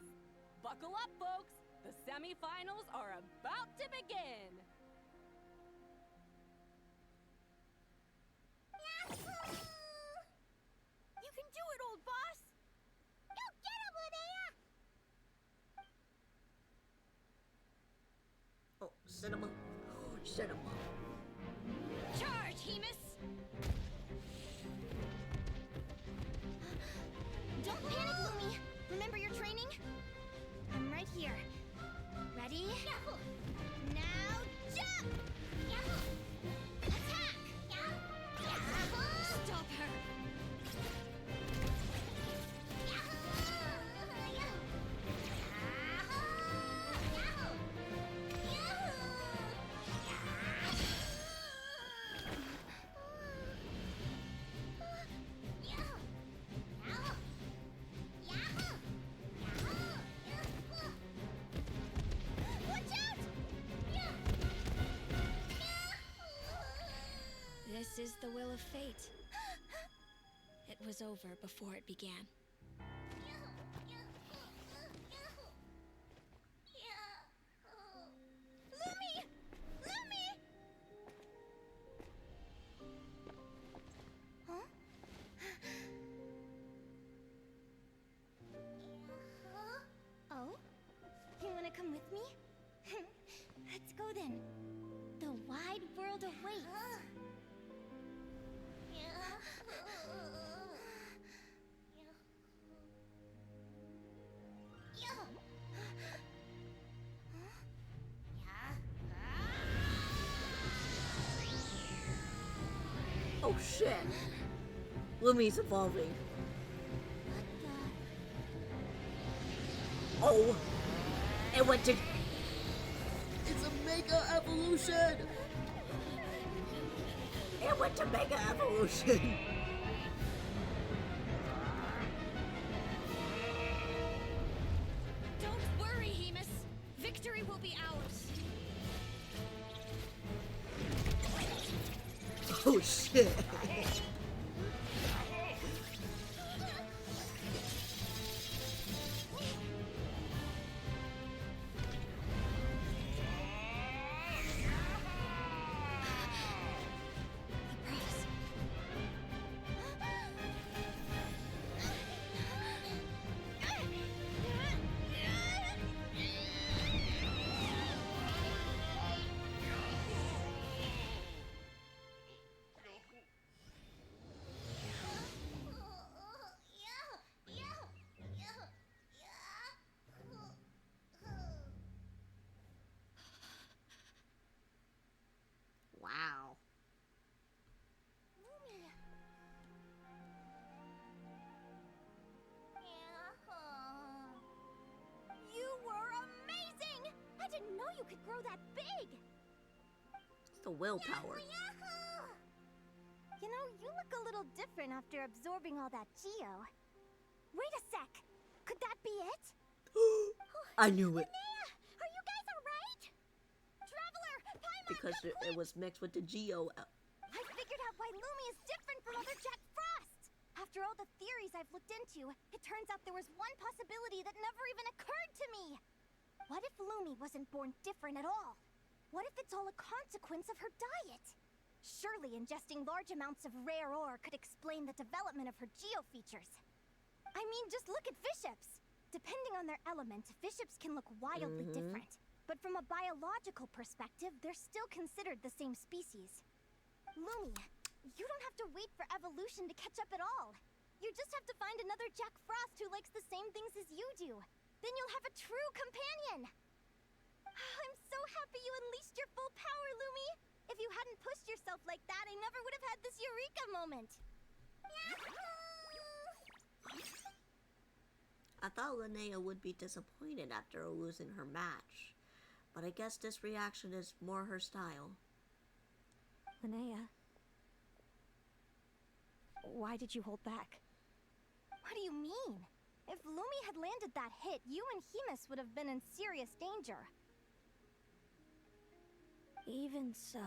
Buckle up, folks. The semifinals are about to begin. Yahoo! You can do it, old boss! Go get him, Linnea! Oh, cinema. Oh, cinema. Charge, Hemus! Don't panic, Lumi! Remember your training? I'm right here. Ready? Yahoo! Now jump! Yahoo! Attack! Yahoo! Stop her! This is the will of fate. It was over before it began. Lumi! Lumi! Huh? Oh? You wanna come with me? Let's go then. The wide world awaits. Oh shit. Lumi's evolving. Oh. It went to... It's a mega evolution. It went to mega evolution. Don't worry, Hemus. Victory will be ours. Oh shit. Wow. You were amazing! I didn't know you could grow that big! It's the willpower. Yahoo! You know, you look a little different after absorbing all that Geo. Wait a sec! Could that be it? I knew it. Linnea! Are you guys alright? Traveler! Paimon! Because it was mixed with the Geo. I figured out why Lumi is different from other Jack Frost! After all the theories I've looked into, it turns out there was one possibility that never even occurred to me! What if Lumi wasn't born different at all? What if it's all a consequence of her diet? Surely ingesting large amounts of rare ore could explain the development of her geo features. I mean, just look at Viships! Depending on their element, Viships can look wildly different. But from a biological perspective, they're still considered the same species. Lumi, you don't have to wait for evolution to catch up at all. You just have to find another Jack Frost who likes the same things as you do. Then you'll have a true companion. I'm so happy you unleashed your full power, Lumi. If you hadn't pushed yourself like that, I never would have had this eureka moment. I thought Linnea would be disappointed after losing her match, but I guess this reaction is more her style. Linnea, why did you hold back? What do you mean? If Lumi had landed that hit, you and Hemus would have been in serious danger. Even so,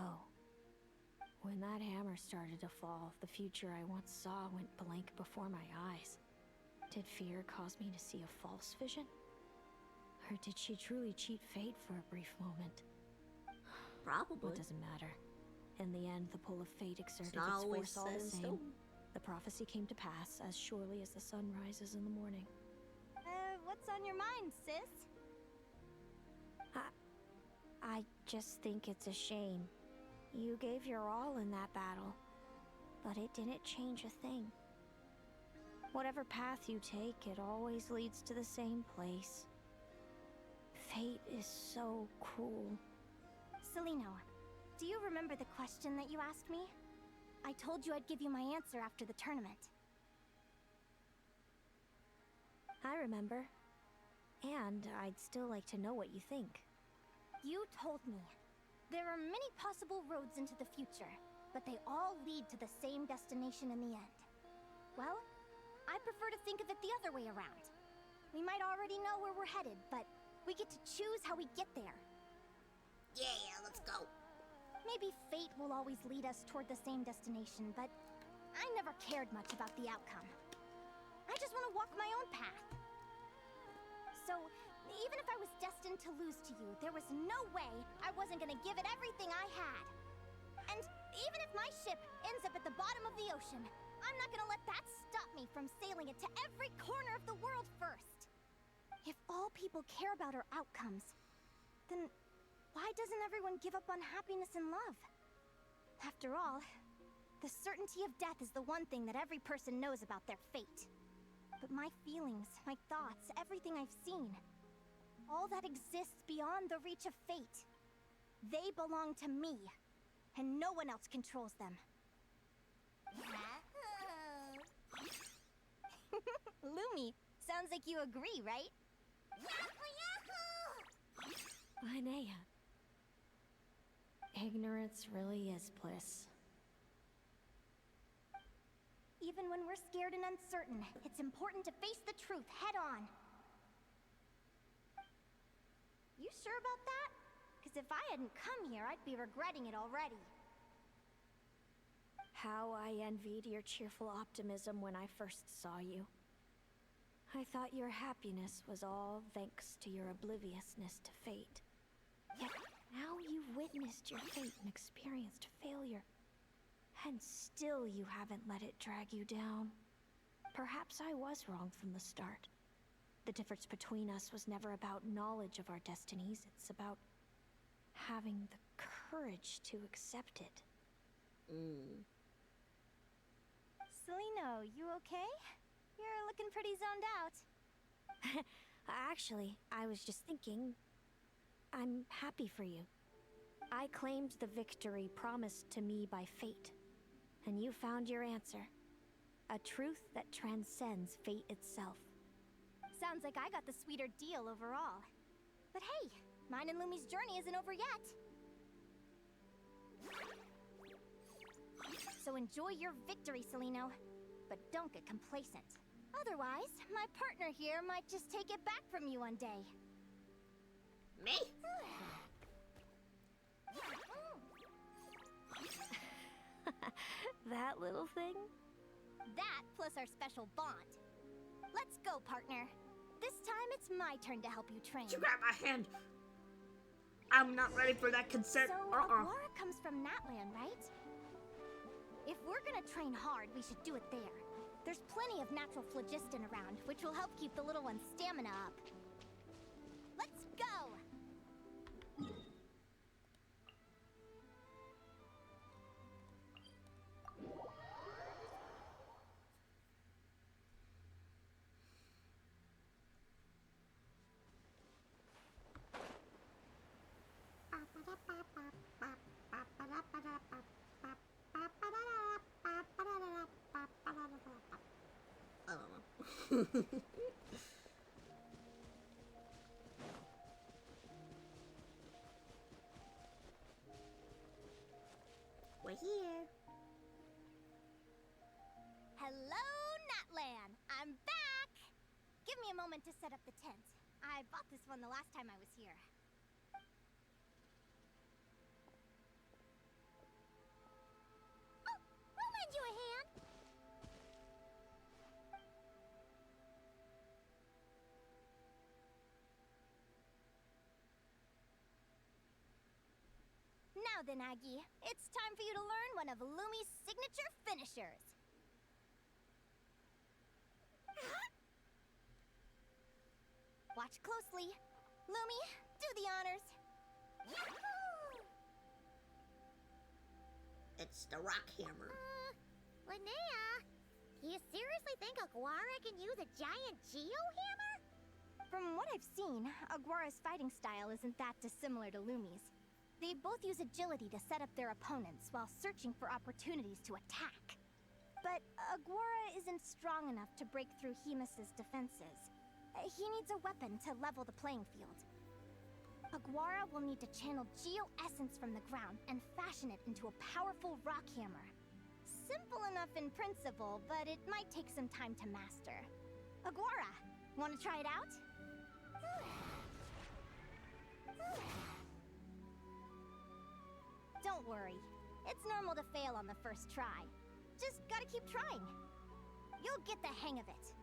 when that hammer started to fall, the future I once saw went blank before my eyes. Did fear cause me to see a false vision? Or did she truly cheat fate for a brief moment? Probably. It doesn't matter. In the end, the pull of fate exerted not its always force all the set in same. stone. The prophecy came to pass as surely as the sun rises in the morning. What's on your mind, sis? I just think it's a shame. You gave your all in that battle, but it didn't change a thing. Whatever path you take, it always leads to the same place. Fate is so cruel. Celino, do you remember the question that you asked me? I told you I'd give you my answer after the tournament. I remember. And I'd still like to know what you think. You told me there are many possible roads into the future, but they all lead to the same destination in the end. Well, I prefer to think of it the other way around. We might already know where we're headed, but we get to choose how we get there. Yeah, let's go. Maybe fate will always lead us toward the same destination, but I never cared much about the outcome. I just want to walk my own path. So, even if I was destined to lose to you, there was no way I wasn't gonna give it everything I had. And even if my ship ends up at the bottom of the ocean, I'm not gonna let that stop me from sailing it to every corner of the world first. If all people care about are outcomes, then why doesn't everyone give up on happiness and love? After all, the certainty of death is the one thing that every person knows about their fate. But my feelings, my thoughts, everything I've seen, all that exists beyond the reach of fate, they belong to me, and no one else controls them. Lumi, sounds like you agree, right? Linnea. Ignorance really is bliss. Even when we're scared and uncertain, it's important to face the truth head on. You sure about that? Because if I hadn't come here, I'd be regretting it already. How I envied your cheerful optimism when I first saw you. I thought your happiness was all thanks to your obliviousness to fate. Yet now you've witnessed your fate and experienced failure. And still you haven't let it drag you down. Perhaps I was wrong from the start. The difference between us was never about knowledge of our destinies. It's about having the courage to accept it. Celino, you okay? You're looking pretty zoned out. Actually, I was just thinking, I'm happy for you. I claimed the victory promised to me by fate. And you found your answer. A truth that transcends fate itself. Sounds like I got the sweeter deal overall. But hey, mine and Lumi's journey isn't over yet. So enjoy your victory, Celino. But don't get complacent. Otherwise, my partner here might just take it back from you one day. Me? That little thing? That plus our special bond. Let's go, partner. This time it's my turn to help you train. You grab my hand. I'm not ready for that consent. So, Aguara comes from Natland, right? If we're gonna train hard, we should do it there. There's plenty of natural phlogiston around, which will help keep the little one's stamina up. Let's go! I don't know. We're here. Hello, Natlan! I'm back! Give me a moment to set up the tent. I bought this one the last time I was here. Oh, I'll lend you a hand! Now then, Aggie, it's time for you to learn one of Lumi's signature finishers. Watch closely. Lumi, do the honors. It's the rock hammer. Linnea, do you seriously think Aguara can use a giant geo-hammer? From what I've seen, Aguara's fighting style isn't that dissimilar to Lumi's. They both use agility to set up their opponents while searching for opportunities to attack. But Aguara isn't strong enough to break through Hemus's defenses. He needs a weapon to level the playing field. Aguara will need to channel geo-essence from the ground and fashion it into a powerful rock hammer. Simple enough in principle, but it might take some time to master. Aguara, want to try it out? Don't worry. It's normal to fail on the first try. Just gotta keep trying. You'll get the hang of it.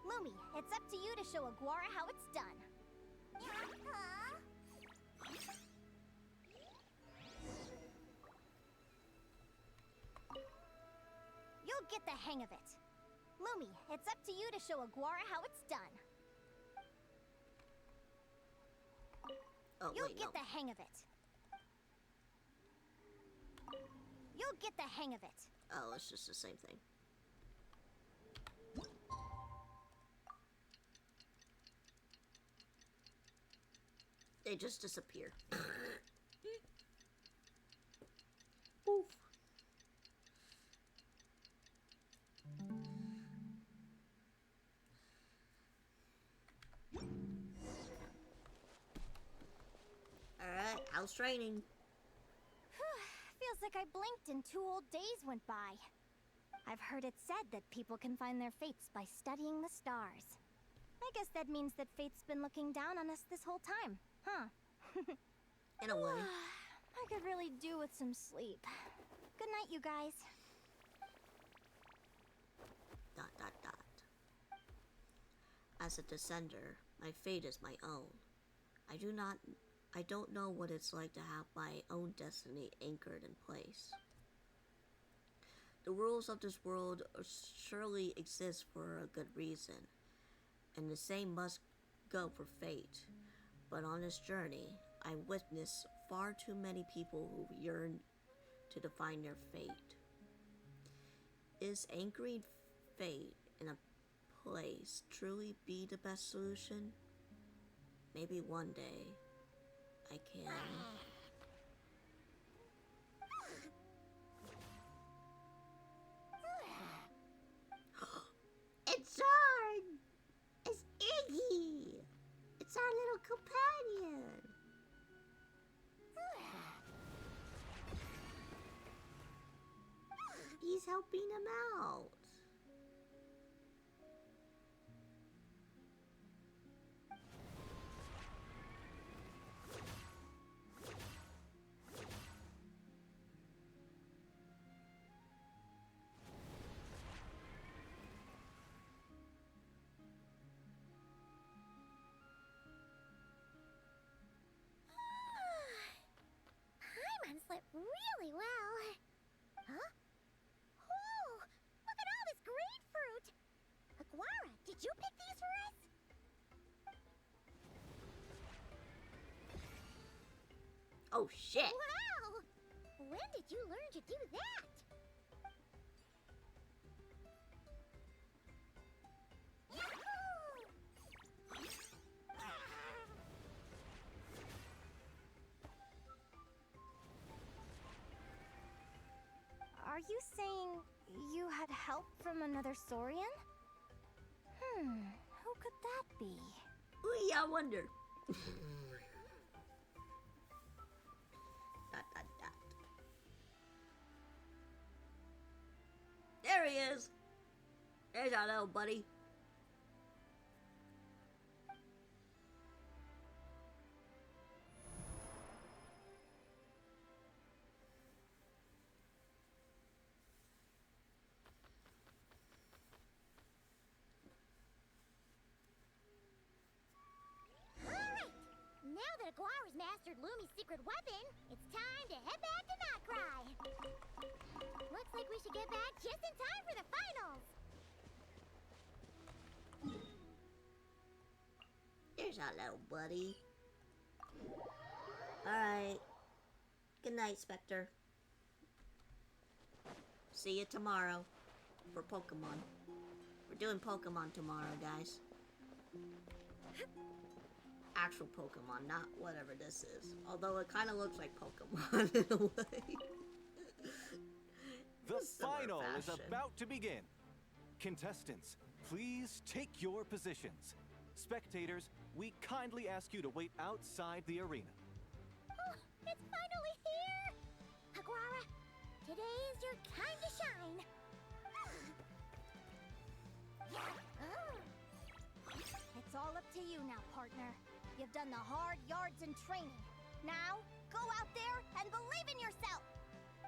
Lumi, it's up to you to show Aguara how it's done. You'll get the hang of it. Lumi, it's up to you to show Aguara how it's done. Oh, You'll wait, get no. the hang of it. You'll get the hang of it. Oh, it's just the same thing. They just disappear. Oof. Alright, how's training? Feels like I blinked and 2 whole days went by. I've heard it said that people can find their fates by studying the stars. I guess that means that fate's been looking down on us this whole time, huh? In a way. I could really do with some sleep. Good night, you guys. Dot dot dot. As a descender, my fate is my own. I don't know what it's like to have my own destiny anchored in place. The rules of this world surely exist for a good reason, and the same must go for fate. But on this journey, I witnessed far too many people who yearn to define their fate. Is anchoring fate in a place truly be the best solution? Maybe one day I can. It's Zorn! It's Iggy! It's our little companion! He's helping him out. Paimon slept really well. Huh? Oh, look at all this grapefruit! Aguara, did you pick these for us? Oh shit! Wow! When did you learn to do that? you saying you had help from another Saurian? Who could that be? Ooh, yeah, I wonder. Dot, dot, dot. There he is. There's our little buddy. Now that Aguara's mastered Lumi's secret weapon, it's time to head back to Notcry. Looks like we should get back just in time for the finals. There's our little buddy. Alright. Good night, Spectre. See you tomorrow for Pokemon. We're doing Pokemon tomorrow, guys. Actual Pokemon, not whatever this is. Although it kind of looks like Pokemon in a way. The final is about to begin. Contestants, please take your positions. Spectators, we kindly ask you to wait outside the arena. Oh, it's finally here! Aguara, today is your time to shine. It's all up to you now, partner. You've done the hard yards in training. Now, go out there and believe in yourself.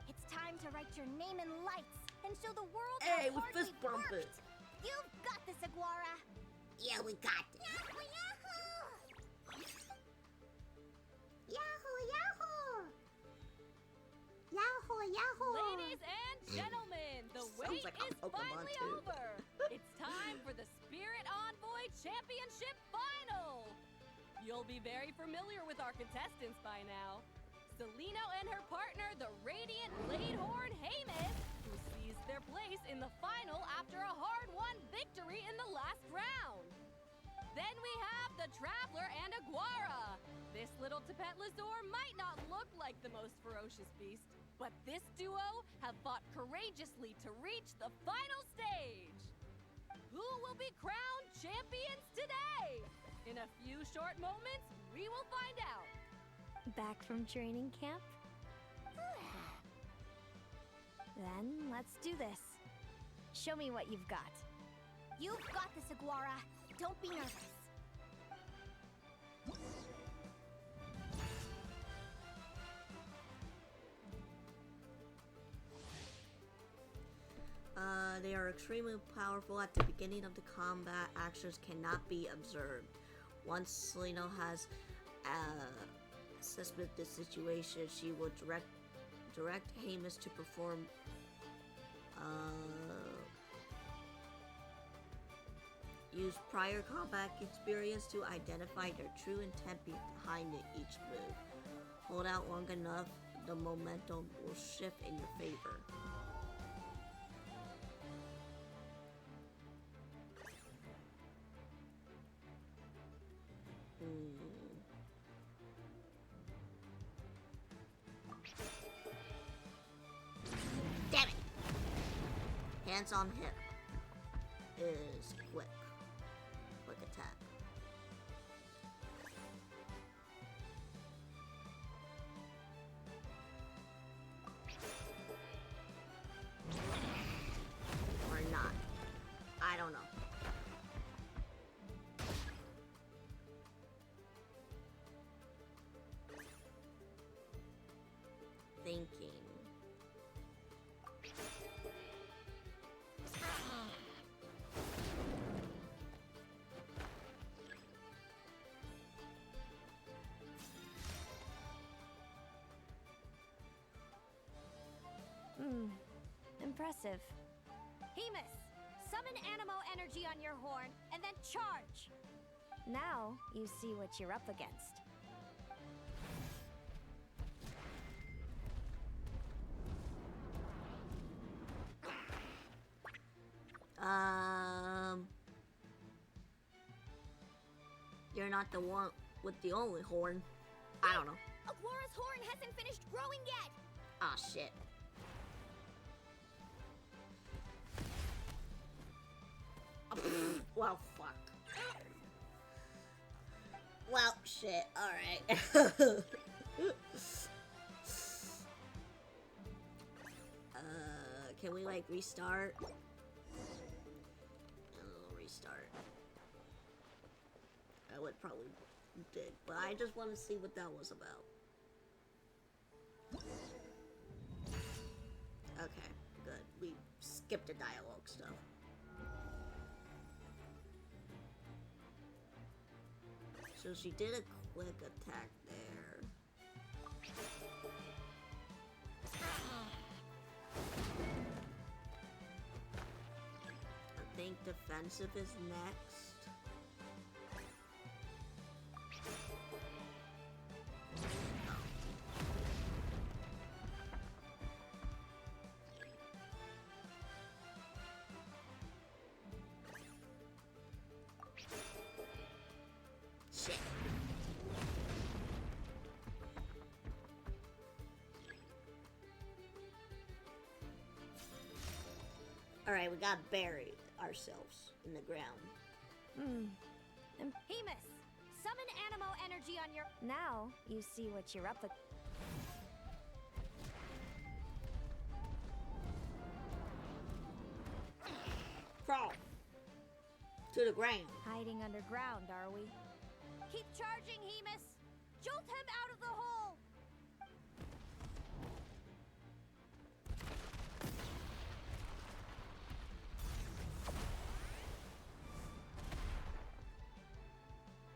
It's time to write your name in lights and show the world Hey, how we hard fist we've bump it. worked. You've got this, Aguara. Yeah, we got this. Yahoo! Yahoo! Yahoo! Yahoo! Yahoo! Ladies and gentlemen, the wait like a is Pokemon finally too. over. It's time for the Spirit Envoy Championship Final. You'll be very familiar with our contestants by now. Seleno and her partner, the Radiant Bladehorn Haymis, who seized their place in the final after a hard-won victory in the last round. Then we have the Traveler and Aguara. This little Tapetlasaur might not look like the most ferocious beast, but this duo have fought courageously to reach the final stage. Who will be crowned champions today? In a few short moments, we will find out. Back from training camp? Then let's do this. Show me what you've got. You've got this, Aguara. Don't be nervous. They are extremely powerful at the beginning of the combat. Actions cannot be observed. Once Seleno has assessed the situation, she will direct Haymis to perform use prior combat experience to identify their true intent behind each move. Hold out long enough, the momentum will shift in your favor. Damn it! Hands on hip is quick attack. Or not. I don't know. Thinking. Impressive. Haymis, summon Animo energy on your horn and then charge. Now you see what you're up against. You're not the one with the only horn. I don't know. Aguara's horn hasn't finished growing yet. Ah, shit. Well, fuck. Well, shit. Alright. Can we, like, restart? Restart. I would probably dig, but I just want to see what that was about. Okay, good. We skipped the dialogue stuff. So she did a quick attack there. I think defensive is next. Shit. Alright, we got buried ourselves in the ground. Hemus, summon Animo energy on your... Now, you see what you're up with. Crawl. To the ground. Hiding underground, are we? Keep charging, Hemus! Jolt him out of the hole!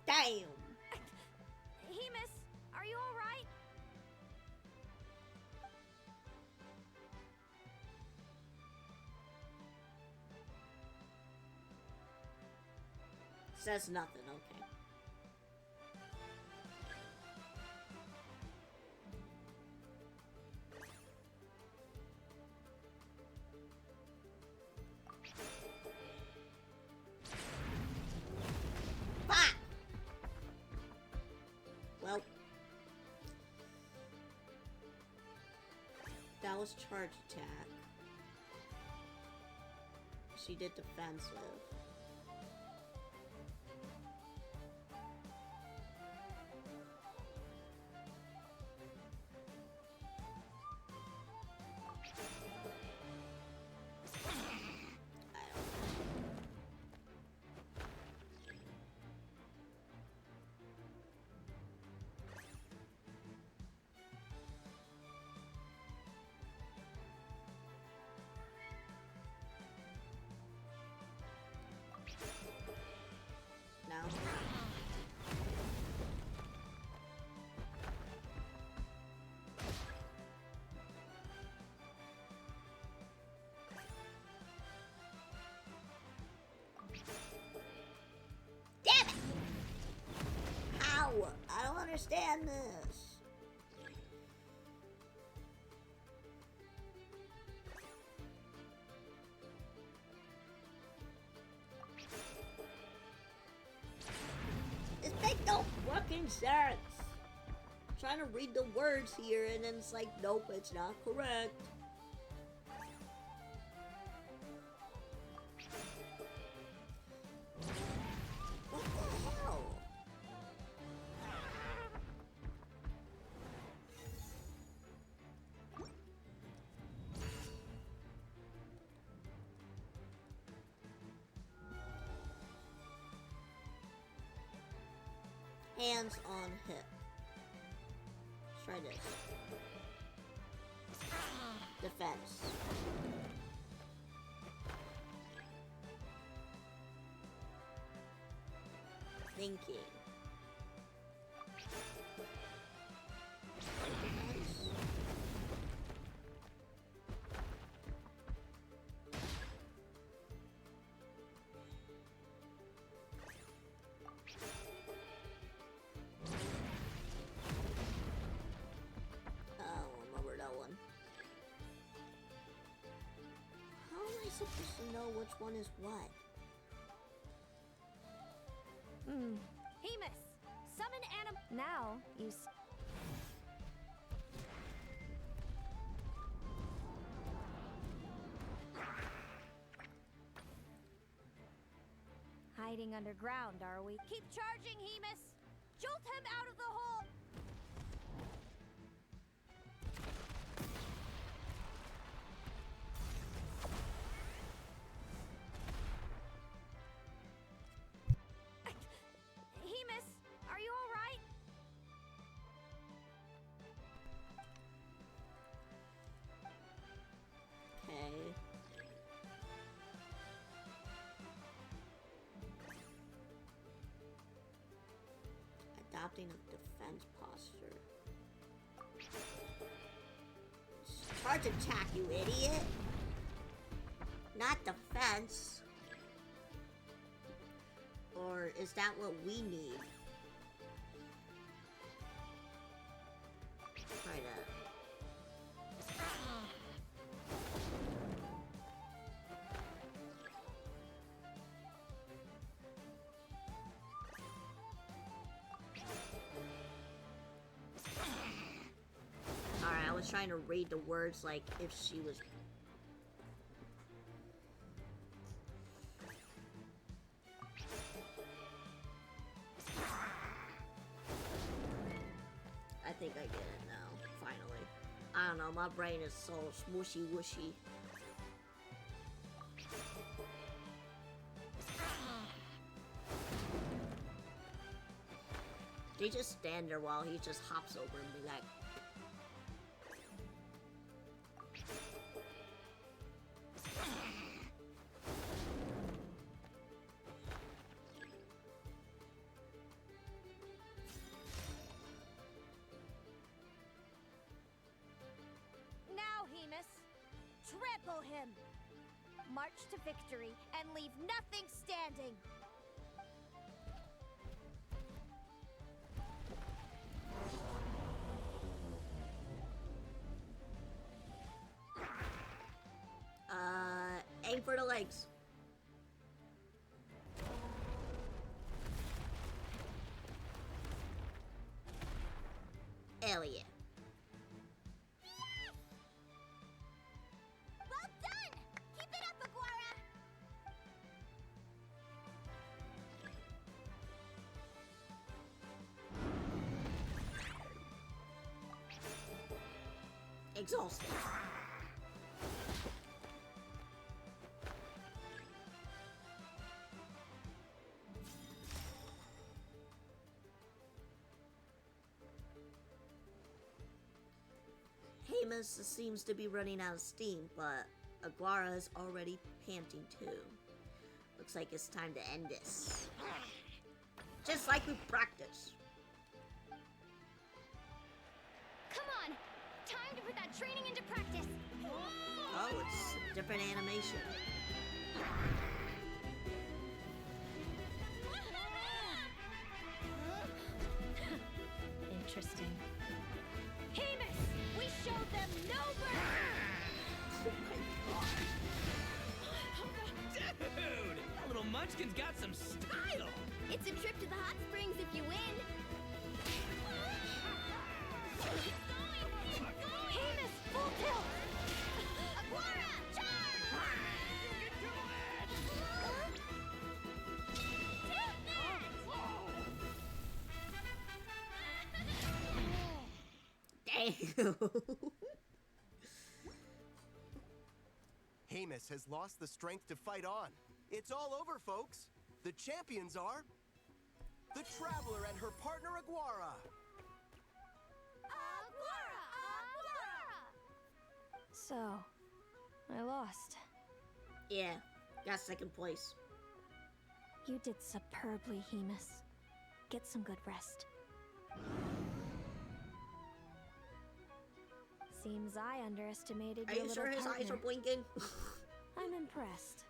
Damn! Hemus, are you alright? Says nothing, okay. Fuck! Well, that was charge attack. She did defensive. No. Damn it! How? I don't understand this. This makes no fucking sense. I'm trying to read the words here and then it's like, nope, it's not correct. What the hell? Hands on hip. Let's try this. Defense. Thinking. Defense. Remember that one. How am I supposed to know which one is what? Hemus, summon Anim... Now, you... hiding underground, are we? Keep charging, Hemus! Jolt him out of the hole! Hemus, are you alright? Okay. Adopting a defense posture. Charge attack, you idiot! Not defense. Or is that what we need? Try that. Alright, I was trying to read the words like if she was... I think I get it now, finally. I don't know, my brain is so smooshy wooshy. They just stand there while he just hops over and be like... Now, Hemus, trample him! March to victory and leave nothing standing! Aim for the legs. Hell yeah. Well done! Keep it up, Aguara! Exhausted. Hemus seems to be running out of steam, but Aguara is already panting too. Looks like it's time to end this. Just like we practiced. Come on! Time to put that training into practice! Oh, it's a different animation. Interesting. Hemus! We showed them no mercy! Dude! That little munchkin's got some style! It's a trip to the hot springs if you win! Hemus, full tilt! Aguara, charge! Damn! Hemus has lost the strength to fight on. It's all over, folks. The champions are... the Traveler and her partner, Aguara. So, I lost. Yeah, got second place. You did superbly, Hemus. Get some good rest. Seems I underestimated Are your you little sure his eyes partner. are blinking? I'm impressed.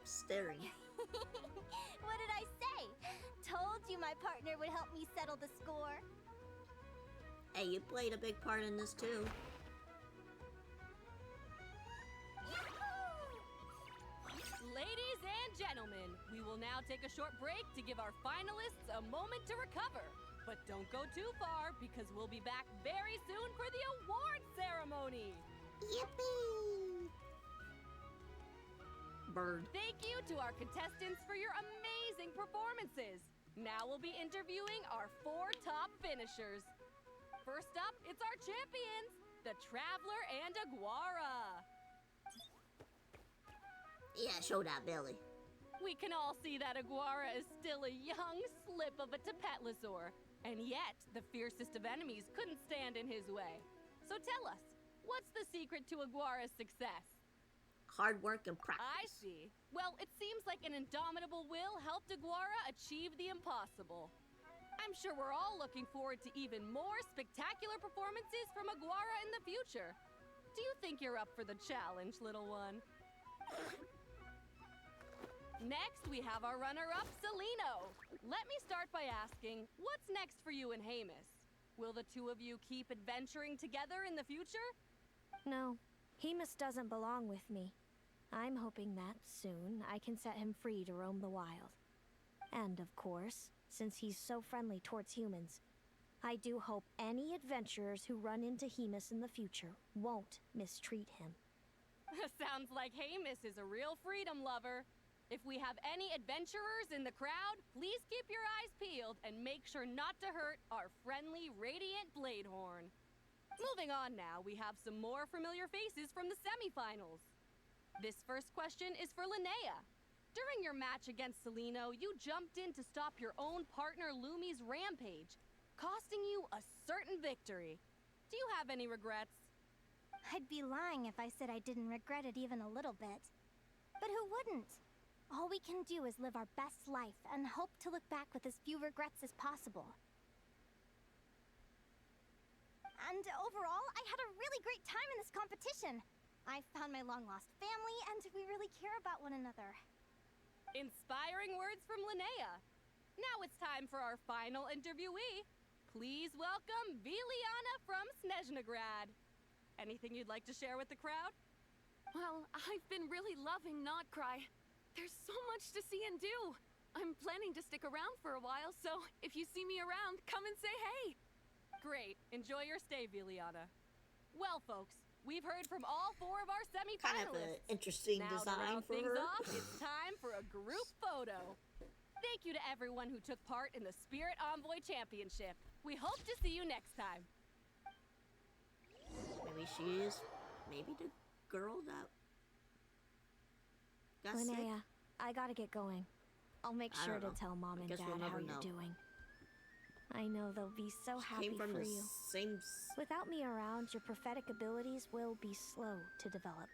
Staring. What did I say? Told you my partner would help me settle the score. Hey, you played a big part in this too. Ladies and gentlemen, we will now take a short break to give our finalists a moment to recover. But don't go too far, because we'll be back very soon for the award ceremony! Yippee! bird. Thank you to our contestants for your amazing performances. Now we'll be interviewing our 4 top finishers. First up, it's our champions, the Traveler and Aguara. Yeah, show that belly. We can all see that Aguara is still a young slip of a Tapetlosaur, and yet the fiercest of enemies couldn't stand in his way. So tell us, what's the secret to Aguara's success? Hard work and practice. I see. Well, it seems like an indomitable will helped Aguara achieve the impossible. I'm sure we're all looking forward to even more spectacular performances from Aguara in the future. Do you think you're up for the challenge, little one? Next, we have our runner-up, Celino. Let me start by asking, what's next for you and Hamus? Will the two of you keep adventuring together in the future? No, Hemus doesn't belong with me. I'm hoping that soon I can set him free to roam the wild. And of course, since he's so friendly towards humans, I do hope any adventurers who run into Hemus in the future won't mistreat him. Sounds like Hamus is a real freedom lover. If we have any adventurers in the crowd, please keep your eyes peeled and make sure not to hurt our friendly, radiant Bladehorn. Moving on now, we have some more familiar faces from the semifinals. This first question is for Linnea. During your match against Celino, you jumped in to stop your own partner Lumi's rampage, costing you a certain victory. Do you have any regrets? I'd be lying if I said I didn't regret it even a little bit. But who wouldn't? All we can do is live our best life and hope to look back with as few regrets as possible. And overall, I had a really great time in this competition. I found my long-lost family, and we really care about one another. Inspiring words from Linnea. Now it's time for our final interviewee. Please welcome Viliana from Snezhnegrad. Anything you'd like to share with the crowd? Well, I've been really loving Notcry. There's so much to see and do. I'm planning to stick around for a while, so if you see me around, come and say hey. Great. Enjoy your stay, Viliana. Well, folks, we've heard from all 4 of our semifinalists. Kind of an interesting Now design to round for things her. off, it's time for a group photo. Thank you to everyone who took part in the Spirit Envoy Championship. We hope to see you next time. Maybe she is, maybe the girl that got sick. Linnea, I gotta get going. I'll make I sure don't to know. tell Mom I and guess Dad we'll never how know. you're doing. I know they'll be so She happy came from for the you. same. Without me around, your prophetic abilities will be slow to develop.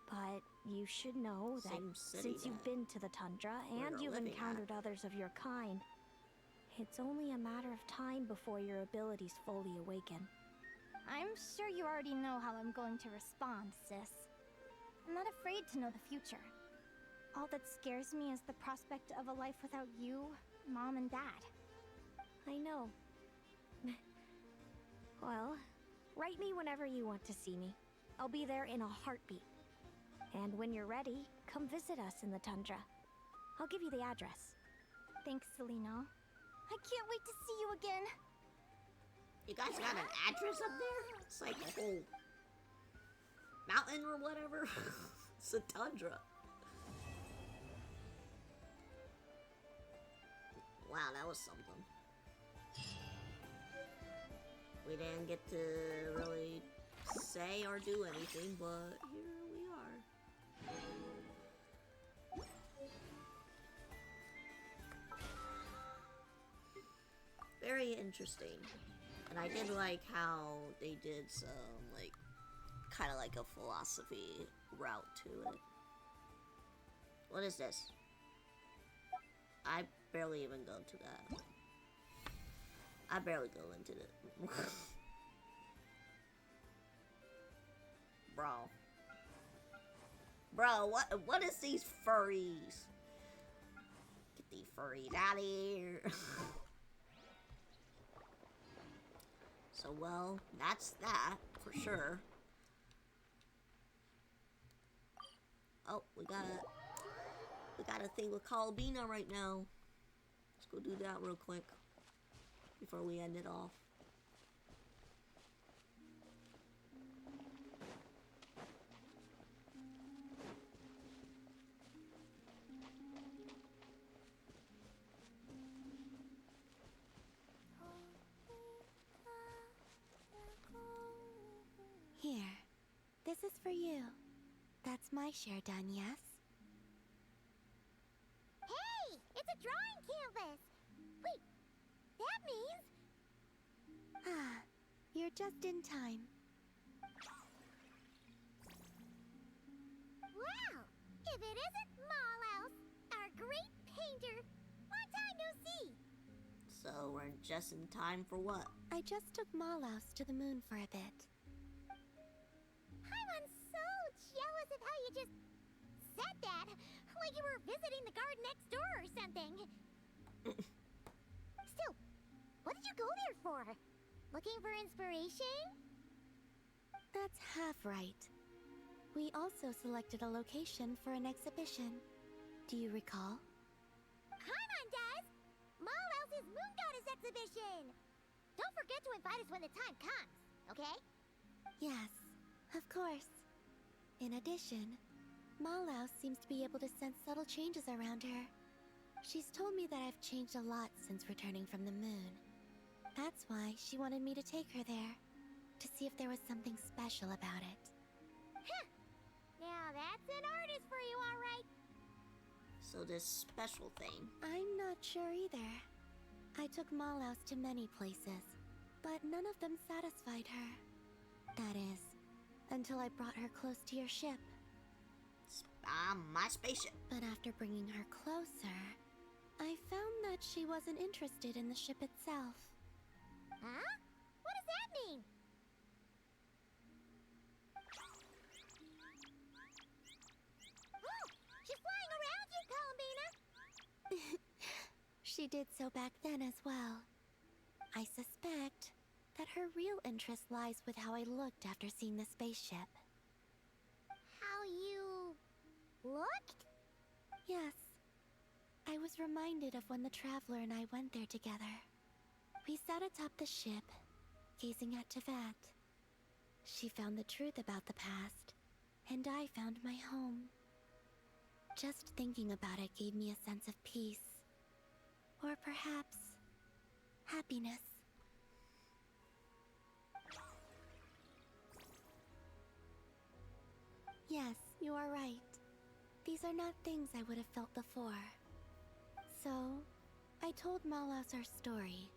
But you should know that Same city since you've that been to the tundra we're and you've living at. encountered others of your kind, it's only a matter of time before your abilities fully awaken. I'm sure you already know how I'm going to respond, sis. I'm not afraid to know the future. All that scares me is the prospect of a life without you, Mom, and Dad. I know. Well, write me whenever you want to see me. I'll be there in a heartbeat. And when you're ready, come visit us in the tundra. I'll give you the address. Thanks, Celino. I can't wait to see you again. You guys got an address up there? It's like a whole mountain or whatever. It's a tundra. Wow, that was something. We didn't get to really say or do anything, but here we are. Very interesting. And I did like how they did some, like, kind of like a philosophy route to it. What is this? I barely even go to that. I barely go into it. Bro. Bro, what is these furries? Get these furries out of here. So, well, that's that, for sure. Oh, we got a thing with Calabina right now. Let's go do that real quick before we end it off. That's my share done, yes? Hey! It's a drawing canvas! Wait, that means... Ah, you're just in time. Wow! If it isn't Morehouse, our great painter! Long time no see! So we're just in time for what? I just took Morehouse to the moon for a bit. I'm so jealous of how you just said that, like you were visiting the garden next door or something. Still, what did you go there for? Looking for inspiration? That's half right. We also selected a location for an exhibition. Do you recall? Paimon does! Malhouse's Moon Goddess exhibition! Don't forget to invite us when the time comes, okay? Yes, of course. In addition, Malhouse seems to be able to sense subtle changes around her. She's told me that I've changed a lot since returning from the moon. That's why she wanted me to take her there, to see if there was something special about it. Huh! Now that's an artist for you, all right. So this special thing. I'm not sure either. I took Malhouse to many places, but none of them satisfied her. That is, until I brought her close to your ship. My spaceship. But after bringing her closer, I found that she wasn't interested in the ship itself. Huh? What does that mean? Oh, she's flying around you, Columbina! She did so back then as well. I suspect that her real interest lies with how I looked after seeing the spaceship. How you... looked? Yes. I was reminded of when the Traveler and I went there together. We sat atop the ship, gazing at Tevat. She found the truth about the past, and I found my home. Just thinking about it gave me a sense of peace. Or perhaps... happiness. Yes, you are right. These are not things I would have felt before. So, I told Malhouse our story,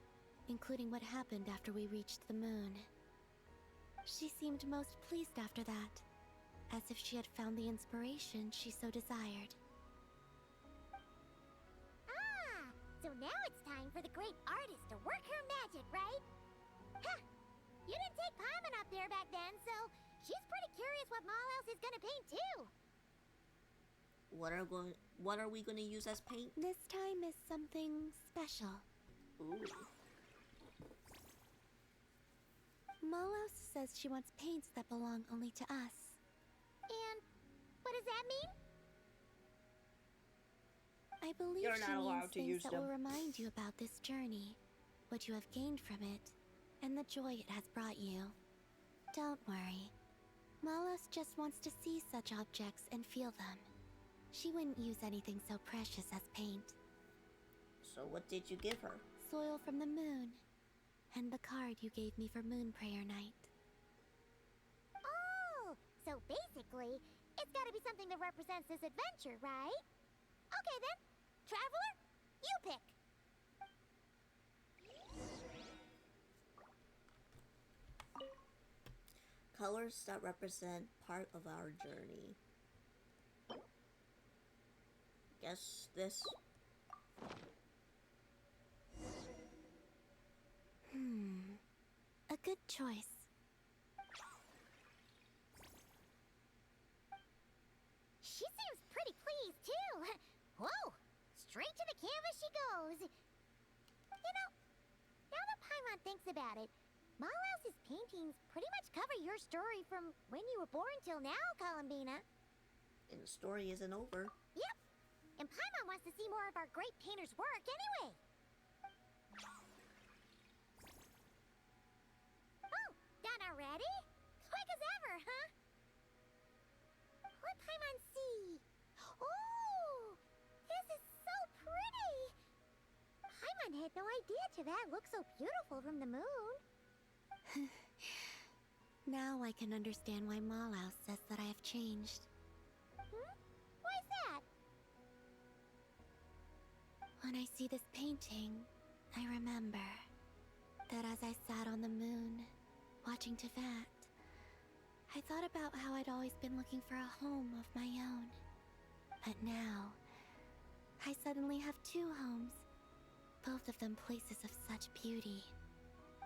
including what happened after we reached the moon. She seemed most pleased after that, as if she had found the inspiration she so desired. Ah! So now it's time for the great artist to work her magic, right? Huh! You didn't take Paimon up there back then, so she's pretty curious what Malhouse is gonna paint too. What are we gonna use as paint? This time is something special. Ooh. Malhouse says she wants paints that belong only to us. And what does that mean? I believe You're she not allowed means to things use that them. will remind you about this journey, what you have gained from it, and the joy it has brought you. Don't worry. Malhouse just wants to see such objects and feel them. She wouldn't use anything so precious as paint. So what did you give her? Soil from the moon. And the card you gave me for Moon Prayer Night. Oh! So basically, it's gotta be something that represents this adventure, right? Okay then. Traveler, you pick. Colors that represent part of our journey. Guess this. A good choice. She seems pretty pleased, too. Whoa! Straight to the canvas she goes. You know, now that Paimon thinks about it, Malhouse's paintings pretty much cover your story from when you were born till now, Columbina. And the story isn't over. Yep. And Paimon wants to see more of our great painter's work anyway. Oh, done already? Quick as ever, huh? Let Paimon see. Oh, this is so pretty. Paimon had no idea Tevat looked so beautiful from the moon. Now I can understand why Malhouse says that I have changed. When I see this painting, I remember that as I sat on the moon, watching Tevant, I thought about how I'd always been looking for a home of my own. But now, I suddenly have two homes, both of them places of such beauty.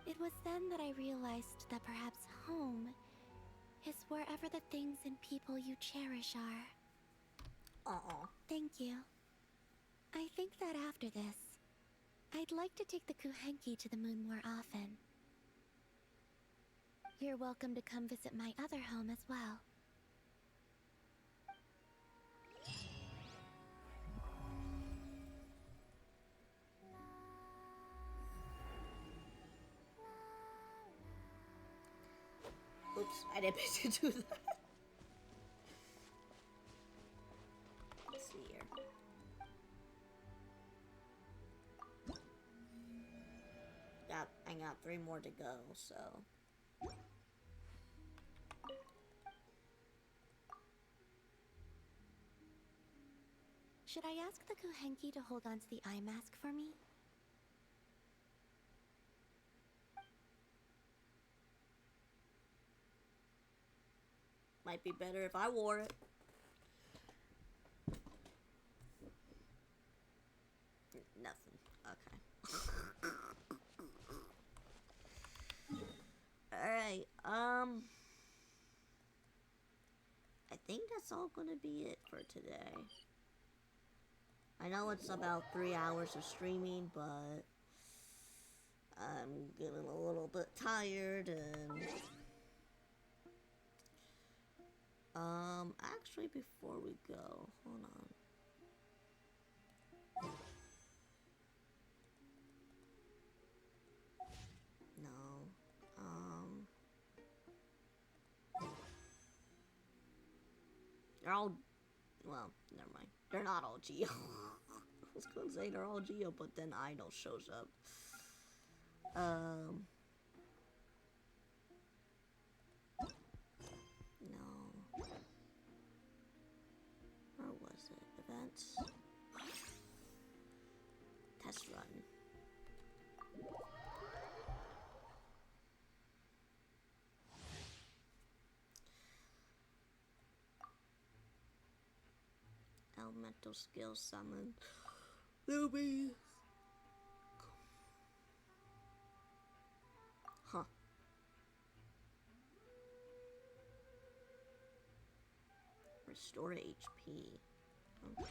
It was then that I realized that perhaps home is wherever the things and people you cherish are. Thank you. I think that after this, I'd like to take the Kuhenki to the moon more often. You're welcome to come visit my other home as well. Oops, I didn't mean to do that. Let's see here. I got 3 more to go, so. Should I ask the Kuhenki to hold on to the eye mask for me? Might be better if I wore it. Nothing. Okay. Alright, I think that's all gonna be it for today. I know it's about 3 hours of streaming, but I'm getting a little bit tired and actually before we go, hold on. No. They're all, well, never mind. They're not all Geo. I was gonna say they're all Geo, but then Idol shows up. No. Where was it? Events? Test run. Elemental skill summon. Newbies. Huh. Restore HP. Okay.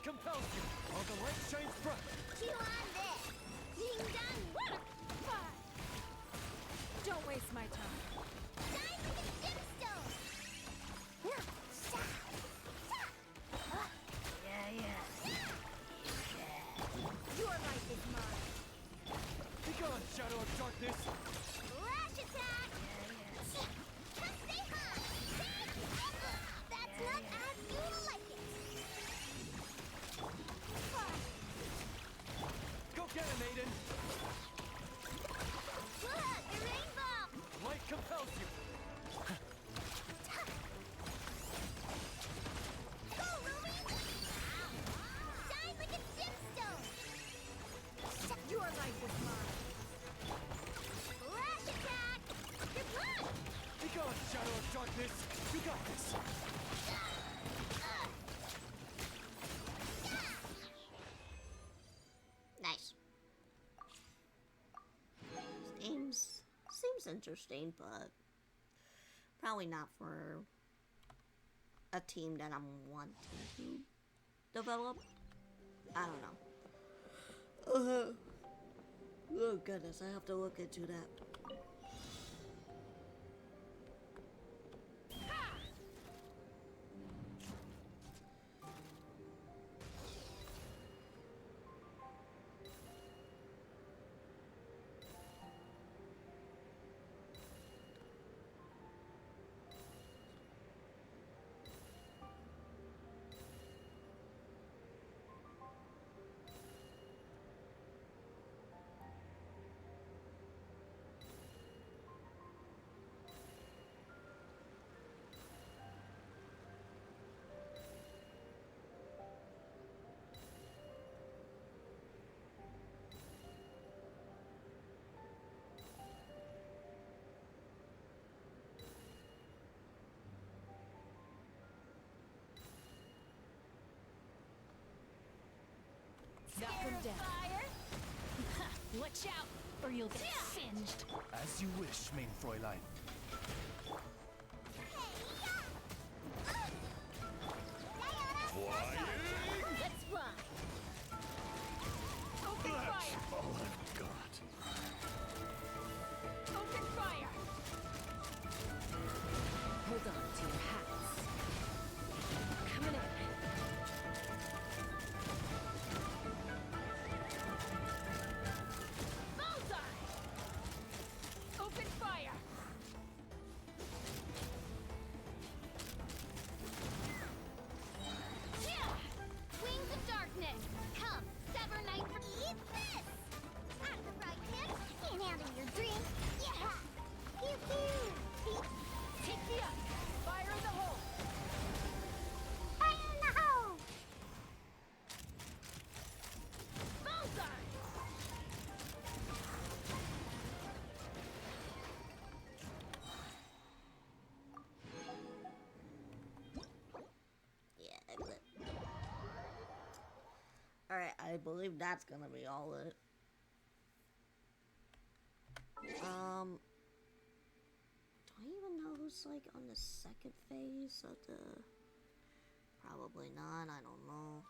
Compels you, while the light shines bright. Chew on this! Ding dong! Don't waste my time. Shine like a gemstone! Yeah. Your life is mine. Be gone, Shadow of Darkness! Flash attack! Stay high! That's not as you like it! Go get him, Aiden! Look, the rainbow! Light compels you! Go, Ruby! Shine like a gemstone! Your life is mine. Flash attack! Your blood! Be gone, Shadow of Darkness! You got this! Nice. Seems interesting, but probably not for a team that I'm wanting to develop. I don't know. Oh goodness, I have to look into that. Knock him down. Watch out, or you'll get singed. As you wish, main Fräulein. Let's fly. Open fire. All I've got. Open fire. Hold on to your hats. Coming in. Bullseye. Open fire. Yeah. Wings of darkness. Come, sever night for Eat this! I'm the right man. Can't handle your drink. Yeah! Pew pew! Take me up. Fire in the hole. Fire in the hole! Bullseye. Yeah, exit. Alright, I believe that's gonna be all it. Do I even know who's like on the second phase of the... Probably not, I don't know.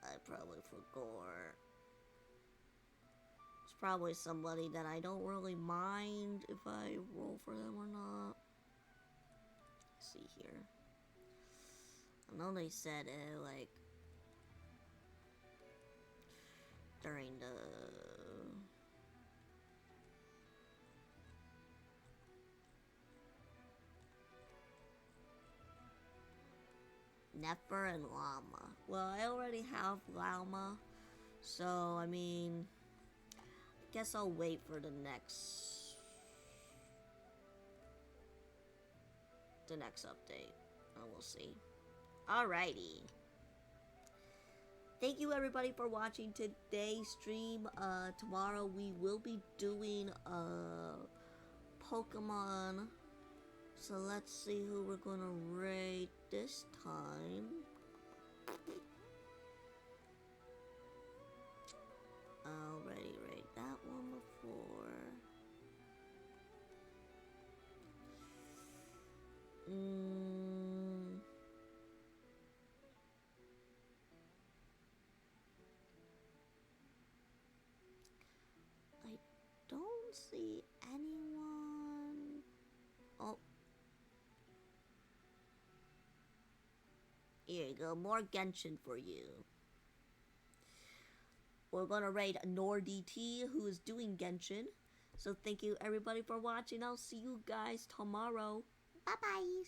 I probably forgot. It's probably somebody that I don't really mind if I roll for them or not. Let's see here. I know they said like during the Nefer and Llama. Well, I already have Llama, so I mean, I guess I'll wait for the next update. And we'll see. Alrighty. Thank you everybody for watching today's stream. Tomorrow we will be doing Pokemon. So let's see who we're gonna raid this time. Already raid that one before. I don't see anyone. Oh. Here you go, more Genshin for you. We're gonna raid NorDT, who is doing Genshin. So thank you everybody for watching. I'll see you guys tomorrow. Bye-bye.